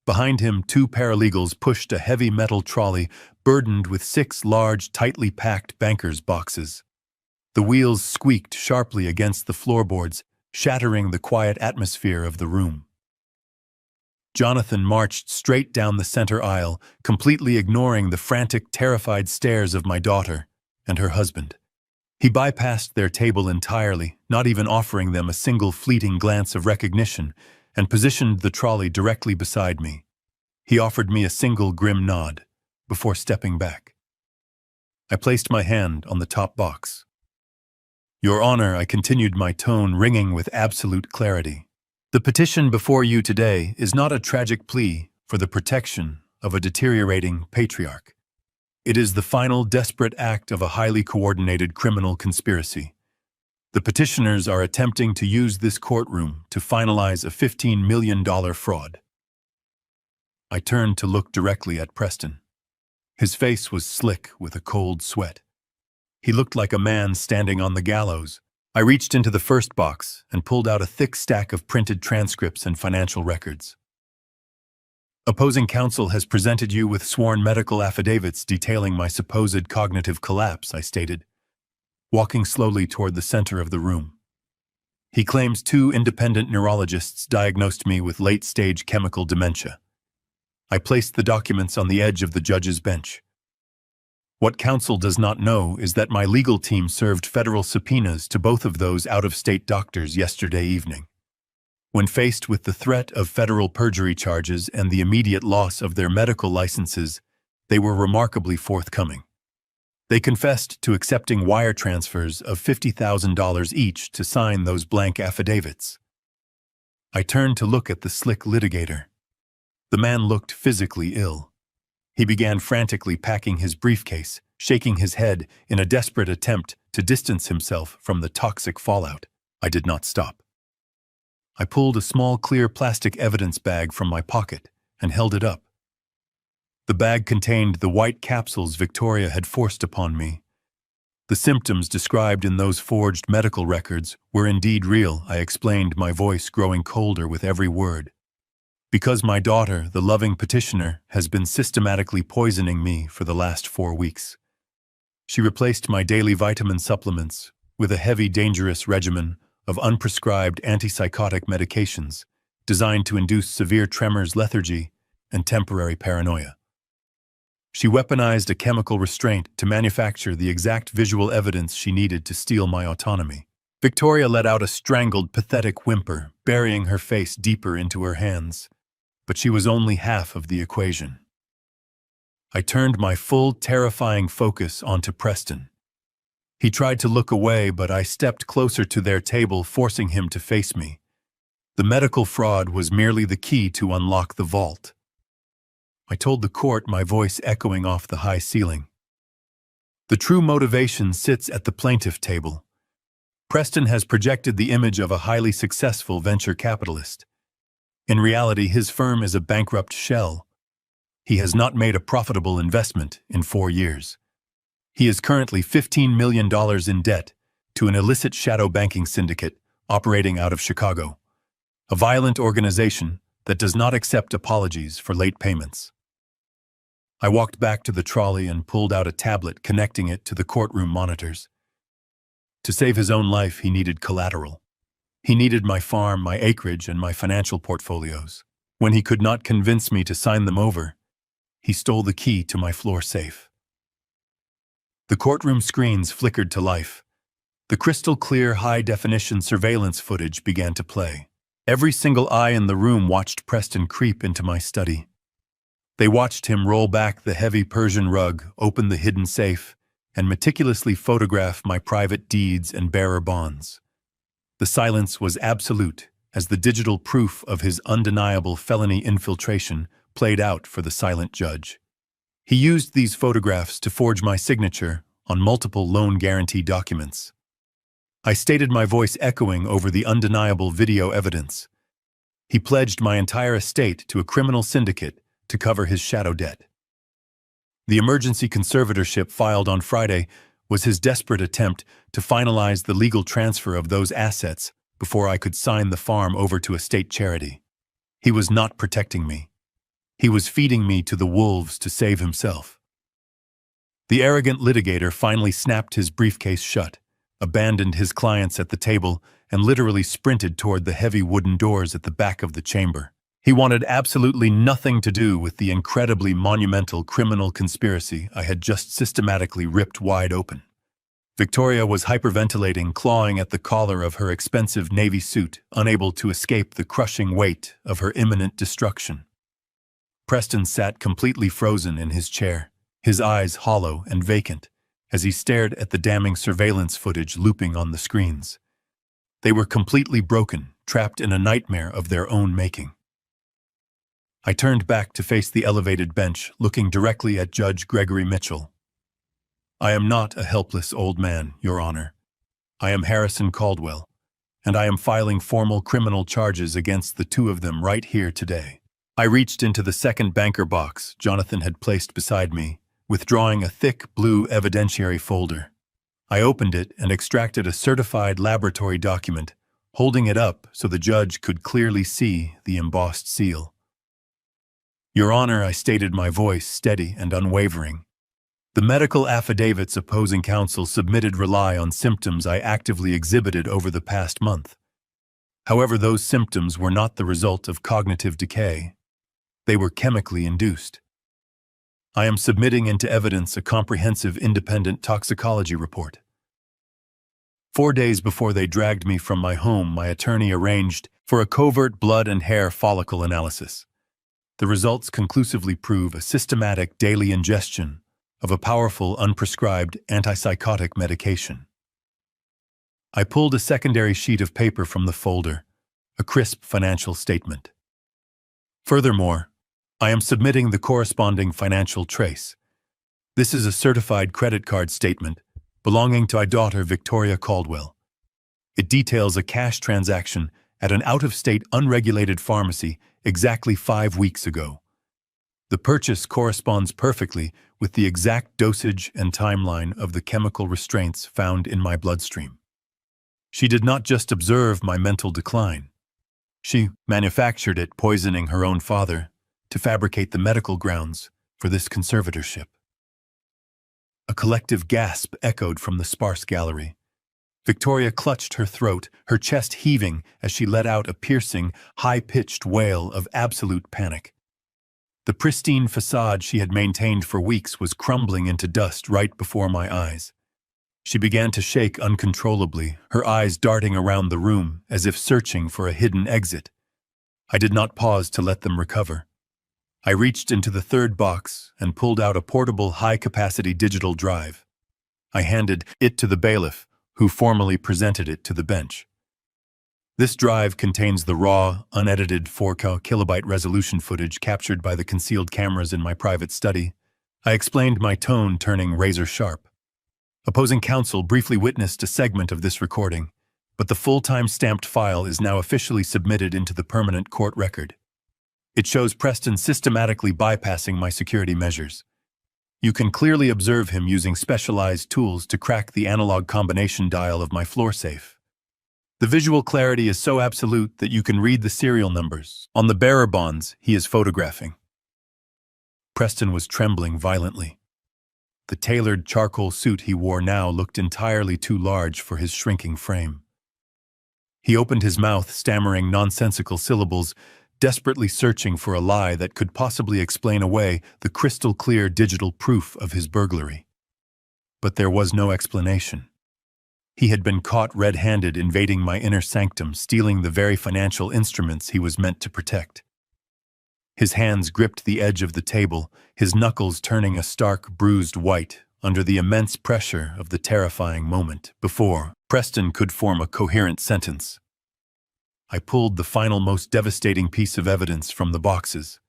Behind him, 2 paralegals pushed a heavy metal trolley burdened with 6 large, tightly packed banker's boxes. The wheels squeaked sharply against the floorboards, shattering the quiet atmosphere of the room. Jonathan marched straight down the center aisle, completely ignoring the frantic, terrified stares of my daughter and her husband. He bypassed their table entirely, not even offering them a single fleeting glance of recognition, and positioned the trolley directly beside me. He offered me a single grim nod before stepping back. I placed my hand on the top box. "Your Honor," I continued, my tone ringing with absolute clarity. "The petition before you today is not a tragic plea for the protection of a deteriorating patriarch. It is the final desperate act of a highly coordinated criminal conspiracy. The petitioners are attempting to use this courtroom to finalize a $15 million fraud." I turned to look directly at Preston. His face was slick with a cold sweat. He looked like a man standing on the gallows. I reached into the first box and pulled out a thick stack of printed transcripts and financial records. "Opposing counsel has presented you with sworn medical affidavits detailing my supposed cognitive collapse," I stated, walking slowly toward the center of the room. "He claims 2 independent neurologists diagnosed me with late-stage chemical dementia." I placed the documents on the edge of the judge's bench. "What counsel does not know is that my legal team served federal subpoenas to both of those out-of-state doctors yesterday evening. When faced with the threat of federal perjury charges and the immediate loss of their medical licenses, they were remarkably forthcoming. They confessed to accepting wire transfers of $50,000 each to sign those blank affidavits." I turned to look at the slick litigator. The man looked physically ill. He began frantically packing his briefcase, shaking his head in a desperate attempt to distance himself from the toxic fallout. I did not stop. I pulled a small clear plastic evidence bag from my pocket and held it up. The bag contained the white capsules Victoria had forced upon me. The symptoms described in those forged medical records were indeed real, I explained, my voice growing colder with every word. "Because my daughter, the loving petitioner, has been systematically poisoning me for the last 4 weeks. She replaced my daily vitamin supplements with a heavy, dangerous regimen of unprescribed antipsychotic medications designed to induce severe tremors, lethargy, and temporary paranoia. She weaponized a chemical restraint to manufacture the exact visual evidence she needed to steal my autonomy." Victoria let out a strangled, pathetic whimper, burying her face deeper into her hands. But she was only half of the equation. I turned my full, terrifying focus onto Preston. He tried to look away, but I stepped closer to their table, forcing him to face me. The medical fraud was merely the key to unlock the vault. I told the court, my voice echoing off the high ceiling. The true motivation sits at the plaintiff table. Preston has projected the image of a highly successful venture capitalist. In reality, his firm is a bankrupt shell. He has not made a profitable investment in 4 years. He is currently $15 million in debt to an illicit shadow banking syndicate operating out of Chicago, a violent organization that does not accept apologies for late payments. I walked back to the trolley and pulled out a tablet, connecting it to the courtroom monitors. To save his own life, he needed collateral. He needed my farm, my acreage, and my financial portfolios. When he could not convince me to sign them over, he stole the key to my floor safe. The courtroom screens flickered to life. The crystal-clear, high-definition surveillance footage began to play. Every single eye in the room watched Preston creep into my study. They watched him roll back the heavy Persian rug, open the hidden safe, and meticulously photograph my private deeds and bearer bonds. The silence was absolute as the digital proof of his undeniable felony infiltration played out for the silent judge. He used these photographs to forge my signature on multiple loan guarantee documents. I stated, my voice echoing over the undeniable video evidence. He pledged my entire estate to a criminal syndicate to cover his shadow debt. The emergency conservatorship filed on Friday was his desperate attempt to finalize the legal transfer of those assets before I could sign the farm over to a state charity. He was not protecting me. He was feeding me to the wolves to save himself. The arrogant litigator finally snapped his briefcase shut, abandoned his clients at the table, and literally sprinted toward the heavy wooden doors at the back of the chamber. He wanted absolutely nothing to do with the incredibly monumental criminal conspiracy I had just systematically ripped wide open. Victoria was hyperventilating, clawing at the collar of her expensive navy suit, unable to escape the crushing weight of her imminent destruction. Preston sat completely frozen in his chair, his eyes hollow and vacant, as he stared at the damning surveillance footage looping on the screens. They were completely broken, trapped in a nightmare of their own making. I turned back to face the elevated bench, looking directly at Judge Gregory Mitchell. I am not a helpless old man, Your Honor. I am Harrison Caldwell, and I am filing formal criminal charges against the two of them right here today. I reached into the second banker box Jonathan had placed beside me, withdrawing a thick blue evidentiary folder. I opened it and extracted a certified laboratory document, holding it up so the judge could clearly see the embossed seal. Your Honor, I stated, my voice steady and unwavering. The medical affidavits opposing counsel submitted rely on symptoms I actively exhibited over the past month. However, those symptoms were not the result of cognitive decay. They were chemically induced. I am submitting into evidence a comprehensive independent toxicology report. 4 days before they dragged me from my home, my attorney arranged for a covert blood and hair follicle analysis. The results conclusively prove a systematic daily ingestion of a powerful, unprescribed antipsychotic medication. I pulled a secondary sheet of paper from the folder, a crisp financial statement. Furthermore, I am submitting the corresponding financial trace. This is a certified credit card statement belonging to my daughter Victoria Caldwell. It details a cash transaction at an out-of-state unregulated pharmacy exactly 5 weeks ago. The purchase corresponds perfectly with the exact dosage and timeline of the chemical restraints found in my bloodstream. She did not just observe my mental decline. She manufactured it, poisoning her own father to fabricate the medical grounds for this conservatorship. A collective gasp echoed from the sparse gallery. Victoria clutched her throat, her chest heaving as she let out a piercing, high-pitched wail of absolute panic. The pristine facade she had maintained for weeks was crumbling into dust right before my eyes. She began to shake uncontrollably, her eyes darting around the room as if searching for a hidden exit. I did not pause to let them recover. I reached into the third box and pulled out a portable high-capacity digital drive. I handed it to the bailiff, who formally presented it to the bench. This drive contains the raw, unedited 4K resolution footage captured by the concealed cameras in my private study. I explained, my tone turning razor-sharp. Opposing counsel briefly witnessed a segment of this recording, but the full-time stamped file is now officially submitted into the permanent court record. It shows Preston systematically bypassing my security measures. You can clearly observe him using specialized tools to crack the analog combination dial of my floor safe. The visual clarity is so absolute that you can read the serial numbers on the bearer bonds he is photographing. Preston was trembling violently. The tailored charcoal suit he wore now looked entirely too large for his shrinking frame. He opened his mouth, stammering nonsensical syllables, desperately searching for a lie that could possibly explain away the crystal-clear digital proof of his burglary. But there was no explanation. He had been caught red-handed invading my inner sanctum, stealing the very financial instruments he was meant to protect. His hands gripped the edge of the table, his knuckles turning a stark, bruised white under the immense pressure of the terrifying moment before Preston could form a coherent sentence. I pulled the final, most devastating piece of evidence from the boxes.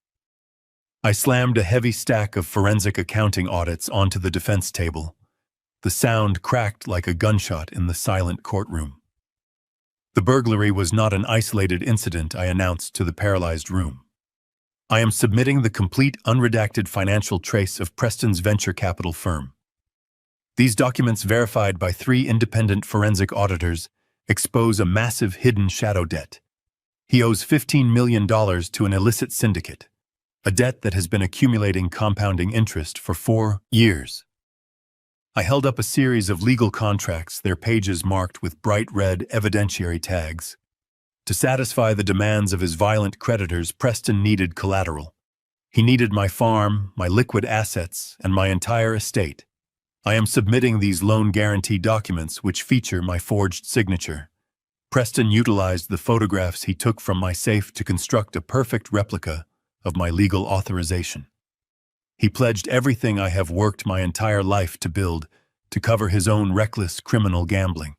I slammed a heavy stack of forensic accounting audits onto the defense table. The sound cracked like a gunshot in the silent courtroom. The burglary was not an isolated incident, I announced to the paralyzed room. I am submitting the complete, unredacted financial trace of Preston's venture capital firm. These documents, verified by 3 independent forensic auditors, expose a massive hidden shadow debt. He owes $15 million to an illicit syndicate, a debt that has been accumulating compounding interest for 4 years. I held up a series of legal contracts, their pages marked with bright red evidentiary tags. To satisfy the demands of his violent creditors, Preston needed collateral. He needed my farm, my liquid assets, and my entire estate. I am submitting these loan guarantee documents, which feature my forged signature. Preston utilized the photographs he took from my safe to construct a perfect replica of my legal authorization. He pledged everything I have worked my entire life to build, to cover his own reckless criminal gambling.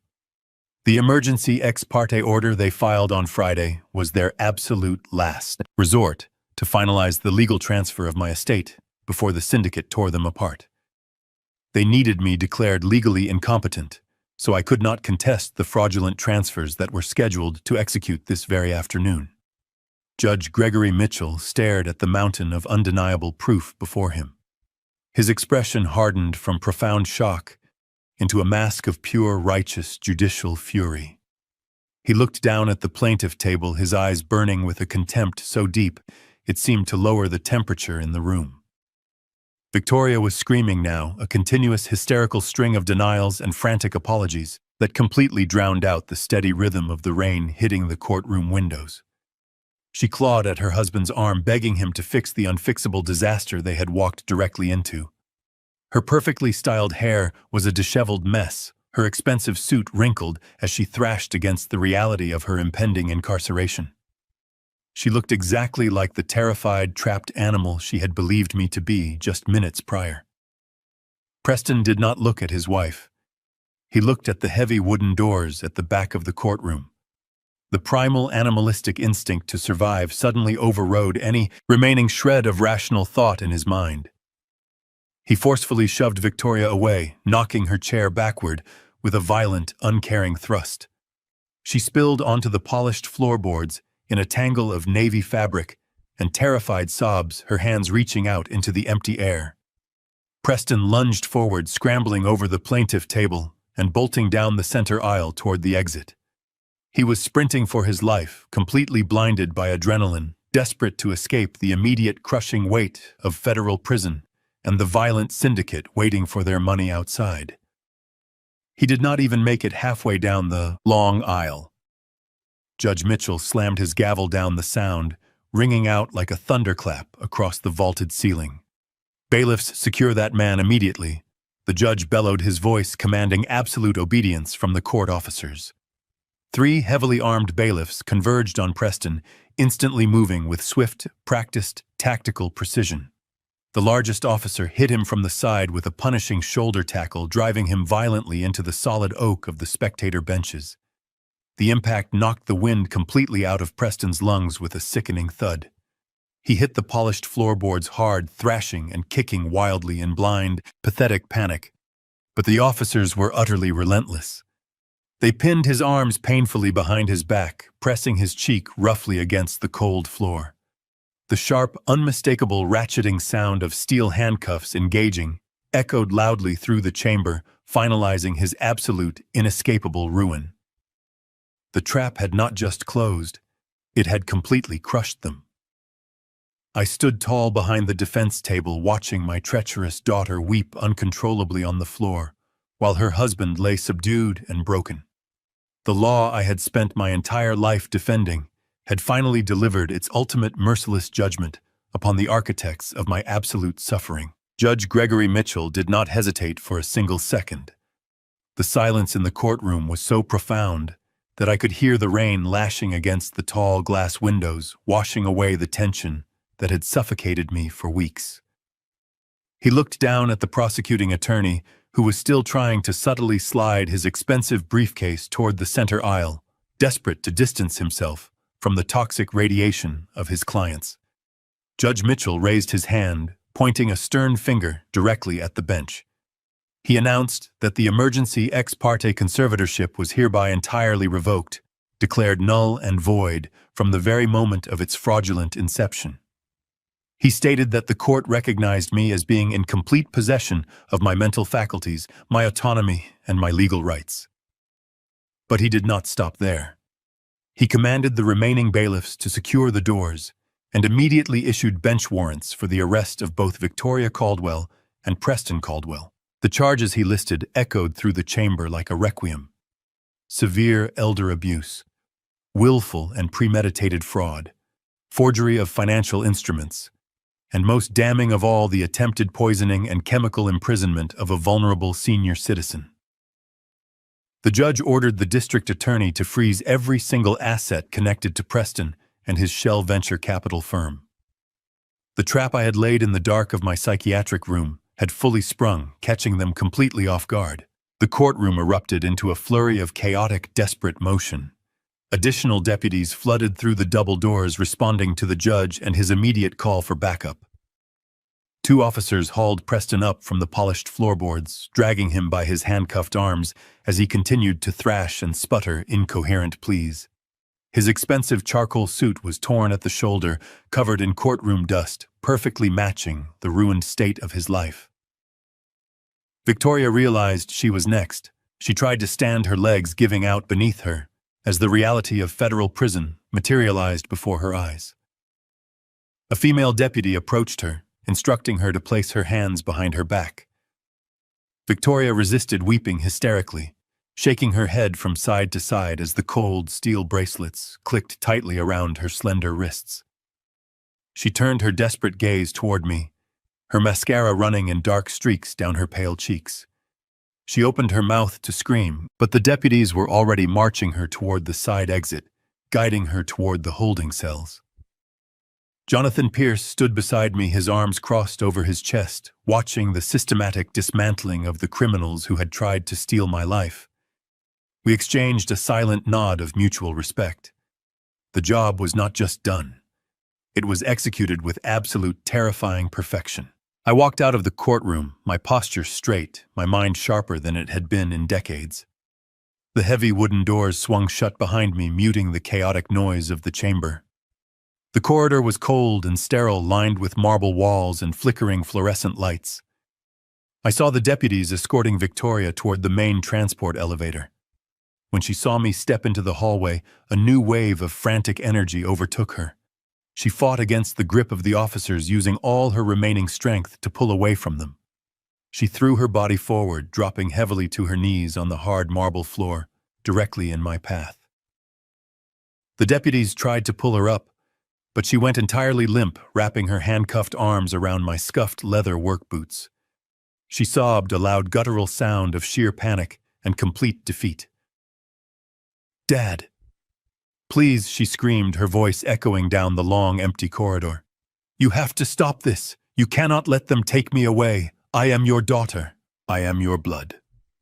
The emergency ex parte order they filed on Friday was their absolute last resort to finalize the legal transfer of my estate before the syndicate tore them apart. They needed me declared legally incompetent, so I could not contest the fraudulent transfers that were scheduled to execute this very afternoon. Judge Gregory Mitchell stared at the mountain of undeniable proof before him. His expression hardened from profound shock into a mask of pure, righteous, judicial fury. He looked down at the plaintiff table, his eyes burning with a contempt so deep it seemed to lower the temperature in the room. Victoria was screaming now, a continuous hysterical string of denials and frantic apologies that completely drowned out the steady rhythm of the rain hitting the courtroom windows. She clawed at her husband's arm, begging him to fix the unfixable disaster they had walked directly into. Her perfectly styled hair was a disheveled mess, her expensive suit wrinkled as she thrashed against the reality of her impending incarceration. She looked exactly like the terrified, trapped animal she had believed me to be just minutes prior. Preston did not look at his wife. He looked at the heavy wooden doors at the back of the courtroom. The primal animalistic instinct to survive suddenly overrode any remaining shred of rational thought in his mind. He forcefully shoved Victoria away, knocking her chair backward with a violent, uncaring thrust. She spilled onto the polished floorboards in a tangle of navy fabric and terrified sobs, her hands reaching out into the empty air. Preston lunged forward, scrambling over the plaintiff table and bolting down the center aisle toward the exit. He was sprinting for his life, completely blinded by adrenaline, desperate to escape the immediate crushing weight of federal prison and the violent syndicate waiting for their money outside. He did not even make it halfway down the long aisle. Judge Mitchell slammed his gavel down, the sound ringing out like a thunderclap across the vaulted ceiling. "Bailiffs, secure that man immediately," the judge bellowed, his voice commanding absolute obedience from the court officers. 3 heavily armed bailiffs converged on Preston, instantly moving with swift, practiced, tactical precision. The largest officer hit him from the side with a punishing shoulder tackle, driving him violently into the solid oak of the spectator benches. The impact knocked the wind completely out of Preston's lungs with a sickening thud. He hit the polished floorboards hard, thrashing and kicking wildly in blind, pathetic panic. But the officers were utterly relentless. They pinned his arms painfully behind his back, pressing his cheek roughly against the cold floor. The sharp, unmistakable ratcheting sound of steel handcuffs engaging echoed loudly through the chamber, finalizing his absolute, inescapable ruin. The trap had not just closed, it had completely crushed them. I stood tall behind the defense table, watching my treacherous daughter weep uncontrollably on the floor, while her husband lay subdued and broken. The law I had spent my entire life defending had finally delivered its ultimate merciless judgment upon the architects of my absolute suffering. Judge Gregory Mitchell did not hesitate for a single second. The silence in the courtroom was so profound that I could hear the rain lashing against the tall glass windows, washing away the tension that had suffocated me for weeks. He looked down at the prosecuting attorney, who was still trying to subtly slide his expensive briefcase toward the center aisle, desperate to distance himself from the toxic radiation of his clients. Judge Mitchell raised his hand, pointing a stern finger directly at the bench. He announced that the emergency ex parte conservatorship was hereby entirely revoked, declared null and void from the very moment of its fraudulent inception. He stated that the court recognized me as being in complete possession of my mental faculties, my autonomy, and my legal rights. But he did not stop there. He commanded the remaining bailiffs to secure the doors and immediately issued bench warrants for the arrest of both Victoria Caldwell and Preston Caldwell. The charges he listed echoed through the chamber like a requiem: severe elder abuse, willful and premeditated fraud, forgery of financial instruments, and most damning of all, the attempted poisoning and chemical imprisonment of a vulnerable senior citizen. The judge ordered the district attorney to freeze every single asset connected to Preston and his shell venture capital firm. The trap I had laid in the dark of my psychiatric room had fully sprung, catching them completely off guard. The courtroom erupted into a flurry of chaotic, desperate motion. Additional deputies flooded through the double doors, responding to the judge and his immediate call for backup. 2 officers hauled Preston up from the polished floorboards, dragging him by his handcuffed arms as he continued to thrash and sputter incoherent pleas. His expensive charcoal suit was torn at the shoulder, covered in courtroom dust, perfectly matching the ruined state of his life. Victoria realized she was next. She tried to stand, her legs giving out beneath her, as the reality of federal prison materialized before her eyes. A female deputy approached her, instructing her to place her hands behind her back. Victoria resisted, weeping hysterically, shaking her head from side to side as the cold steel bracelets clicked tightly around her slender wrists. She turned her desperate gaze toward me, her mascara running in dark streaks down her pale cheeks. She opened her mouth to scream, but the deputies were already marching her toward the side exit, guiding her toward the holding cells. Jonathan Pierce stood beside me, his arms crossed over his chest, watching the systematic dismantling of the criminals who had tried to steal my life. We exchanged a silent nod of mutual respect. The job was not just done. It was executed with absolute terrifying perfection. I walked out of the courtroom, my posture straight, my mind sharper than it had been in decades. The heavy wooden doors swung shut behind me, muting the chaotic noise of the chamber. The corridor was cold and sterile, lined with marble walls and flickering fluorescent lights. I saw the deputies escorting Victoria toward the main transport elevator. When she saw me step into the hallway, a new wave of frantic energy overtook her. She fought against the grip of the officers, using all her remaining strength to pull away from them. She threw her body forward, dropping heavily to her knees on the hard marble floor, directly in my path. The deputies tried to pull her up, but she went entirely limp, wrapping her handcuffed arms around my scuffed leather work boots. She sobbed, a loud guttural sound of sheer panic and complete defeat. "Dad, Please, she screamed, her voice echoing down the long, empty corridor. You have to stop this. You cannot let them take me away. I am your daughter. I am your blood.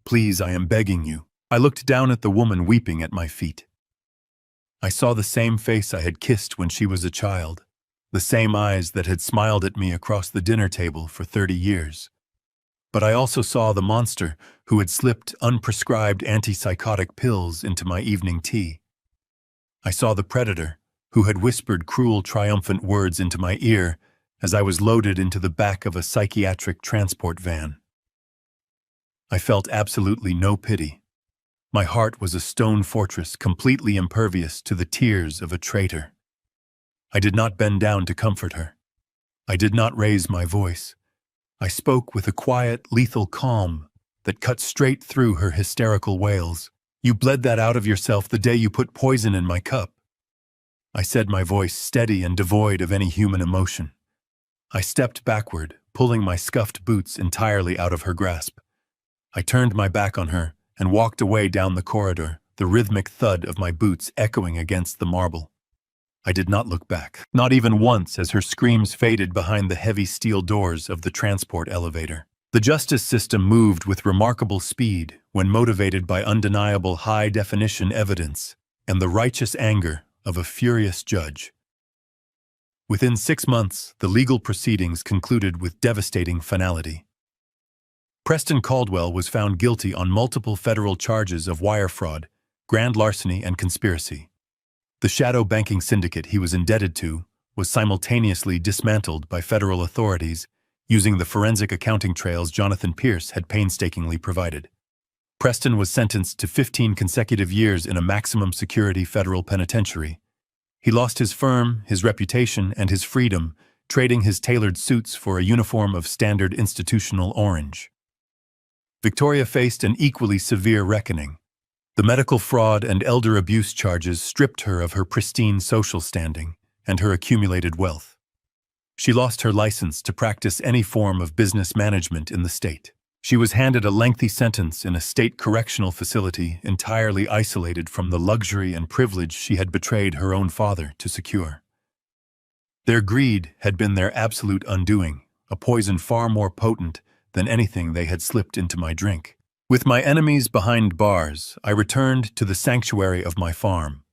Please, I am begging you. I looked down at the woman weeping at my feet. I saw the same face I had kissed when she was a child, the same eyes that had smiled at me across the dinner table for 30 years. But I also saw the monster who had slipped unprescribed antipsychotic pills into my evening tea. I saw the predator who had whispered cruel, triumphant words into my ear as I was loaded into the back of a psychiatric transport van. I felt absolutely no pity. My heart was a stone fortress completely impervious to the tears of a traitor. I did not bend down to comfort her. I did not raise my voice. I spoke with a quiet, lethal calm that cut straight through her hysterical wails. You bled that out of yourself the day you put poison in my cup. I said, my voice steady and devoid of any human emotion. I stepped backward, pulling my scuffed boots entirely out of her grasp. I turned my back on her and walked away down the corridor, the rhythmic thud of my boots echoing against the marble. I did not look back, not even once, as her screams faded behind the heavy steel doors of the transport elevator. The justice system moved with remarkable speed when motivated by undeniable high-definition evidence and the righteous anger of a furious judge. Within 6 months, the legal proceedings concluded with devastating finality. Preston Caldwell was found guilty on multiple federal charges of wire fraud, grand larceny, and conspiracy. The shadow banking syndicate he was indebted to was simultaneously dismantled by federal authorities using the forensic accounting trails Jonathan Pierce had painstakingly provided. Preston was sentenced to 15 consecutive years in a maximum security federal penitentiary. He lost his firm, his reputation, and his freedom, trading his tailored suits for a uniform of standard institutional orange. Victoria faced an equally severe reckoning. The medical fraud and elder abuse charges stripped her of her pristine social standing and her accumulated wealth. She lost her license to practice any form of business management in the state. She was handed a lengthy sentence in a state correctional facility entirely isolated from the luxury and privilege she had betrayed her own father to secure. Their greed had been their absolute undoing, a poison far more potent than anything they had slipped into my drink. With my enemies behind bars, I returned to the sanctuary of my farm.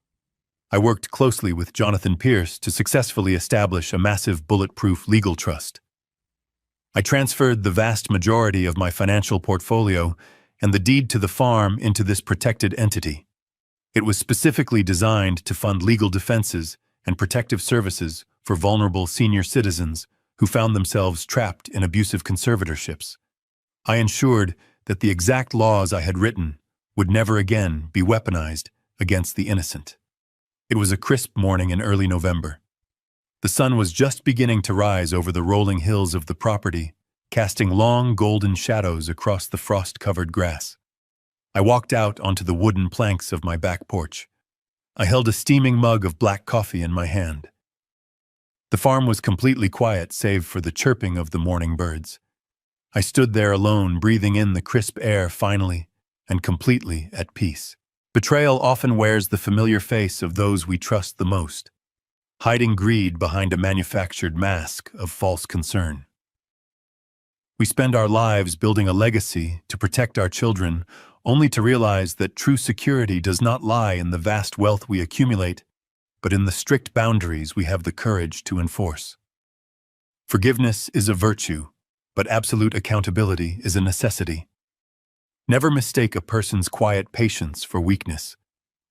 I worked closely with Jonathan Pierce to successfully establish a massive bulletproof legal trust. I transferred the vast majority of my financial portfolio and the deed to the farm into this protected entity. It was specifically designed to fund legal defenses and protective services for vulnerable senior citizens who found themselves trapped in abusive conservatorships. I ensured that the exact laws I had written would never again be weaponized against the innocent. It was a crisp morning in early November. The sun was just beginning to rise over the rolling hills of the property, casting long golden shadows across the frost-covered grass. I walked out onto the wooden planks of my back porch. I held a steaming mug of black coffee in my hand. The farm was completely quiet save for the chirping of the morning birds. I stood there alone, breathing in the crisp air finally and completely at peace. Betrayal often wears the familiar face of those we trust the most, hiding greed behind a manufactured mask of false concern. We spend our lives building a legacy to protect our children, only to realize that true security does not lie in the vast wealth we accumulate, but in the strict boundaries we have the courage to enforce. Forgiveness is a virtue, but absolute accountability is a necessity. Never mistake a person's quiet patience for weakness.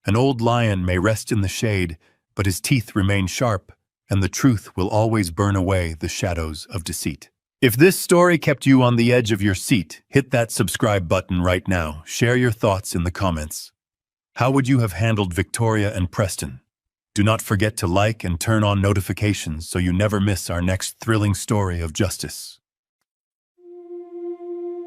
An old lion may rest in the shade, but his teeth remain sharp, and the truth will always burn away the shadows of deceit. If this story kept you on the edge of your seat, hit that subscribe button right now. Share your thoughts in the comments. How would you have handled Victoria and Preston? Do not forget to like and turn on notifications so you never miss our next thrilling story of justice.